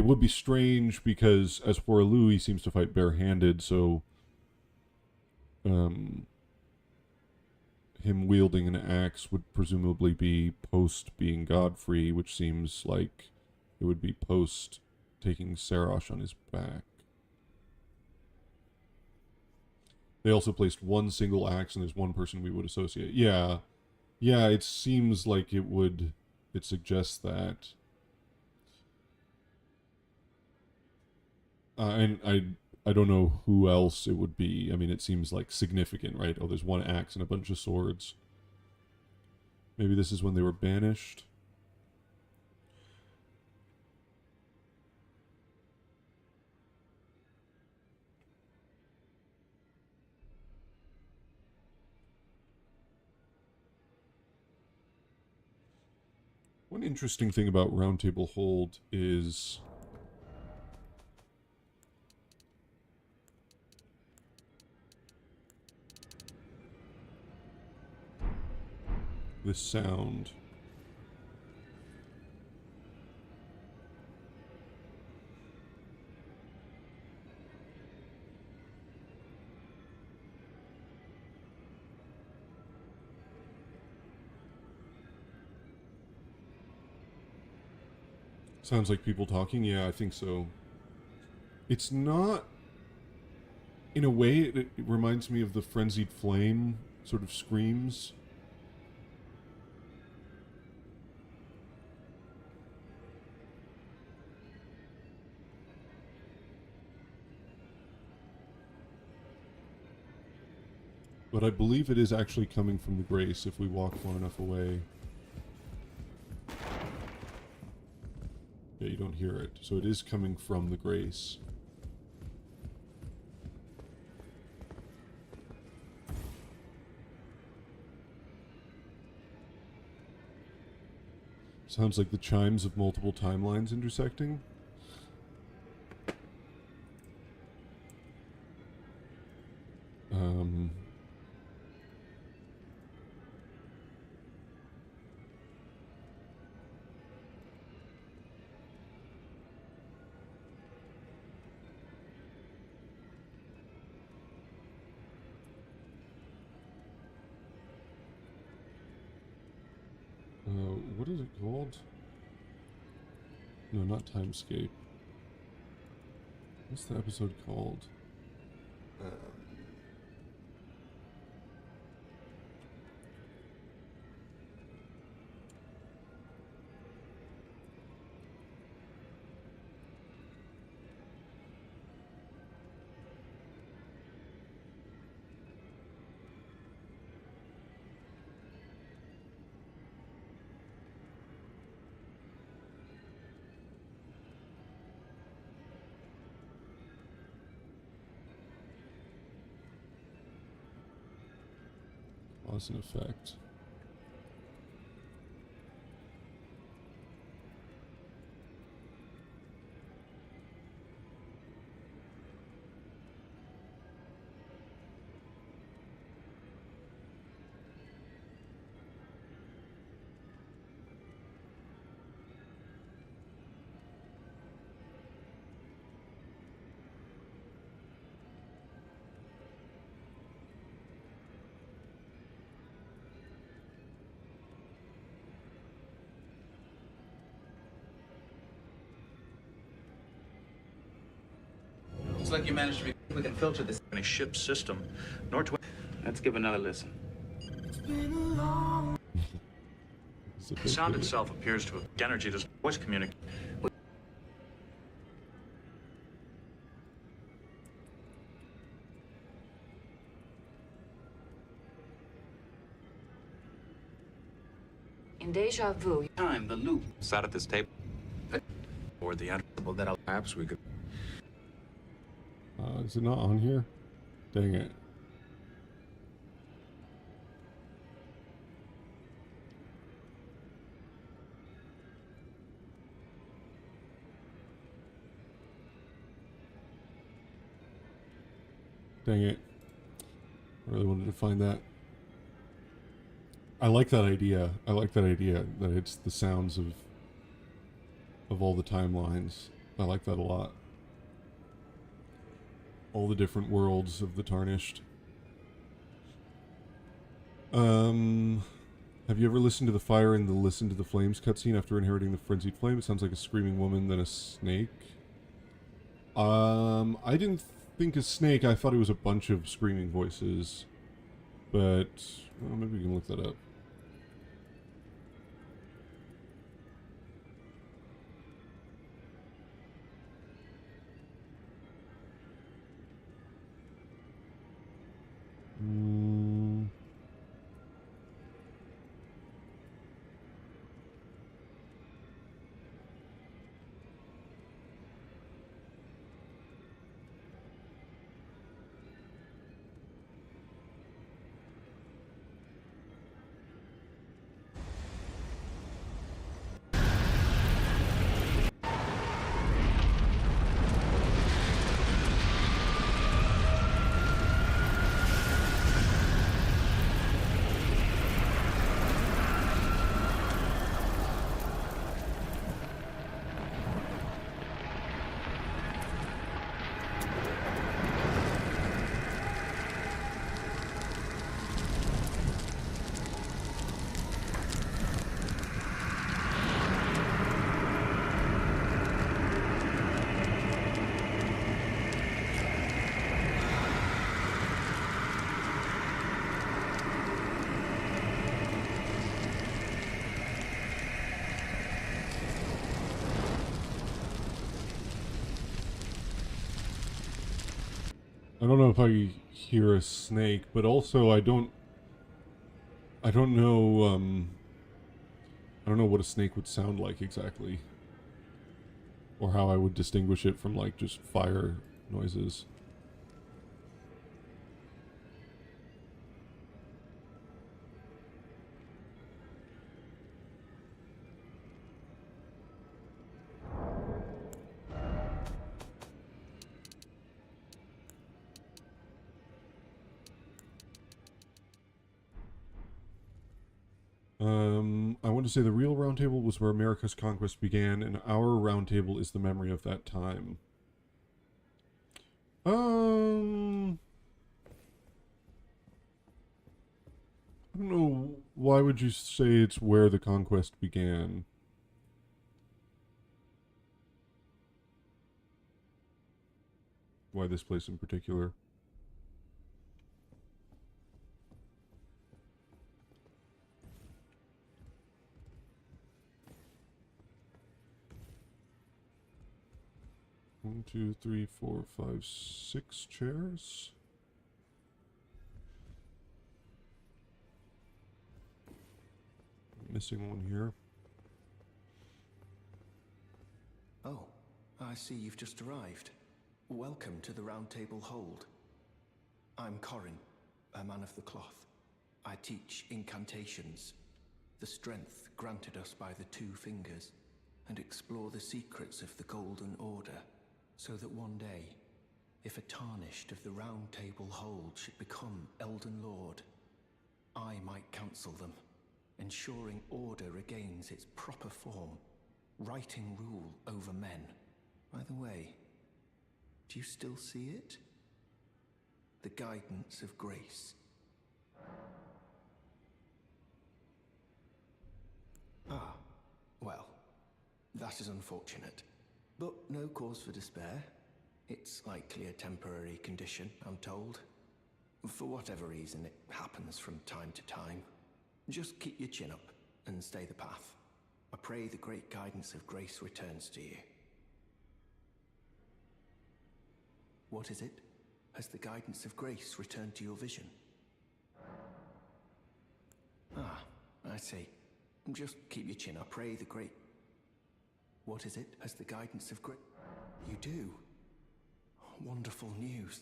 would be strange because, as for Alu, he seems to fight barehanded, so him wielding an axe would presumably be post being Godfrey, which seems like it would be post taking Sarash on his back. They also placed one single axe, and there's one person we would associate. Yeah, it seems like it suggests that. And I don't know who else it would be. I mean, it seems like significant, right? Oh, there's one axe and a bunch of swords. Maybe this is when they were banished. One interesting thing about Round Table Hold is this sound. Sounds like people talking? Yeah, I think so. It's not... In a way, it reminds me of the Frenzied Flame sort of screams. But I believe it is actually coming from the Grace if we walk far enough away. Yeah, you don't hear it. So it is coming from the Grace. Sounds like the chimes of multiple timelines intersecting. What is it called? No, not Timescape. What's the episode called? Cause and effect. Looks like you managed to be. We can filter this in a ship system. Northwest. Let's give another listen. The sound itself appears to have energy does voice communicate. In Deja Vu, Time, the loop. Sat at this table. Or the interval that perhaps we could. Is it not on here? Dang it. Dang it. I really wanted to find that. I like that idea. I like that idea that it's the sounds of all the timelines. I like that a lot. All the different worlds of the Tarnished. Have you ever listened to the Fire and the Listen to the Flames cutscene after inheriting the Frenzied Flame? It sounds like a screaming woman, then a snake. I didn't think a snake. I thought it was a bunch of screaming voices. But, well, maybe we can look that up. I don't know if I hear a snake, but also I don't know, I don't know what a snake would sound like exactly. Or how I would distinguish it from, like, just fire noises. I want to say the real round table was where America's conquest began, and our round table is the memory of that time. I don't know. Why would you say it's where the conquest began? Why this place in particular? One, two, three, four, five, 6 chairs. Missing one here. Oh, I see you've just arrived. Welcome to the Round Table Hold. I'm Corin, a man of the cloth. I teach incantations, the strength granted us by the Two Fingers, and explore the secrets of the Golden Order, so that one day, if a tarnished of the Round Table Hold should become Elden Lord, I might counsel them, ensuring order regains its proper form, righting rule over men. By the way, do you still see it? The guidance of grace. Ah, well, that is unfortunate. But no cause for despair. It's likely a temporary condition, I'm told. For whatever reason, it happens from time to time. Just keep your chin up and stay the path. I pray the great guidance of grace returns to you. What is it? Has the guidance of grace returned to your vision? Ah, I see. Just keep your chin up. Pray the great... What is it? Has the guidance of grace... You do? Wonderful news.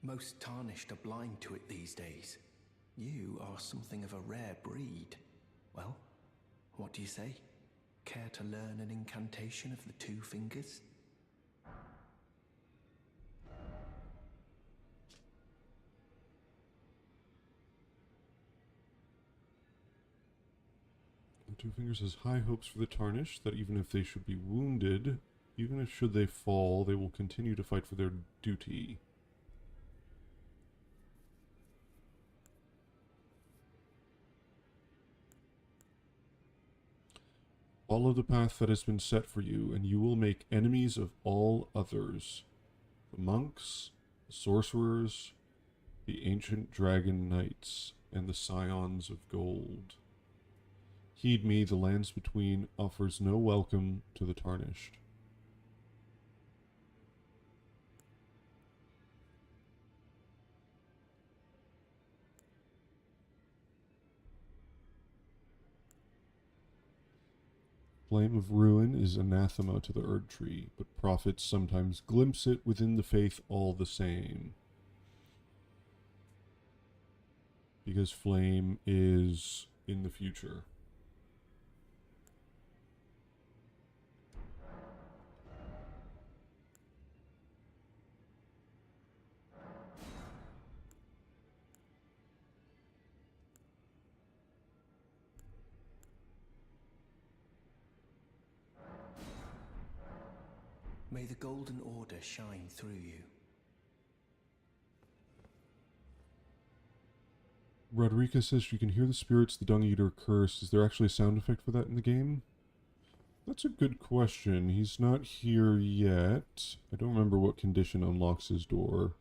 Most tarnished are blind to it these days. You are something of a rare breed. Well, what do you say? Care to learn an incantation of the Two Fingers? The Two Fingers has high hopes for the Tarnished, that even if they should be wounded, even if should they fall, they will continue to fight for their duty. Follow the path that has been set for you, and you will make enemies of all others. The monks, the sorcerers, the ancient dragon knights, and the scions of gold. Heed me, the lands between offers no welcome to the tarnished. Flame of ruin is anathema to the Erd Tree, but prophets sometimes glimpse it within the faith all the same. Because flame is in the future. May the Golden Order shine through you. Rodrika says you can hear the spirits the Dung Eater curse. Is there actually a sound effect for that in the game? That's a good question. He's not here yet. I don't remember what condition unlocks his door.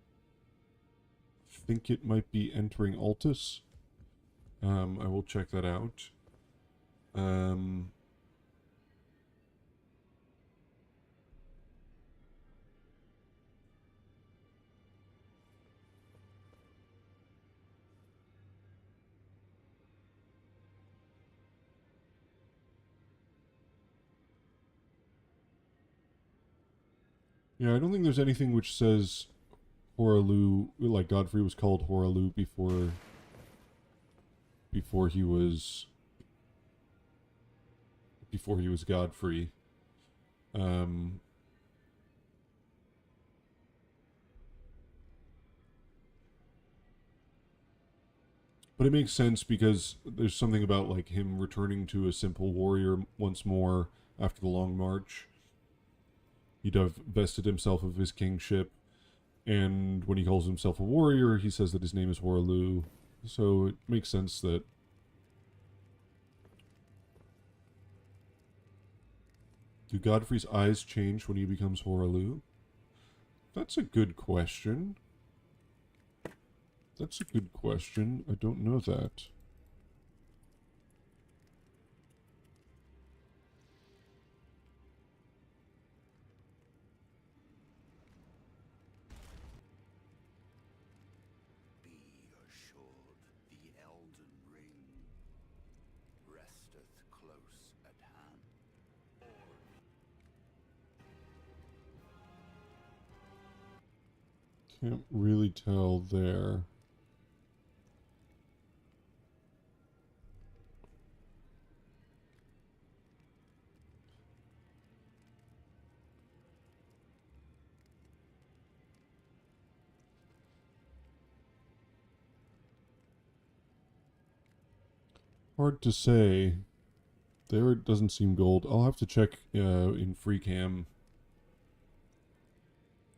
I think it might be entering Altus. I will check that out. Yeah, I don't think there's anything which says Horalu, like Godfrey was called Horalu before he was Godfrey. Um, but it makes sense because there's something about like him returning to a simple warrior once more after the long march. He divested himself of his kingship, and when he calls himself a warrior, he says that his name is Horalu. So it makes sense that do Godfrey's eyes change when he becomes Horalu? That's a good question. That's a good question. I don't know that. Be assured, the Elden Ring resteth close at hand. Can't really tell there. Hard to say. There it doesn't seem gold. I'll have to check in free cam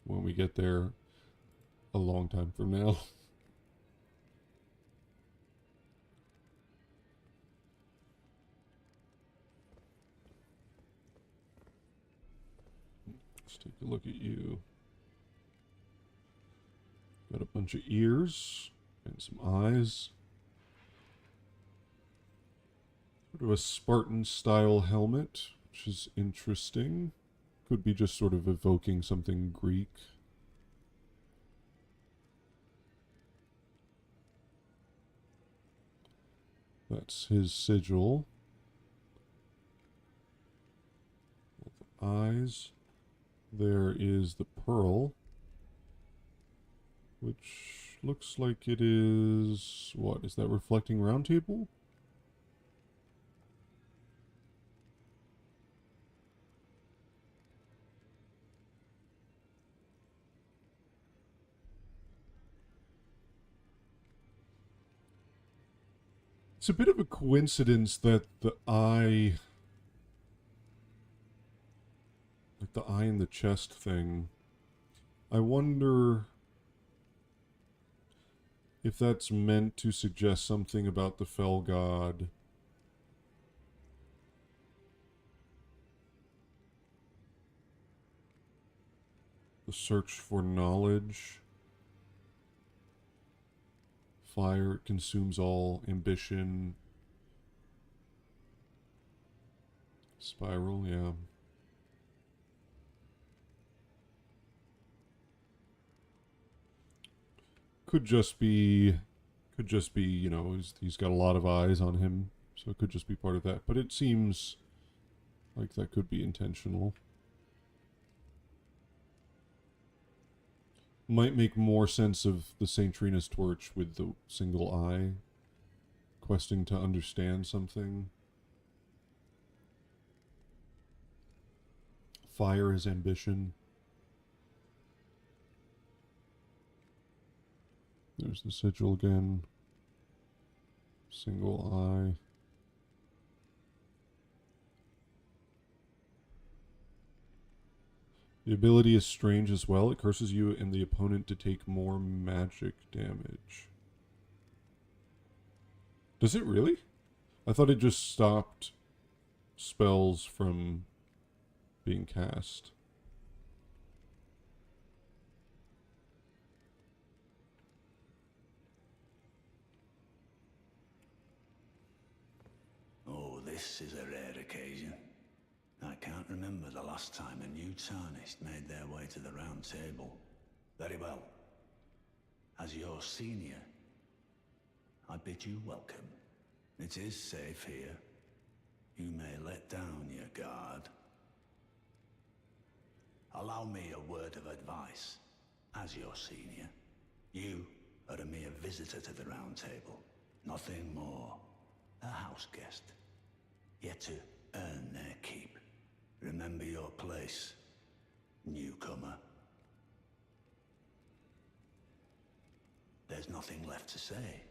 when we get there a long time from now. Let's take a look at you. Got a bunch of ears and some eyes. Sort of a Spartan style helmet, which is interesting. Could be just sort of evoking something Greek. That's his sigil. Eyes. There is the pearl, which looks like it is... What, is that reflecting round table? It's a bit of a coincidence that the eye... Like the eye in the chest thing. I wonder if that's meant to suggest something about the Fell God. The search for knowledge. Fire consumes all ambition. Spiral, yeah. Could just be, you know, he's got a lot of eyes on him, so it could just be part of that. But it seems like that could be intentional. Might make more sense of the St. Trina's torch with the single eye, questing to understand something. Fire is ambition. There's the sigil again. Single eye. The ability is strange as well. It curses you and the opponent to take more magic damage. Does it really? I thought it just stopped spells from being cast. Oh, this is a rare occasion. I can't remember the last time a new tarnished made their way to the round table. Very well. As your senior, I bid you welcome. It is safe here. You may let down your guard. allow me a word of advice. As your senior, you are a mere visitor to the Round Table. Nothing more. A house guest. Yet to earn their keep. Remember your place, newcomer. There's nothing left to say.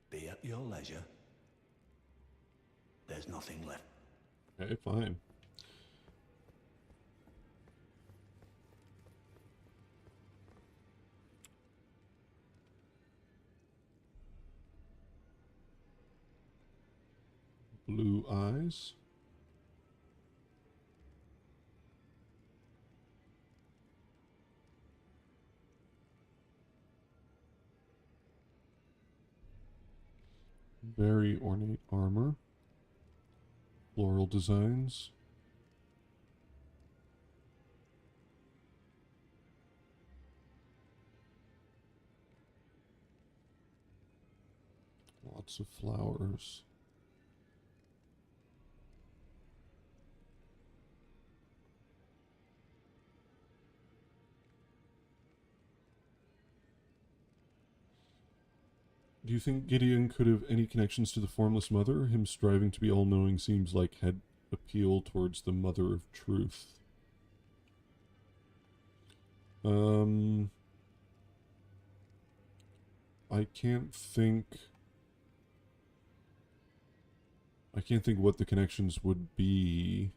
Be at your leisure. There's nothing left. Okay, fine. Blue eyes. Very ornate armor. Floral designs. Lots of flowers. Do you think Gideon could have any connections to the Formless Mother? Him striving to be all-knowing seems like had appeal towards the Mother of Truth. I can't think what the connections would be.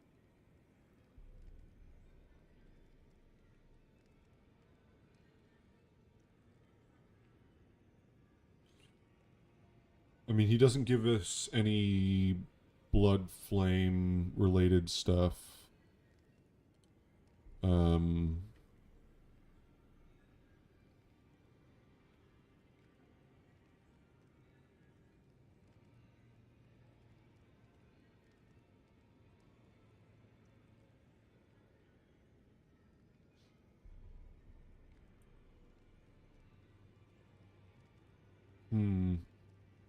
I mean, he doesn't give us any blood flame related stuff.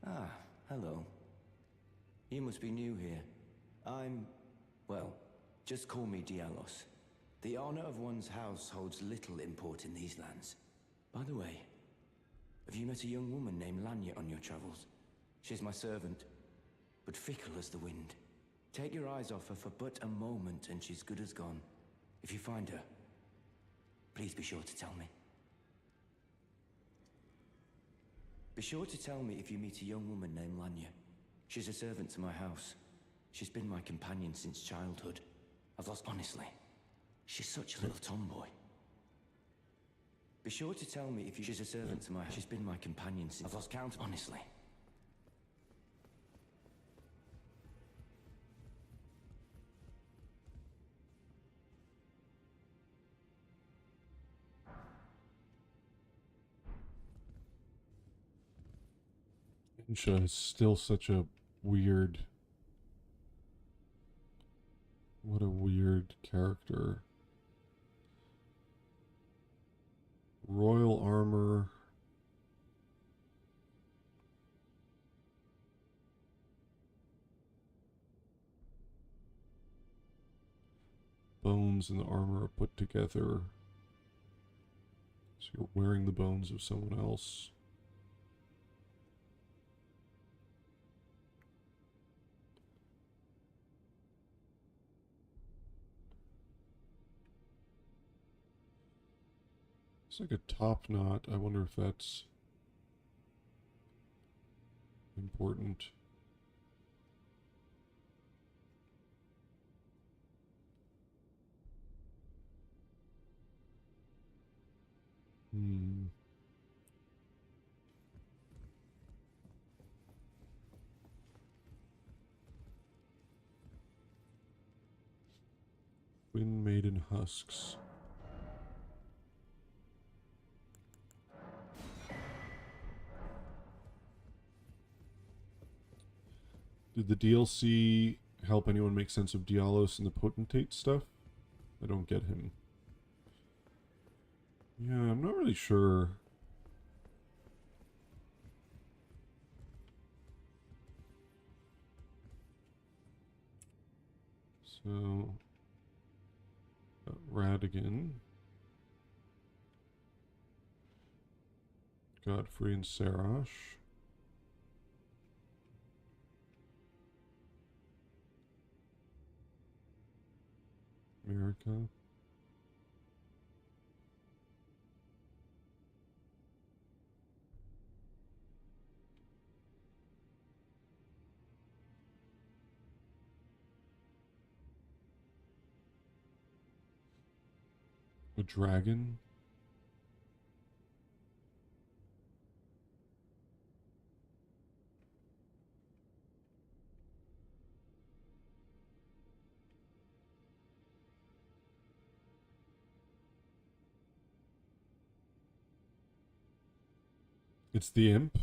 Ah, hello. You must be new here. Well, just call me Dialos. The honor of one's house holds little import in these lands. By the way, have you met a young woman named Lanya on your travels? She's my servant, but fickle as the wind. Take your eyes off her for but a moment and she's good as gone. If you find her, please be sure to tell me. Be sure to tell me if you meet a young woman named Lanya. She's a servant to my house. She's been my companion since childhood. Honestly, she's such a little tomboy. Be sure to tell me if she's a servant to my house. She's been my companion since I've lost count, honestly. Insha is still such a weird... What a weird character. Royal armor. Bones and the armor are put together. So you're wearing the bones of someone else. It's like a top knot. I wonder if that's important. Twin Maiden husks. Did the DLC help anyone make sense of Dialos and the Potentate stuff? I don't get him. Yeah, I'm not really sure. So, Radigan. Godfrey and Sarash. America. A dragon. It's the imp.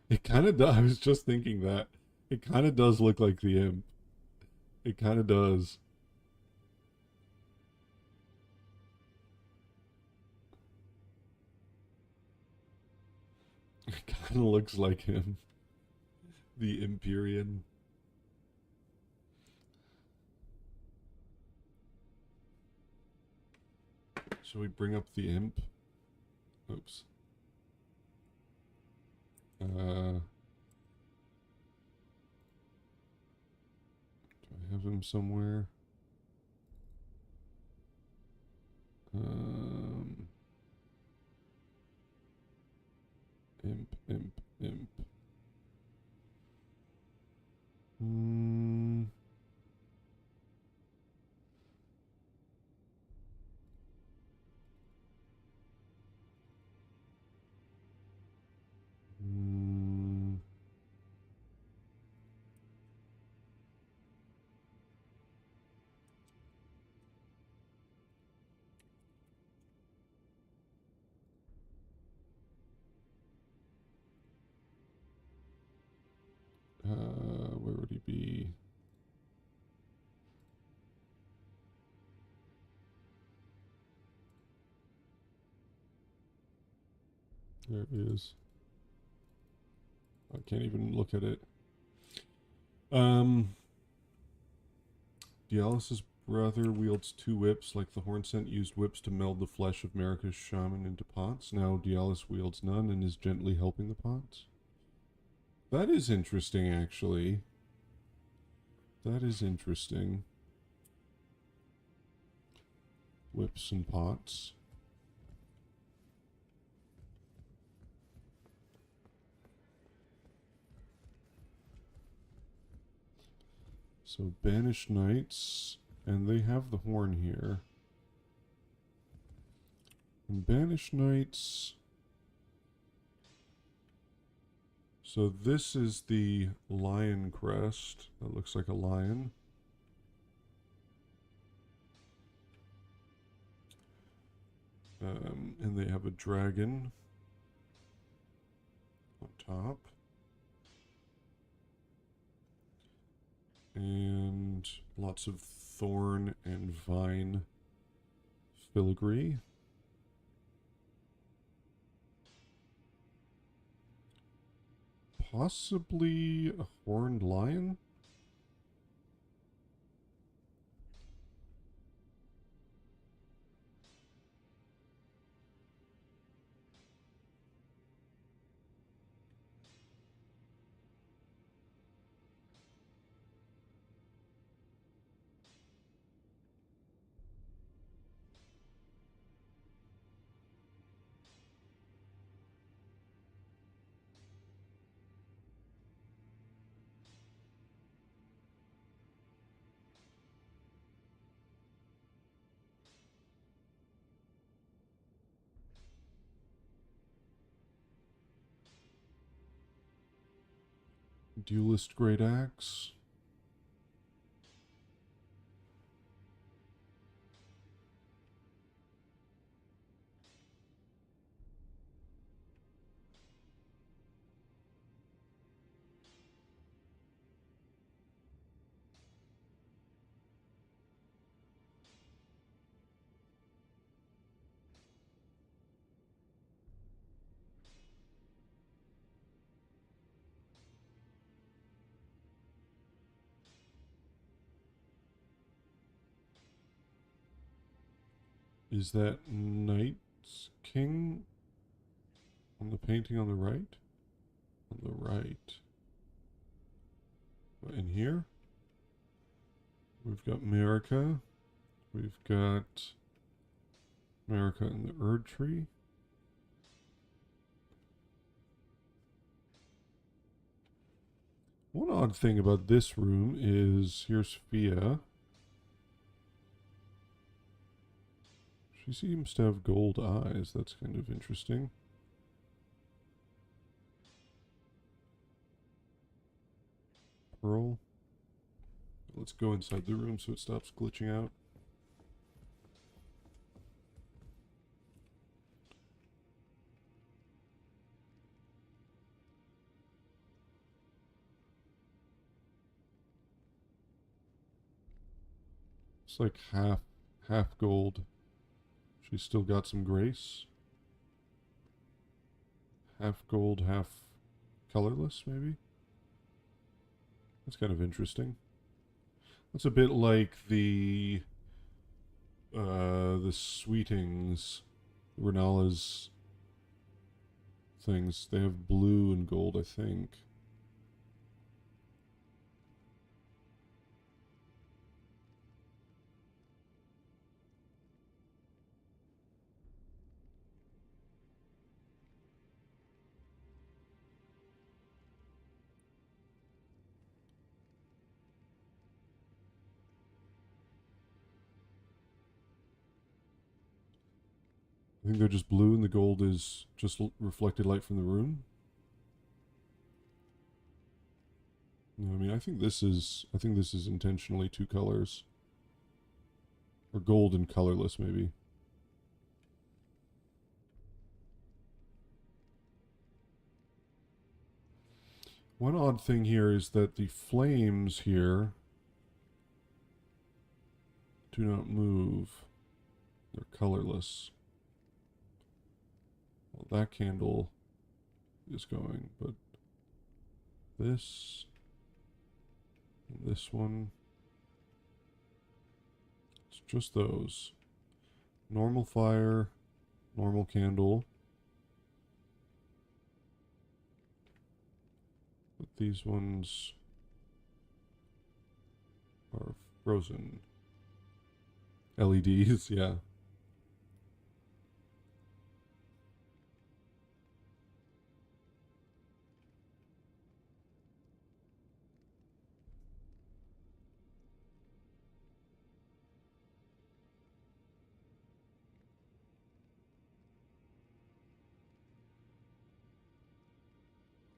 It kind of does. I was just thinking that. It kind of does look like the imp. It kind of does. It kind of looks like him. The Empyrean. Shall we bring up the imp? Oops. Do I have him somewhere? Imp. Hmm. Hmm. Where would he be? There it is. I can't even look at it. Dialis' brother wields 2 whips, like the Hornsent used whips to meld the flesh of Marika's shaman into pots. Now Dialis wields none and is gently helping the pots. That is interesting, actually. That is interesting. Whips and pots. So banished knights, and they have the horn here. And banished knights. So this is the lion crest. That looks like a lion. And they have a dragon on top. And lots of thorn and vine filigree. Possibly a horned lion? Duelist Great Axe. Is that Night King on the painting on the right? On the right. In here? We've got America. We've got America and the Erd Tree. One odd thing about this room is here's Fia. She seems to have gold eyes. That's kind of interesting. Pearl. Let's go inside the room so it stops glitching out. It's like half gold. She's still got some grace. Half gold, half colorless, maybe? That's kind of interesting. That's a bit like the Sweetings, Renala's things. They have blue and gold, I think. I think they're just blue and the gold is just reflected light from the room. No, I mean, I think this is intentionally two colors. Or gold and colorless, maybe. One odd thing here is that the flames here do not move. They're colorless. Well, that candle is going, but this and this one, it's just those. Normal fire, normal candle. But these ones are frozen. LEDs, yeah.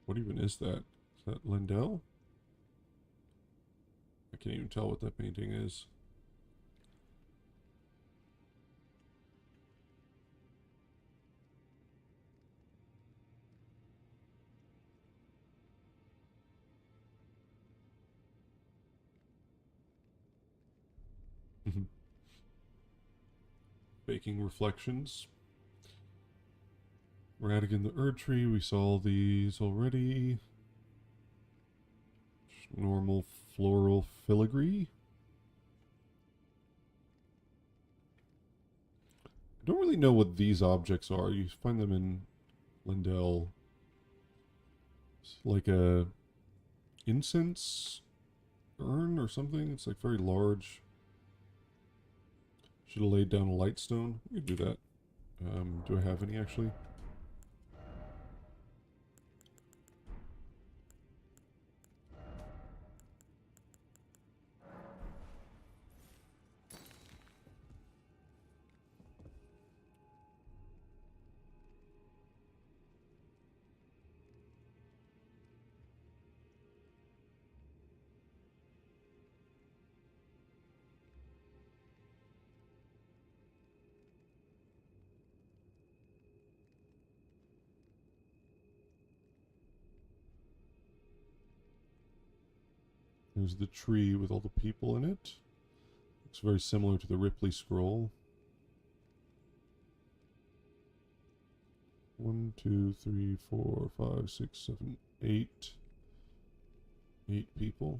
What even is that? Is that Lindell? I can't even tell what that painting is. Baking reflections. Radigan the Erd Tree, we saw these already. Just normal floral filigree. I don't really know what these objects are. You find them in Lindell. It's like a incense urn or something. It's like very large. Should have laid down a light stone. We could do that. Do I have any actually? There's the tree with all the people in it. Looks very similar to the Ripley scroll. 1, 2, 3, 4, 5, 6, 7, 8. 8 people.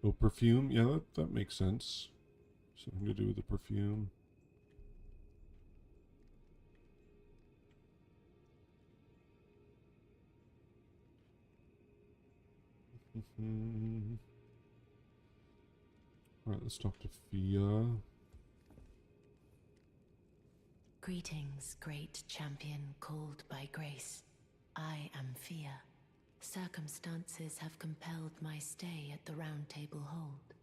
Oh, perfume? Yeah, that makes sense. Something to do with the perfume. Alright, let's talk to Fia. Greetings, great champion called by grace. I am Fia. Circumstances have compelled my stay at the Round Table Hold.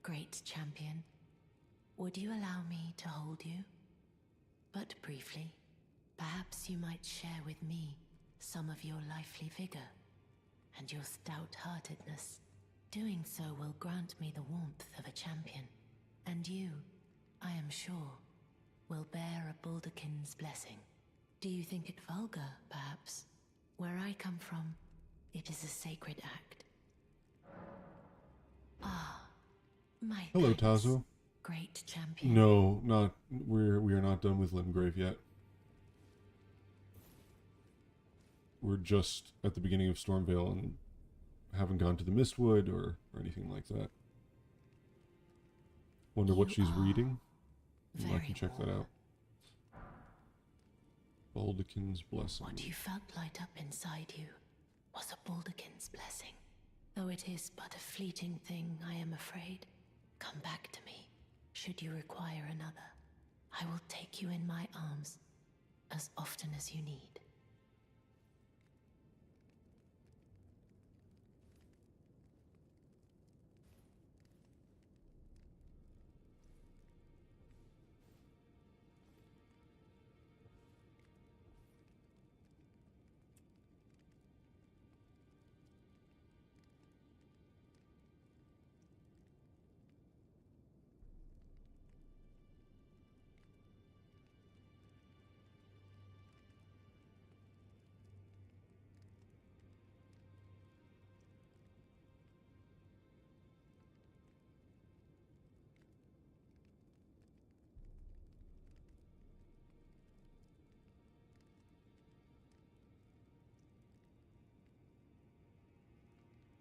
Great champion, would you allow me to hold you? But briefly, perhaps you might share with me some of your lively vigor and your stout-heartedness. Doing so will grant me the warmth of a champion, and you, I am sure, will bear a Balderkin's blessing. Do you think it vulgar, perhaps? Where I come from, it is a sacred act. Ah, my Hello, thanks, Tazo. great champion. No, we are not done with Limgrave yet. We're just at the beginning of Stormvale and haven't gone to the Mistwood or anything like that. Wonder what she's reading. I can check that out. Balderkin's Blessing. What you felt light up inside you was a Balderkin's blessing. Though it is but a fleeting thing, I am afraid. Come back to me, should you require another. I will take you in my arms as often as you need.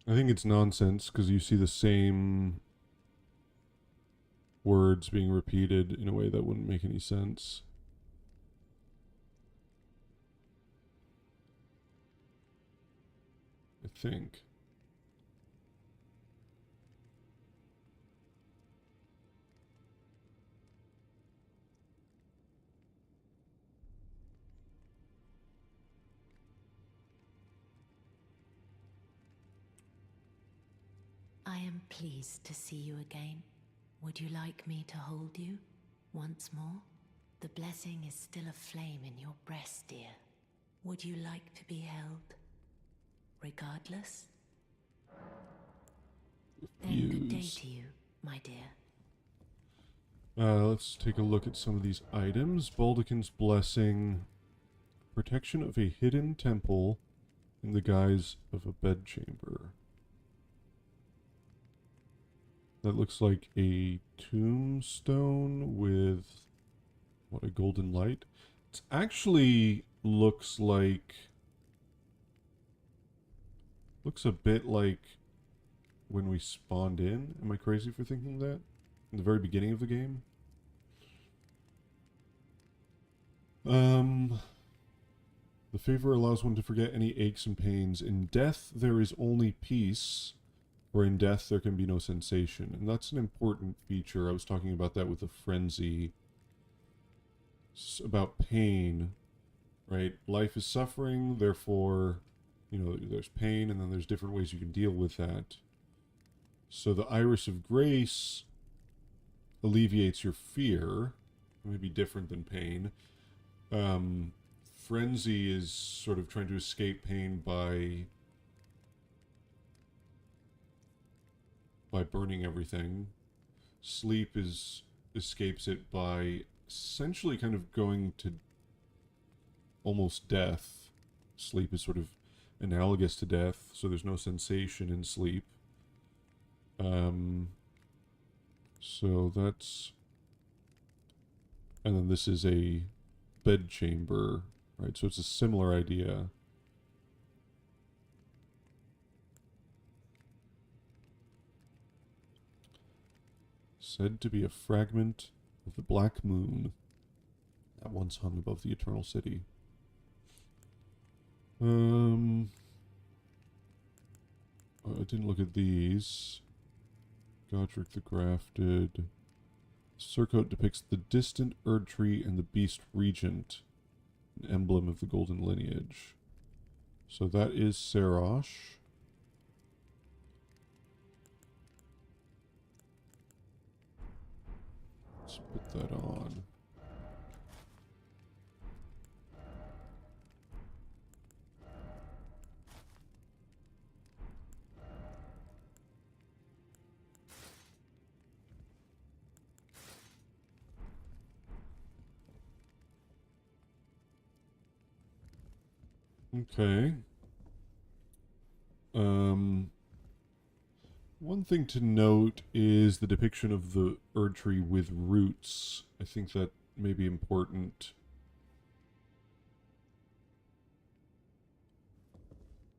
I think it's nonsense because you see the same words being repeated in a way that wouldn't make any sense. I think. I am pleased to see you again. Would you like me to hold you once more? The blessing is still aflame in your breast, dear. Would you like to be held? Regardless? Then good day to you, my dear. Let's take a look at some of these items. Balderkin's Blessing. Protection of a hidden temple in the guise of a bedchamber. That looks like a tombstone with, what, a golden light? It actually looks a bit like when we spawned in. Am I crazy for thinking that? In the very beginning of the game? The favor allows one to forget any aches and pains. In death, there is only peace. Or in death, there can be no sensation. And that's an important feature. I was talking about that with the frenzy. About pain, right? Life is suffering, therefore, you know, there's pain, and then there's different ways you can deal with that. So the Iris of Grace alleviates your fear. It may be different than pain. Frenzy is sort of trying to escape pain by burning everything. Sleep escapes it by essentially kind of going to almost death. Sleep is sort of analogous to death, so there's no sensation in sleep. So that's... And then this is a bedchamber, right? So it's a similar idea. Said to be a fragment of the Black Moon that once hung above the Eternal City. I didn't look at these. Godric the Grafted. Surcoat depicts the distant Erd Tree and the Beast Regent, an emblem of the Golden Lineage. So that is Serash. Let's put that on. Okay. One thing to note is the depiction of the Erd Tree with roots. I think that may be important.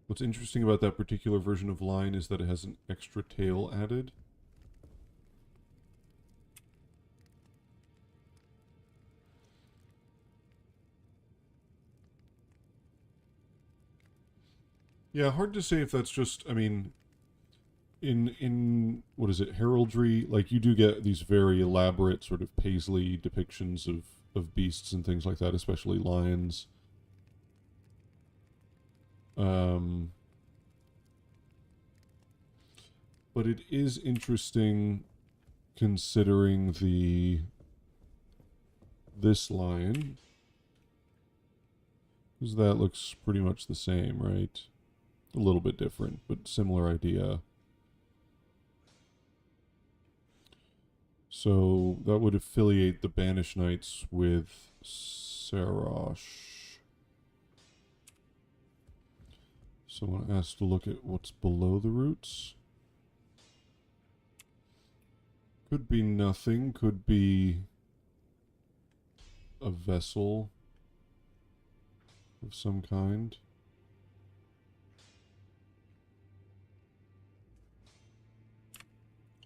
What's interesting about that particular version of Line is that it has an extra tail added. Yeah, hard to say if that's just, I mean, in what is it, heraldry, like you do get these very elaborate sort of paisley depictions of beasts and things like that, especially lions. But it is interesting considering this lion, because that looks pretty much the same, right? A little bit different, but similar idea. So that would affiliate the Banished Knights with Serash. Someone asked to look at what's below the roots. Could be nothing, could be a vessel of some kind.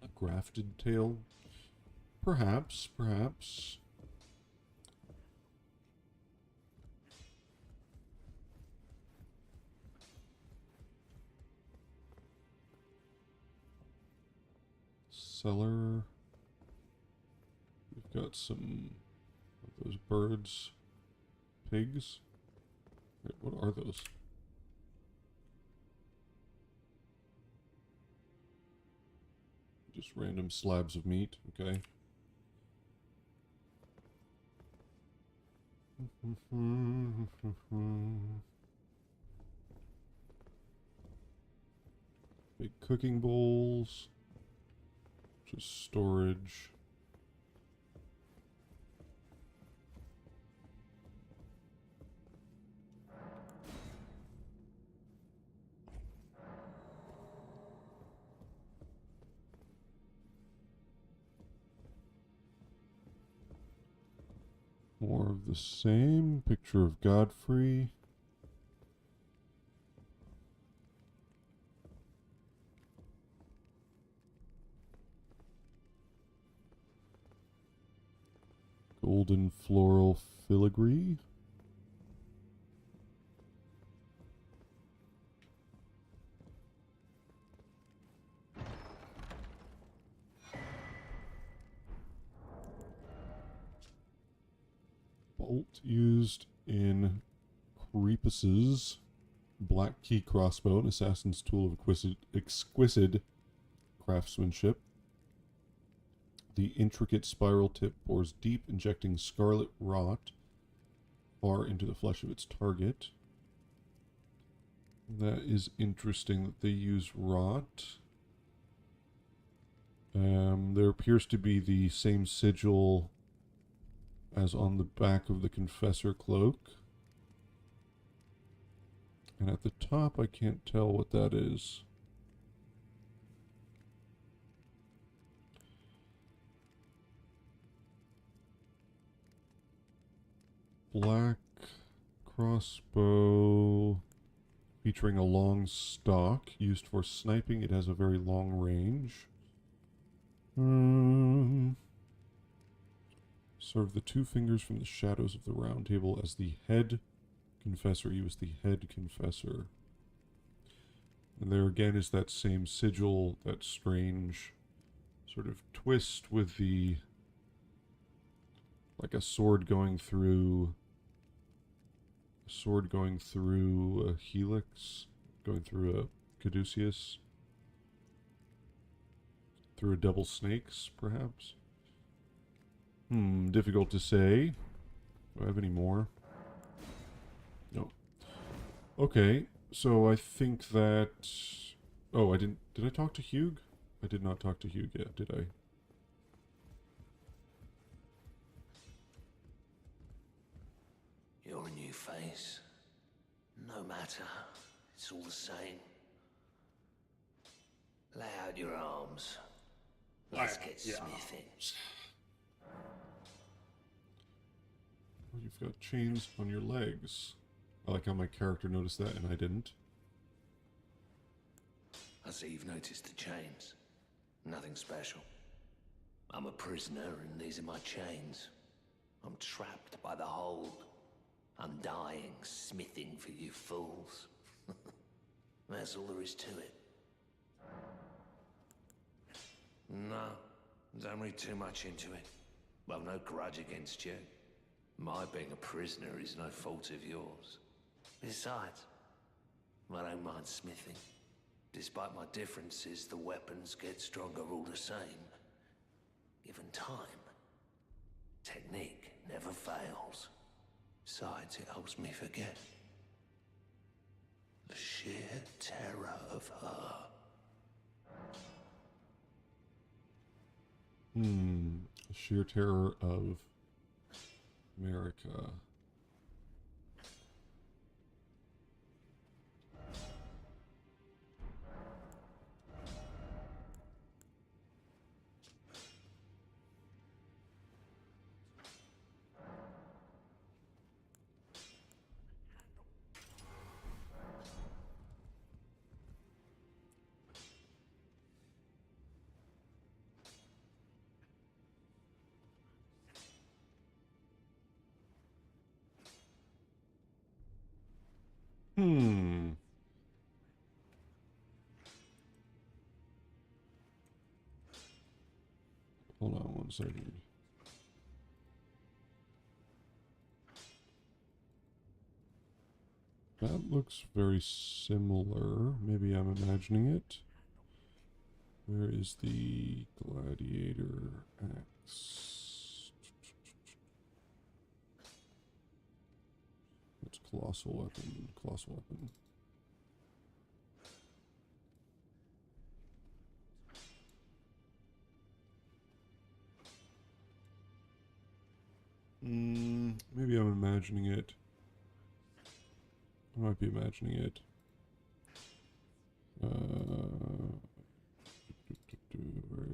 A grafted tail? Perhaps, perhaps. Cellar. We've got some of those birds. Pigs. Wait, what are those? Just random slabs of meat, okay. Big cooking bowls. Just storage. More of the same. Picture of Godfrey. Golden floral filigree. Bolt used in Creepus's Black Key crossbow, an assassin's tool of exquisite craftsmanship. The intricate spiral tip bores deep, injecting scarlet rot far into the flesh of its target. That is interesting that they use rot. There appears to be the same sigil as on the back of the Confessor cloak. And at the top, I can't tell what that is. Black crossbow featuring a long stock used for sniping. It has a very long range. Serve the two fingers from the shadows of the round table as the head confessor. He was the head confessor. And there again is that same sigil, that strange sort of twist with the, like a sword going through a helix, going through a caduceus, through a double snakes, perhaps. Difficult to say. Do I have any more? No. Okay, so I think that... Oh, I didn't... Did I talk to Hugh? I did not talk to Hugh yet, did I? You're a new face. No matter. It's all the same. Lay out your arms. Let's get smithing. Oh, you've got chains on your legs. I like how my character noticed that and I didn't. I see you've noticed the chains. Nothing special. I'm a prisoner and these are my chains. I'm trapped by the hold. I'm dying, smithing for you fools. That's all there is to it. No, don't read too much into it. I've no grudge against you. My being a prisoner is no fault of yours. Besides, I don't mind smithing. Despite my differences, the weapons get stronger all the same. Given time, technique never fails. Besides, it helps me forget the sheer terror of her. The sheer terror of America. Hold on one second. That looks very similar. Maybe I'm imagining it. Where is the gladiator axe? It's colossal weapon. Colossal weapon. Maybe I'm imagining it. I might be imagining it. Where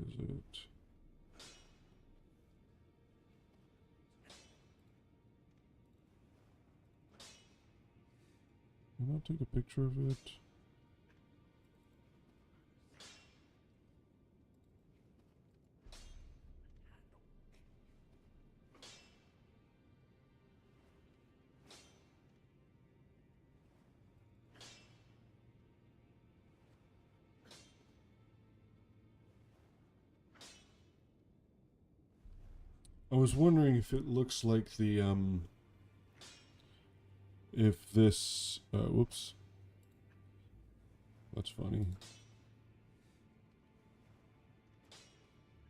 is it? Can I take a picture of it? I was wondering if it looks like the, if this, whoops. That's funny.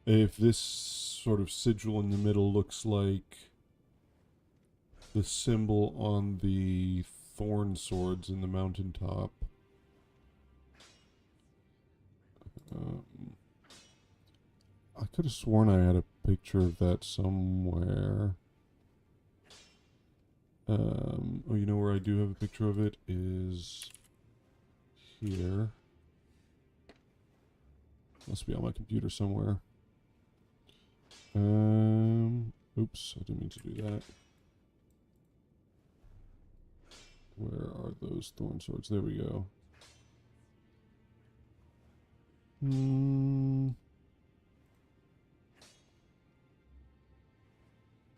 If this sort of sigil in the middle looks like the symbol on the thorn swords in the mountaintop. I could have sworn I had a picture of that somewhere. Oh, you know where I do have a picture of it is here. Must be on my computer somewhere. Oops, I didn't mean to do that. Where are those thorn swords? There we go.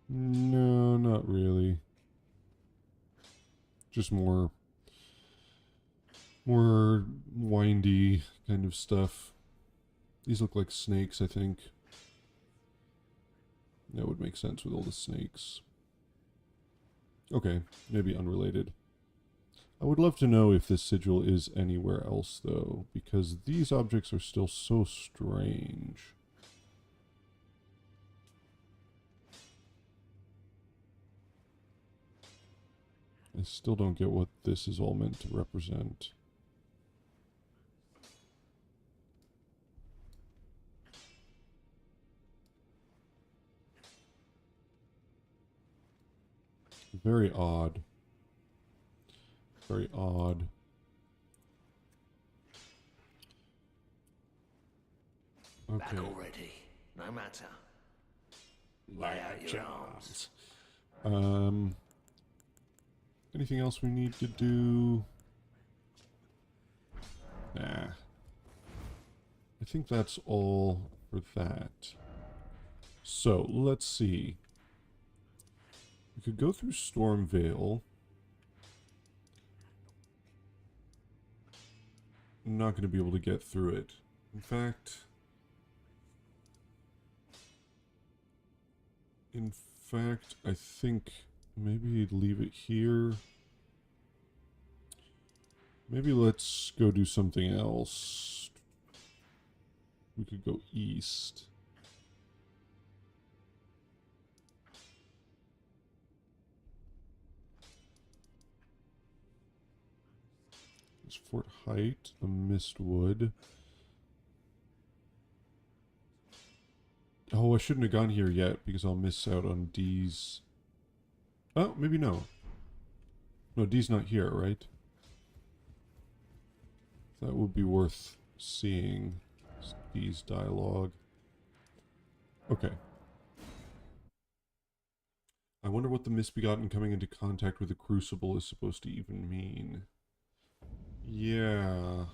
No, not really. Just more windy kind of stuff. These look like snakes, I think. That would make sense with all the snakes. Okay, maybe unrelated. I would love to know if this sigil is anywhere else, though, because these objects are still so strange. I still don't get what this is all meant to represent. Very odd. Very odd. Okay. Back already. No matter. Lay out your arms. Anything else we need to do? Nah. I think that's all for that. So, let's see. We could go through Stormvale. I'm not going to be able to get through it. In fact, I think maybe leave it here. Maybe let's go do something else. We could go east. There's Fort Height, the Mistwood. Oh, I shouldn't have gone here yet because I'll miss out on D's. Oh, maybe no. No, D's not here, right? That would be worth seeing. D's dialogue. Okay. I wonder what the Misbegotten coming into contact with the Crucible is supposed to even mean. Yeah.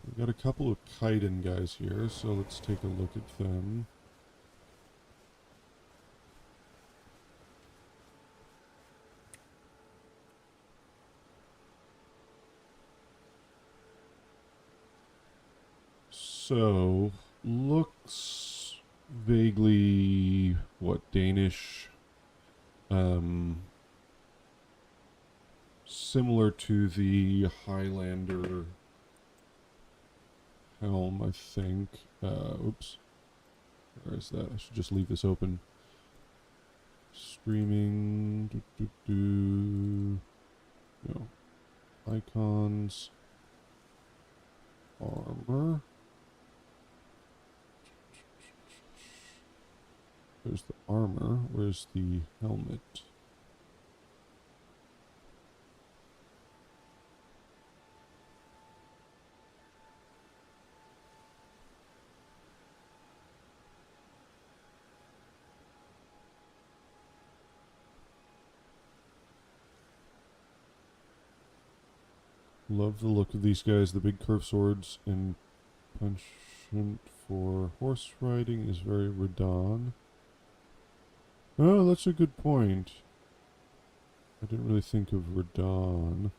We've got a couple of Kaiden guys here, so let's take a look at them. So, looks vaguely, what, Danish? Similar to the Highlander helm, I think. Oops. Where is that? I should just leave this open. Streaming. No. Icons. Armor. There's the armor. Where's the helmet? Love the look of these guys. The big curved swords and penchant for horse riding is very Radon. Oh, that's a good point. I didn't really think of Radon.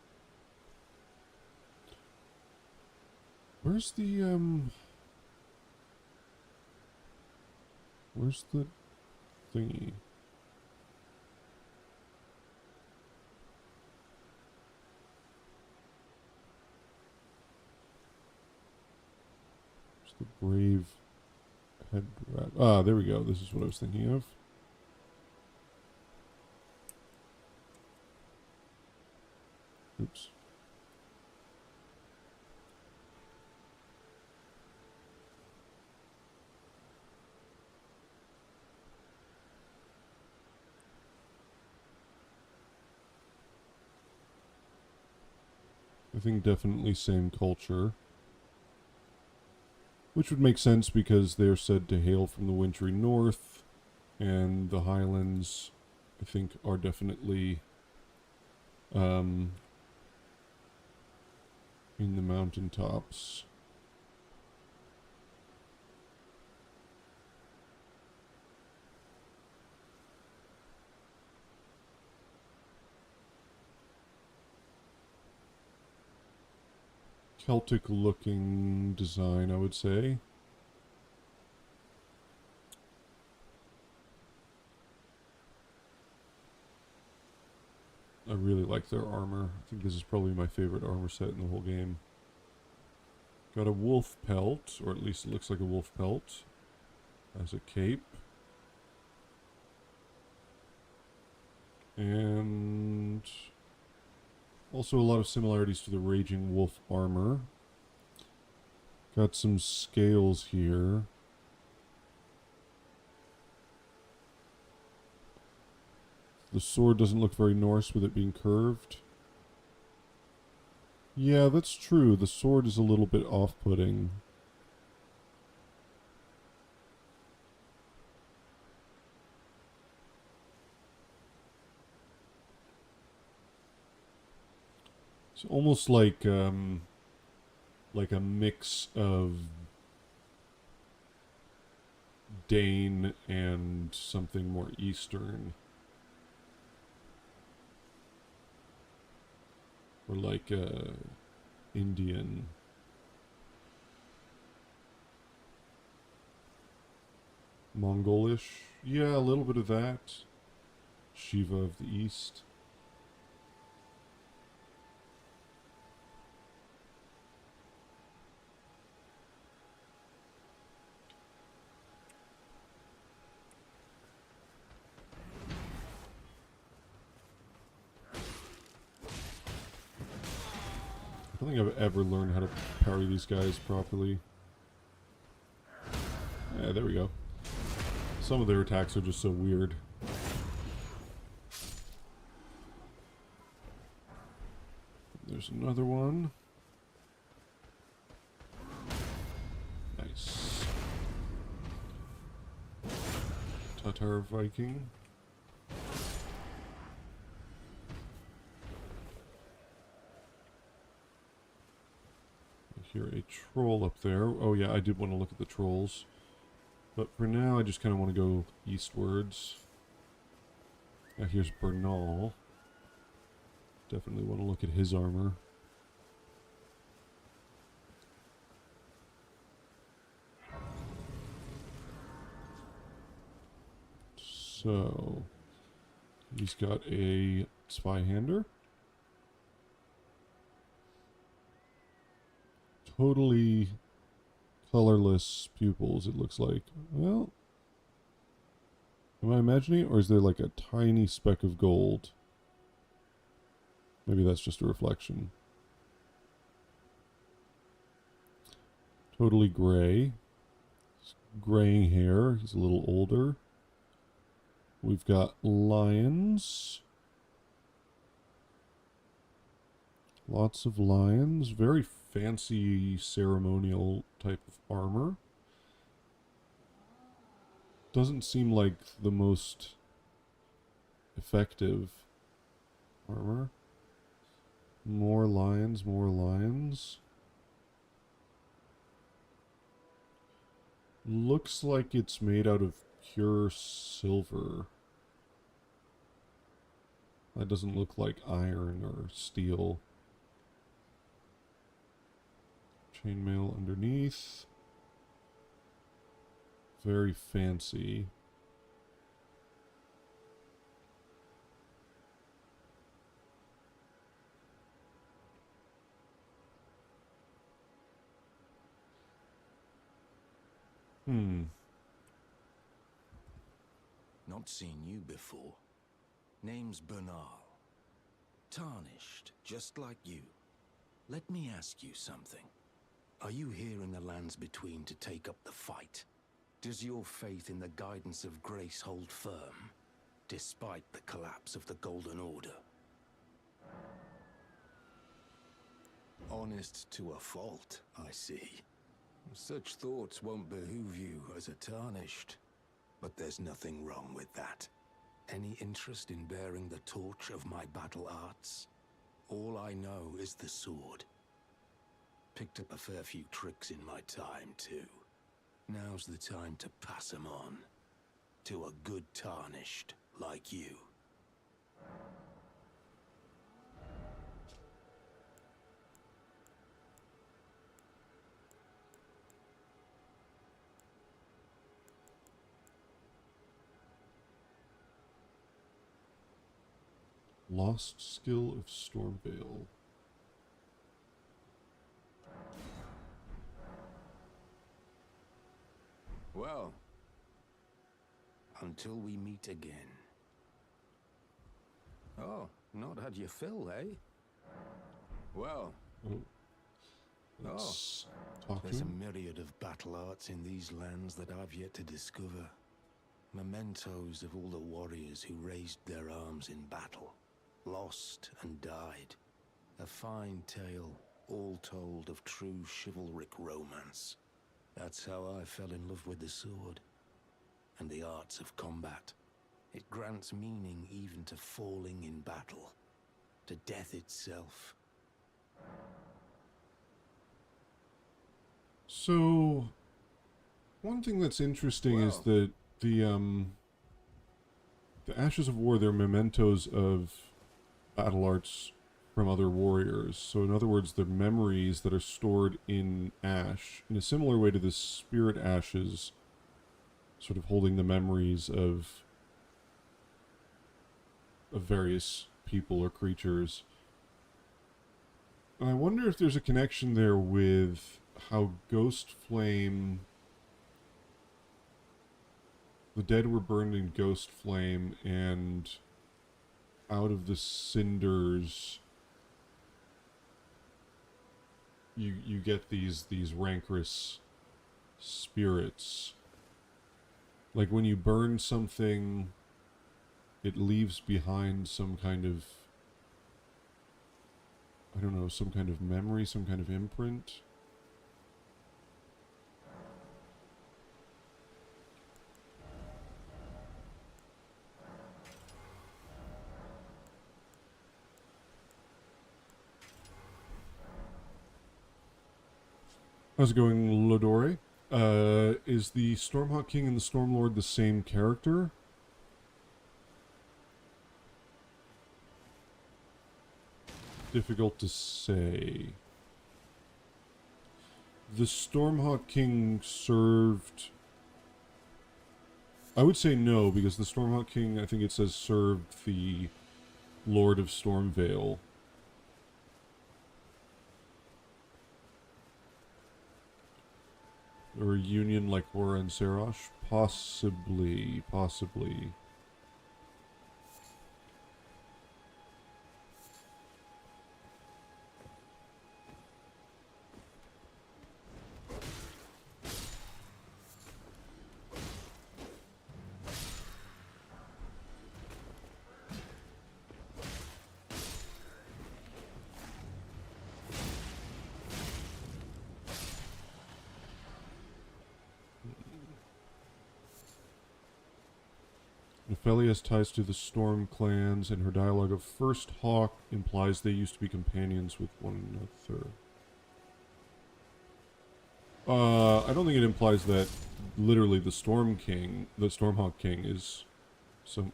Where's the, where's the thingy? Where's the brave head wrap? Ah, there we go. This is what I was thinking of. Oops. I think definitely same culture. which would make sense because they're said to hail from the wintry north, and the highlands, I think, are definitely in the mountaintops. Celtic looking design, I would say. I really like their armor. I think this is probably my favorite armor set in the whole game. Got a wolf pelt, or at least it looks like a wolf pelt, as a cape. And also a lot of similarities to the Raging Wolf armor. Got some scales here. The sword doesn't look very Norse with it being curved. Yeah, that's true. The sword is a little bit off-putting. It's almost like a mix of Dane and something more Eastern. Or like Indian. Mongolish. Yeah, a little bit of that. Shiva of the East. I don't think I've ever learned how to parry these guys properly. Yeah, there we go. Some of their attacks are just so weird. There's another one. Nice. Tatar Viking. I hear a troll up there. Oh yeah, I did want to look at the trolls. But for now, I just kind of want to go eastwards. Here's Bernal. Definitely want to look at his armor. So, he's got a Zweihander. Totally colorless pupils, it looks like. Well, am I imagining it, or is there like a tiny speck of gold? Maybe that's just a reflection. Totally gray. Graying hair. He's a little older. We've got lions. Lots of lions. Very fancy ceremonial type of armor. Doesn't seem like the most effective armor. More lions, more lions. Looks like it's made out of pure silver. That doesn't look like iron or steel. Chainmail underneath. Very fancy. Not seen you before. Name's Bernal. Tarnished, just like you. Let me ask you something. Are you here in the lands between to take up the fight? Does your faith in the guidance of grace hold firm, despite the collapse of the Golden Order? Honest to a fault, I see. Such thoughts won't behoove you as a tarnished. But there's nothing wrong with that. Any interest in bearing the torch of my battle arts? All I know is the sword. Picked up a fair few tricks in my time, too. Now's the time to pass 'em on. To a good tarnished like you. Lost skill of Stormvale. Well, until we meet again. Oh, not had your fill, eh? Well. Oh. Let's talk to There's a him. myriad of battle arts in these lands that I've yet to discover. Mementos of all the warriors who raised their arms in battle, lost and died. A fine tale, all told of true chivalric romance. That's how I fell in love with the sword and the arts of combat. It grants meaning even to falling in battle, to death itself. So, one thing that's interesting is that the Ashes of War, they're mementos of battle arts from other warriors. So in other words, they're memories that are stored in ash, in a similar way to the spirit ashes, sort of holding the memories of various people or creatures. And I wonder if there's a connection there with how Ghost Flame, the dead were burned in Ghost Flame, and out of the cinders you get these rancorous spirits. Like when you burn something, it leaves behind some kind of, I don't know, some kind of memory, some kind of imprint. How's it going, Lodore? Is the Stormhawk King and the Stormlord the same character? Difficult to say. The Stormhawk King served... I would say no, because the Stormhawk King, I think it says, served the Lord of Stormvale. Or a union like Aura and Serash? Possibly. Possibly. Ophelia has ties to the Storm clans, and her dialogue of First Hawk implies they used to be companions with one another. I don't think it implies that literally the Stormhawk King is some,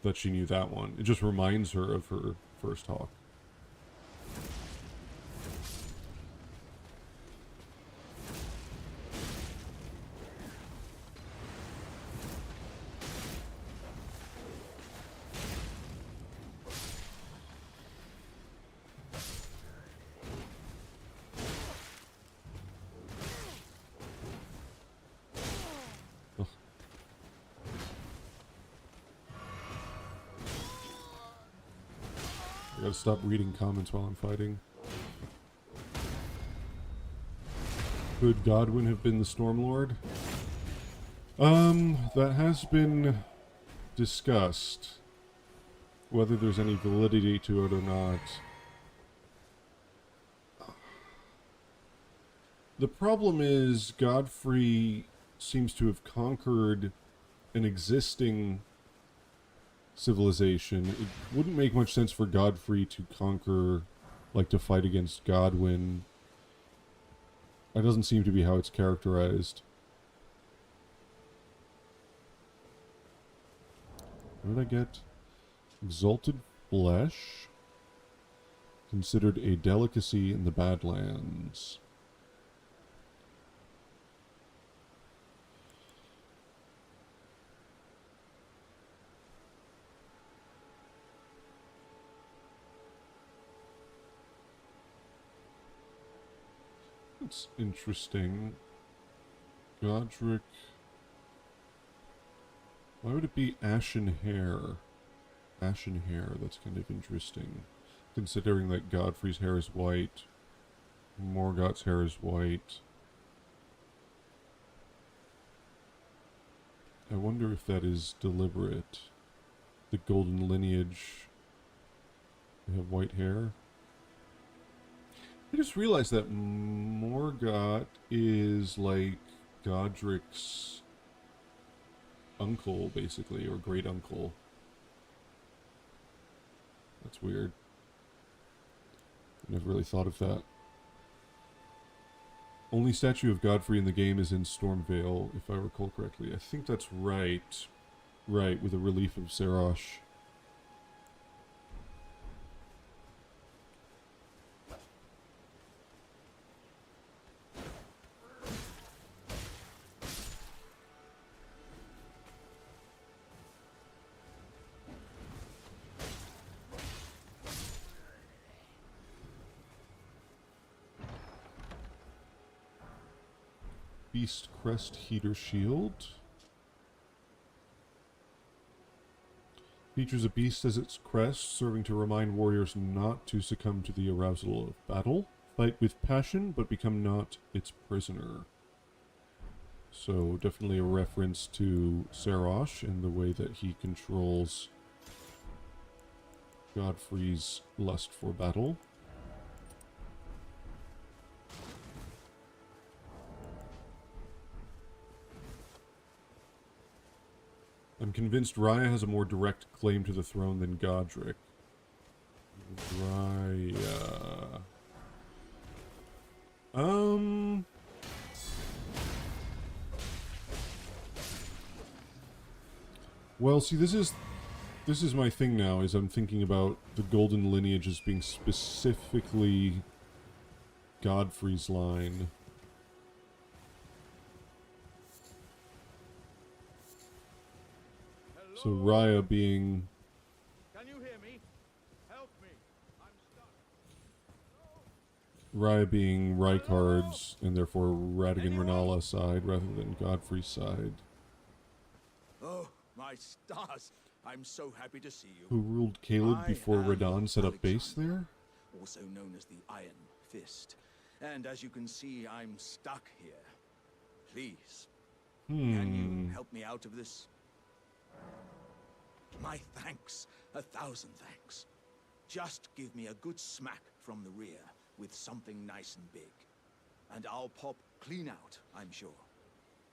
that she knew that one. It just reminds her of her First Hawk. I gotta stop reading comments while I'm fighting. Could Godwyn have been the Stormlord? That has been discussed. Whether there's any validity to it or not. The problem is Godfrey seems to have conquered an existing civilization. It wouldn't make much sense for Godfrey to conquer, like to fight against Godwyn. That doesn't seem to be how it's characterized. What did I get? Exalted flesh. Considered a delicacy in the Badlands. That's interesting. Godric. Why would it be ashen hair? Ashen hair, that's kind of interesting. Considering that Godfrey's hair is white. Morgoth's hair is white. I wonder if that is deliberate. The golden lineage. They have white hair. I just realized that Morgoth is like Godric's uncle, basically, or great uncle. That's weird. Never really thought of that. Only statue of Godfrey in the game is in Stormvale, if I recall correctly. I think that's right. Right, with a relief of Serash. Beast Crest Heater Shield. Features a beast as its crest, serving to remind warriors not to succumb to the arousal of battle. Fight with passion, but become not its prisoner. So definitely a reference to Serash and the way that he controls Godfrey's lust for battle. I'm convinced Raya has a more direct claim to the throne than Godric. Raya... Well, see, this is my thing now, is I'm thinking about the golden lineage as being specifically Godfrey's line. So Raya being... Can you hear me? Help me. I'm stuck. Raya being Rykard's, and therefore Radigan Renala's side, rather than Godfrey's side. Oh, my stars. I'm so happy to see you. Who ruled Caleb before Radahn set up base there? Also known as the Iron Fist. And as you can see, I'm stuck here. Please, can you help me out of this? My thanks. 1,000 thanks. Just give me a good smack from the rear with something nice and big. And I'll pop clean out, I'm sure.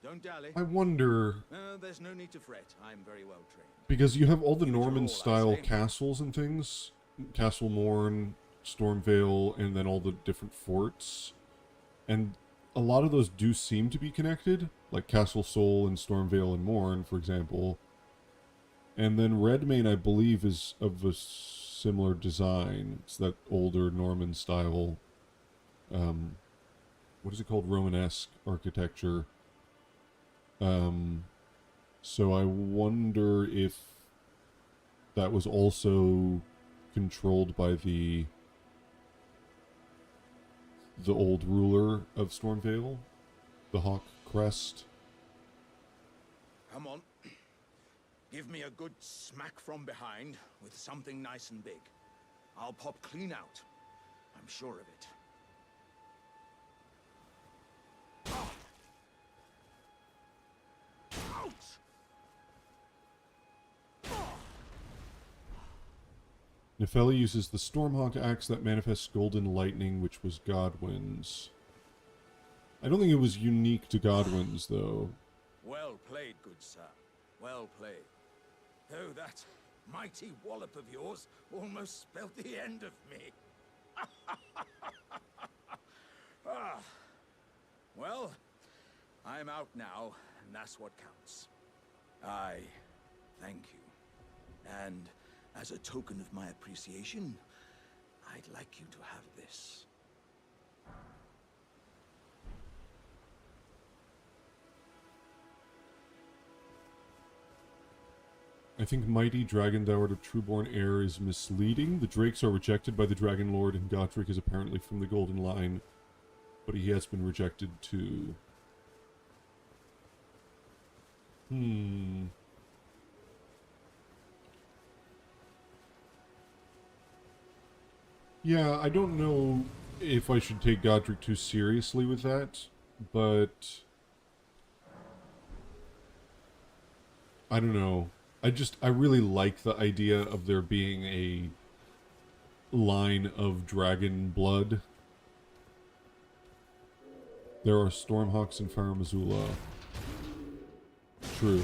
Don't dally. I wonder... there's no need to fret. I'm very well trained. Because you have all the Norman-style castles and things. Castle Morn, Stormvale, and then all the different forts. And a lot of those do seem to be connected. Like Castle Sol and Stormvale and Morn, for example. And then Redmane, I believe, is of a similar design. It's that older Norman-style... what is it called? Romanesque architecture. So I wonder if that was also controlled by the old ruler of Stormvale, the Hawk Crest. Come on. Give me a good smack from behind with something nice and big. I'll pop clean out. I'm sure of it. Ouch! Nefeli uses the Stormhawk axe that manifests golden lightning, which was Godwyn's. I don't think it was unique to Godwin's, though. Well played, good sir. Well played. Though that mighty wallop of yours almost spelled the end of me. Ah. Well, I'm out now, and that's what counts. I thank you. And as a token of my appreciation, I'd like you to have this. I think mighty dragon thou art of trueborn heir is misleading. The Drakes are rejected by the Dragon Lord, and Godric is apparently from the Golden Line, but he has been rejected too. Yeah, I don't know if I should take Godric too seriously with that, but I don't know. I really like the idea of there being a line of dragon blood. There are Stormhawks in Farum Azula. True.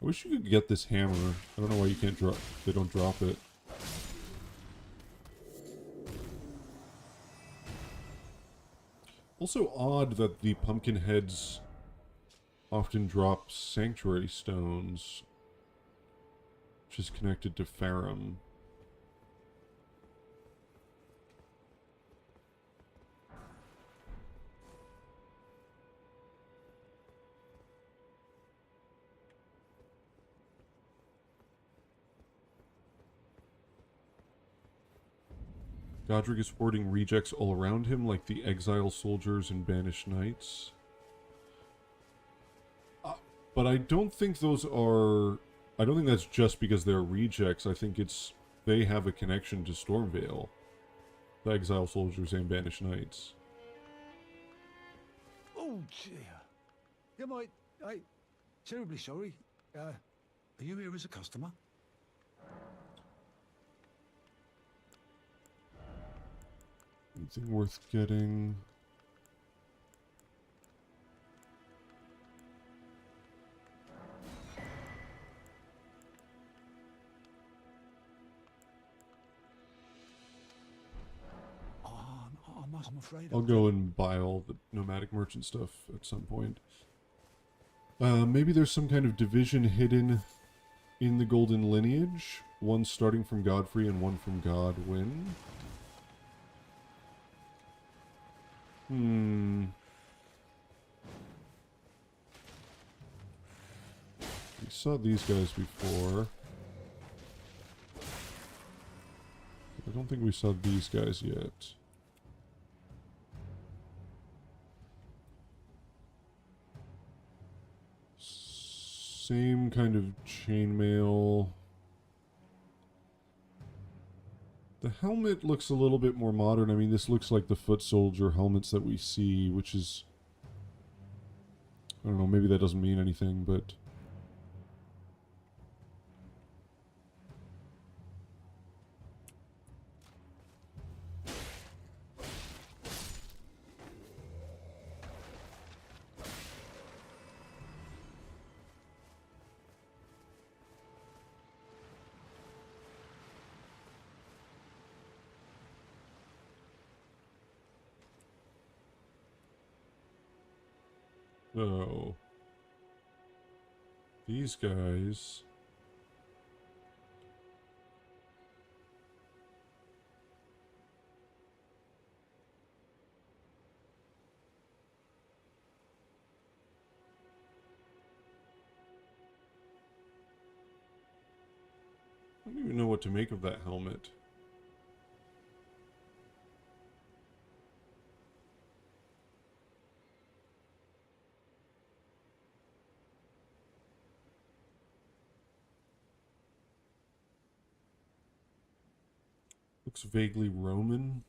I wish you could get this hammer. I don't know why you can't drop. They don't drop it. Also odd that the pumpkin heads often drop sanctuary stones, which is connected to Farum. Godric is hoarding rejects all around him, like the exile soldiers and banished knights. But I don't think those are... I don't think that's just because they're rejects. I think it's... they have a connection to Stormvale. The exile soldiers and banished knights. Oh, dear. Yeah, I'm terribly sorry. Are you here as a customer? Anything worth getting? I'm afraid I'll go and buy all the nomadic merchant stuff at some point. Maybe there's some kind of division hidden in the Golden Lineage. One starting from Godfrey and one from Godwyn. We saw these guys before. I don't think we saw these guys yet. Same kind of chainmail. The helmet looks a little bit more modern. I mean, this looks like the foot soldier helmets that we see, which is... I don't know, maybe that doesn't mean anything, but... So, these guys... I don't even know what to make of that helmet. Looks vaguely Roman.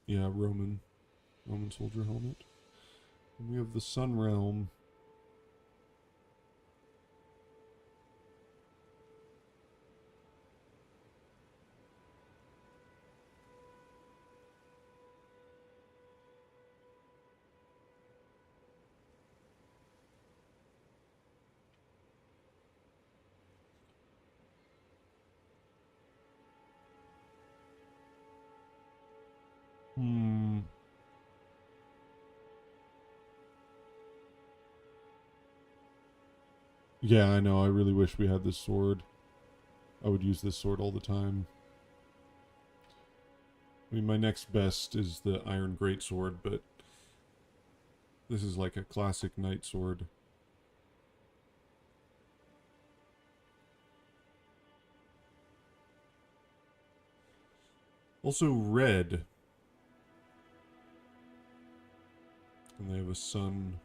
Yeah, Roman. Roman soldier helmet. And we have the Sun Realm. Yeah, I know. I really wish we had this sword. I would use this sword all the time. I mean, my next best is the Iron Greatsword, but this is like a classic knight sword. Also red. And they have a sun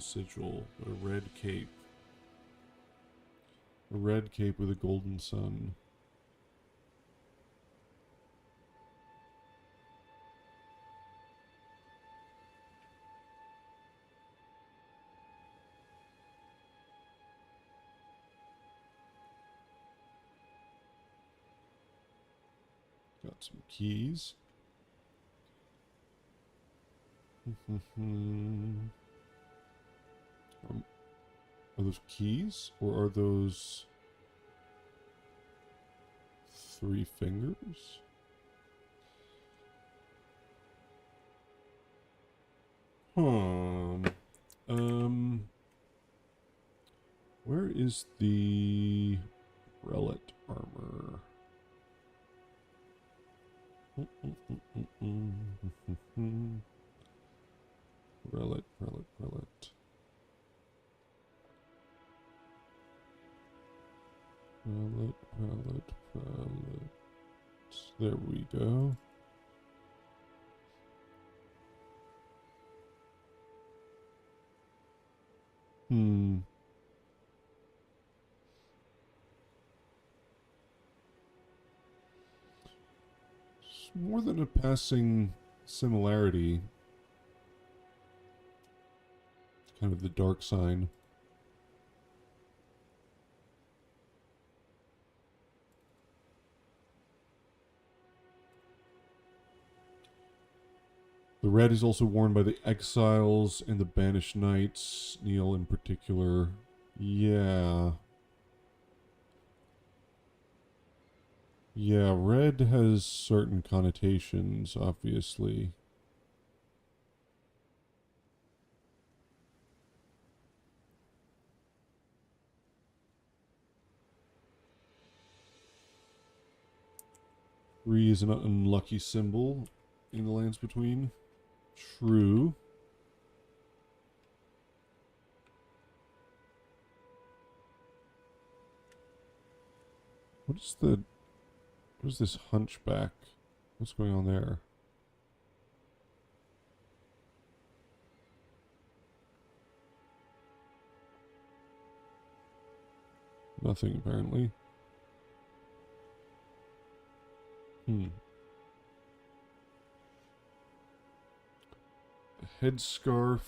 sigil, a red cape. A red cape with a golden sun. Got some keys. Are those keys? Or are those 3 fingers? Where is the relic armor? Relic. Palette. There we go. It's more than a passing similarity. Kind of the dark sign. The red is also worn by the exiles and the banished knights, Neil in particular. Yeah. Yeah, red has certain connotations, obviously. Three is an unlucky symbol in the lands between. True. What is this hunchback? What's going on there? Nothing, apparently. A headscarf.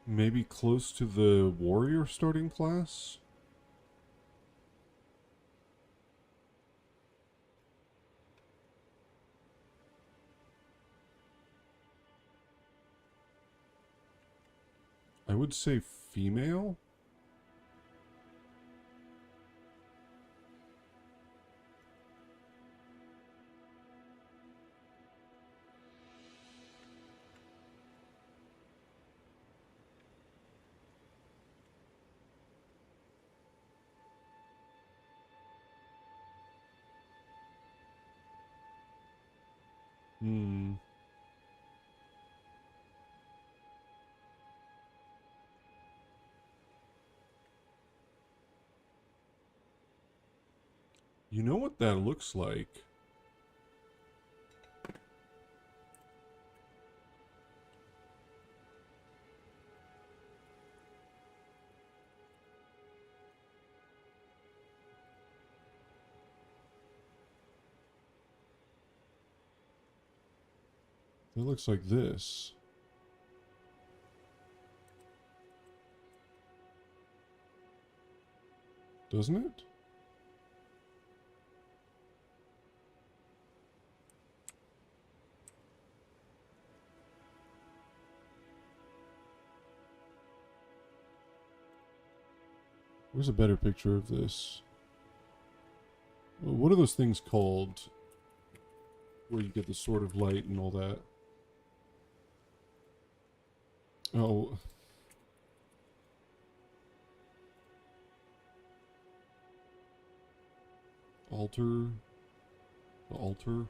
Maybe close to the warrior starting class? I would say female? You know what that looks like? It looks like this. Doesn't it? Where's a better picture of this? What are those things called? Where you get the sword of light and all that? Oh. Altar. The altar.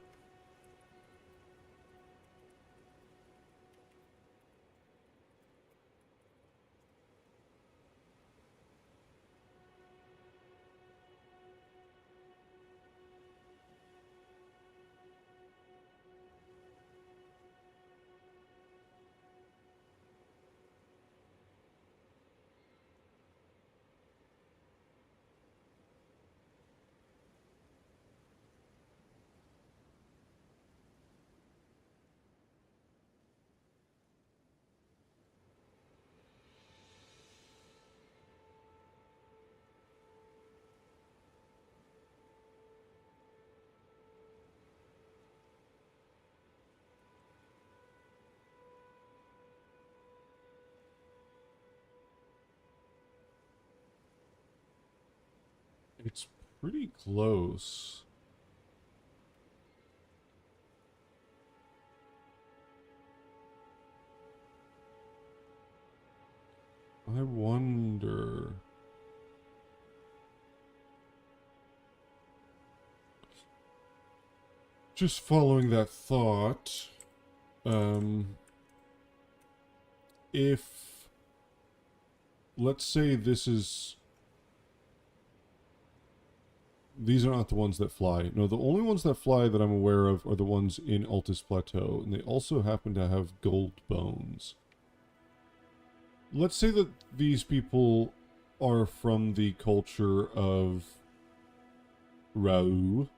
It's pretty close. I wonder... Just following that thought, if, let's say this is, these are not the ones that fly. No, the only ones that fly that I'm aware of are the ones in Altus Plateau, and they also happen to have gold bones. Let's say that these people are from the culture of Rau.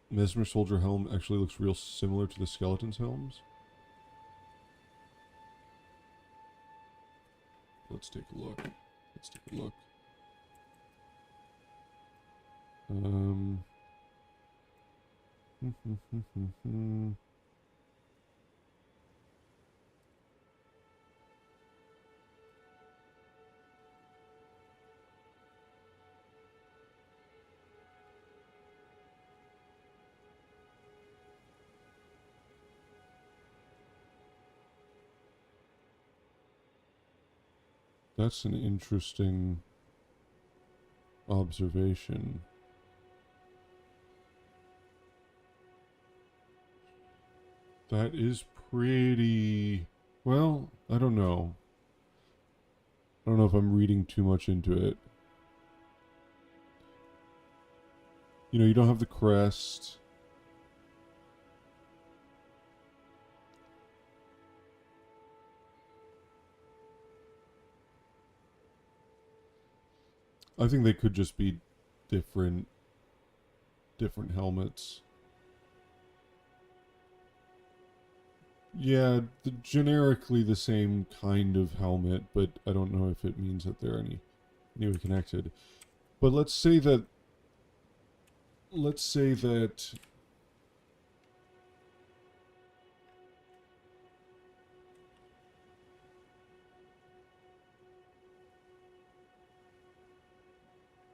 Mesmer Soldier helm actually looks real similar to the Skeleton's helms. Let's take a look. Let's take a look. That's an interesting observation. That is pretty... Well, I don't know. I don't know if I'm reading too much into it. You know, you don't have the crest. I think they could just be different helmets. Yeah, generically the same kind of helmet, but I don't know if it means that they're anyway connected. But let's say that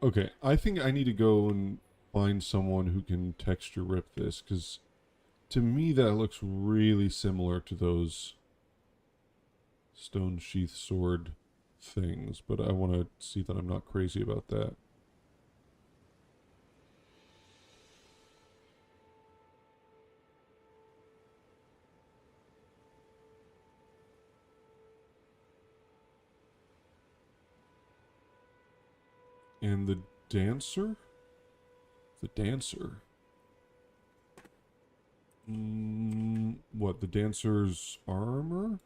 okay, I think I need to go and find someone who can texture rip this, because to me that looks really similar to those stone sheath sword things, but I want to see that I'm not crazy about that. And the dancer? The dancer. What, the dancer's armor?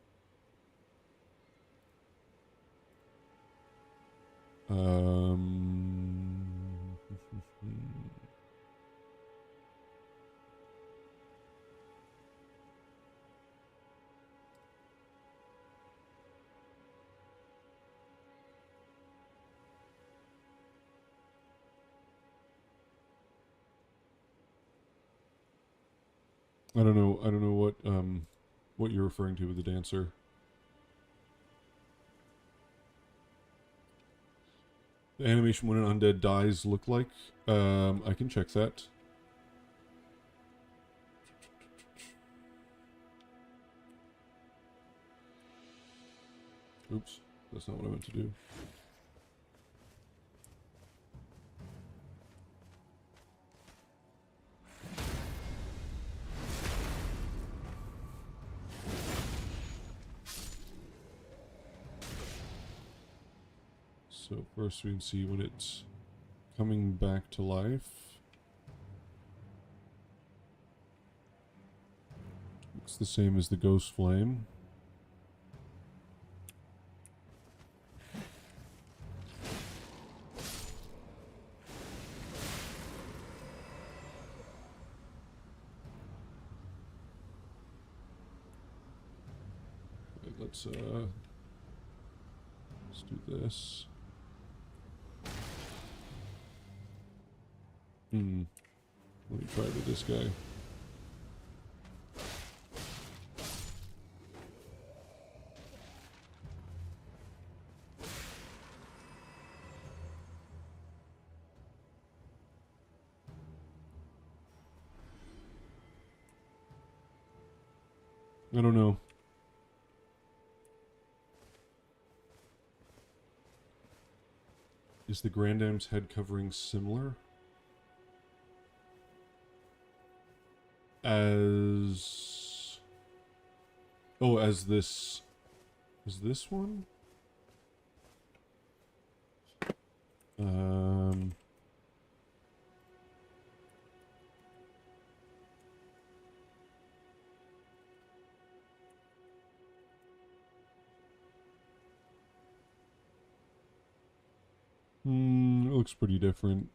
I don't know what you're referring to with the dancer. The animation when an undead dies look like? I can check that. Oops, that's not what I meant to do. So first we can see when it's coming back to life. It's the same as the ghost flame. Okay, let's do this. Let me try with this guy. I don't know. Is the Grand Dame's head covering similar? As... Oh, as this... Is this one? It looks pretty different.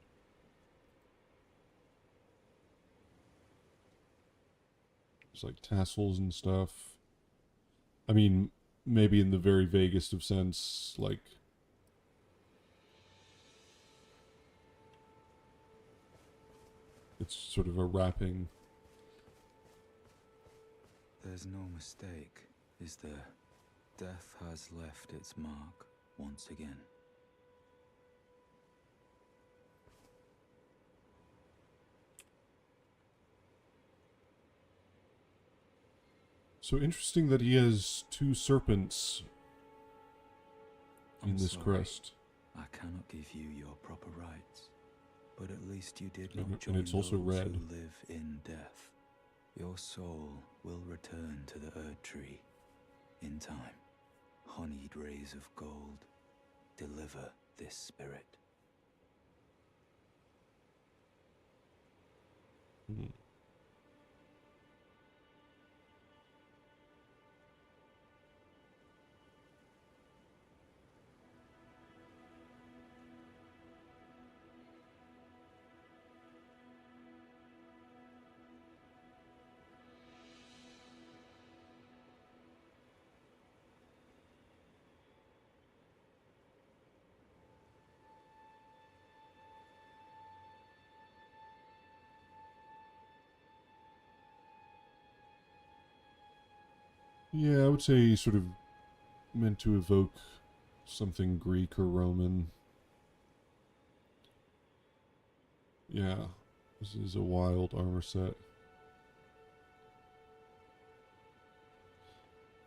There's like tassels and stuff. I mean, maybe in the very vaguest of sense, like... It's sort of a wrapping. There's no mistake, is there? Death has left its mark once again. So interesting that he has two serpents in this sorry. crest. I cannot give you your proper rights, but at least you did not And join it's also those red. who live in death. Your soul will return to the Erd Tree in time. Honeyed rays of gold, deliver this spirit. Yeah, I would say sort of meant to evoke something Greek or Roman. Yeah, this is a wild armor set.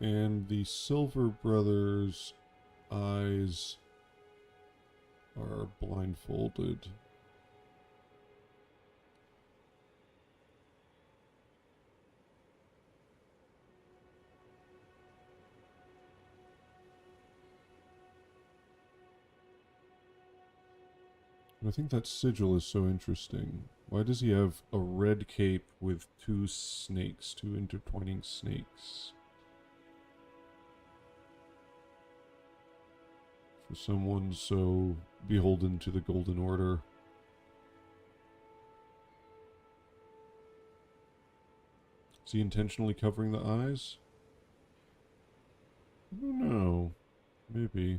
And the Silver Brothers' eyes are blindfolded. I think that sigil is so interesting. Why does he have a red cape with two snakes, two intertwining snakes? For someone so beholden to the Golden Order. Is he intentionally covering the eyes? I don't know. Maybe.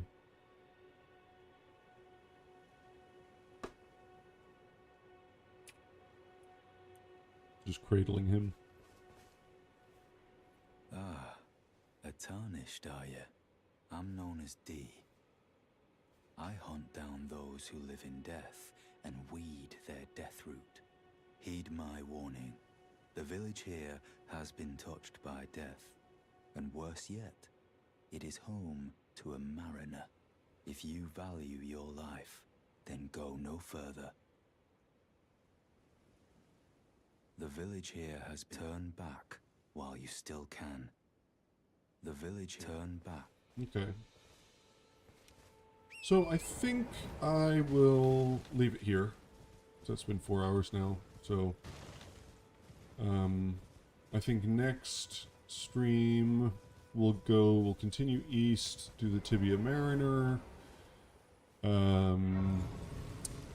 Just cradling him. Ah, a tarnished, are you? I'm known as D. I hunt down those who live in death and weed their death root. Heed my warning. The village here has been touched by death. And worse yet, it is home to a mariner. If you value your life, then go no further. The village here has turned back while you still can. The village turned back. Okay. So I think I will leave it here. So it's been 4 hours now. So I think next stream we'll continue east, do the Tibia Mariner,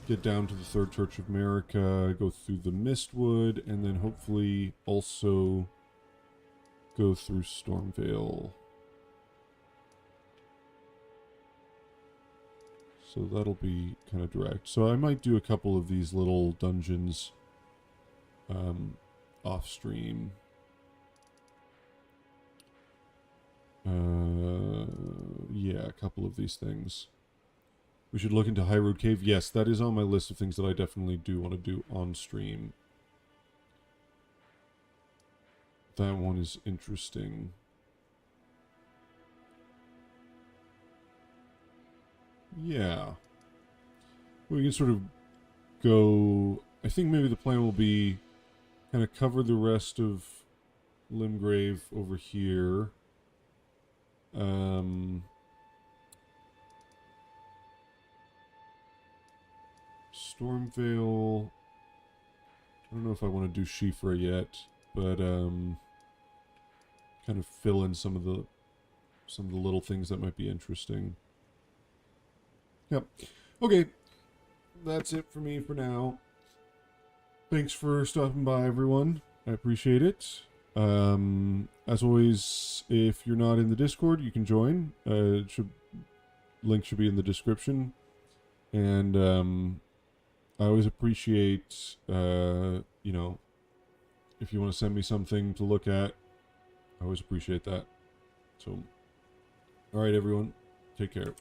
get down to the Third Church of America, go through the Mistwood, and then hopefully also go through Stormvale. So that'll be kind of direct. So I might do a couple of these little dungeons off stream. Yeah, a couple of these things. We should look into High Road Cave. Yes, that is on my list of things that I definitely do want to do on stream. That one is interesting. Yeah. We can sort of go... I think maybe the plan will be kind of cover the rest of Limgrave over here. Stormvale... I don't know if I want to do Shifra yet, but kind of fill in some of the little things that might be interesting. Yep. Okay. That's it for me for now. Thanks for stopping by, everyone. I appreciate it. As always, if you're not in the Discord, you can join. Link should be in the description. And I always appreciate, you know, if you want to send me something to look at, I always appreciate that. So, all right, everyone. Take care.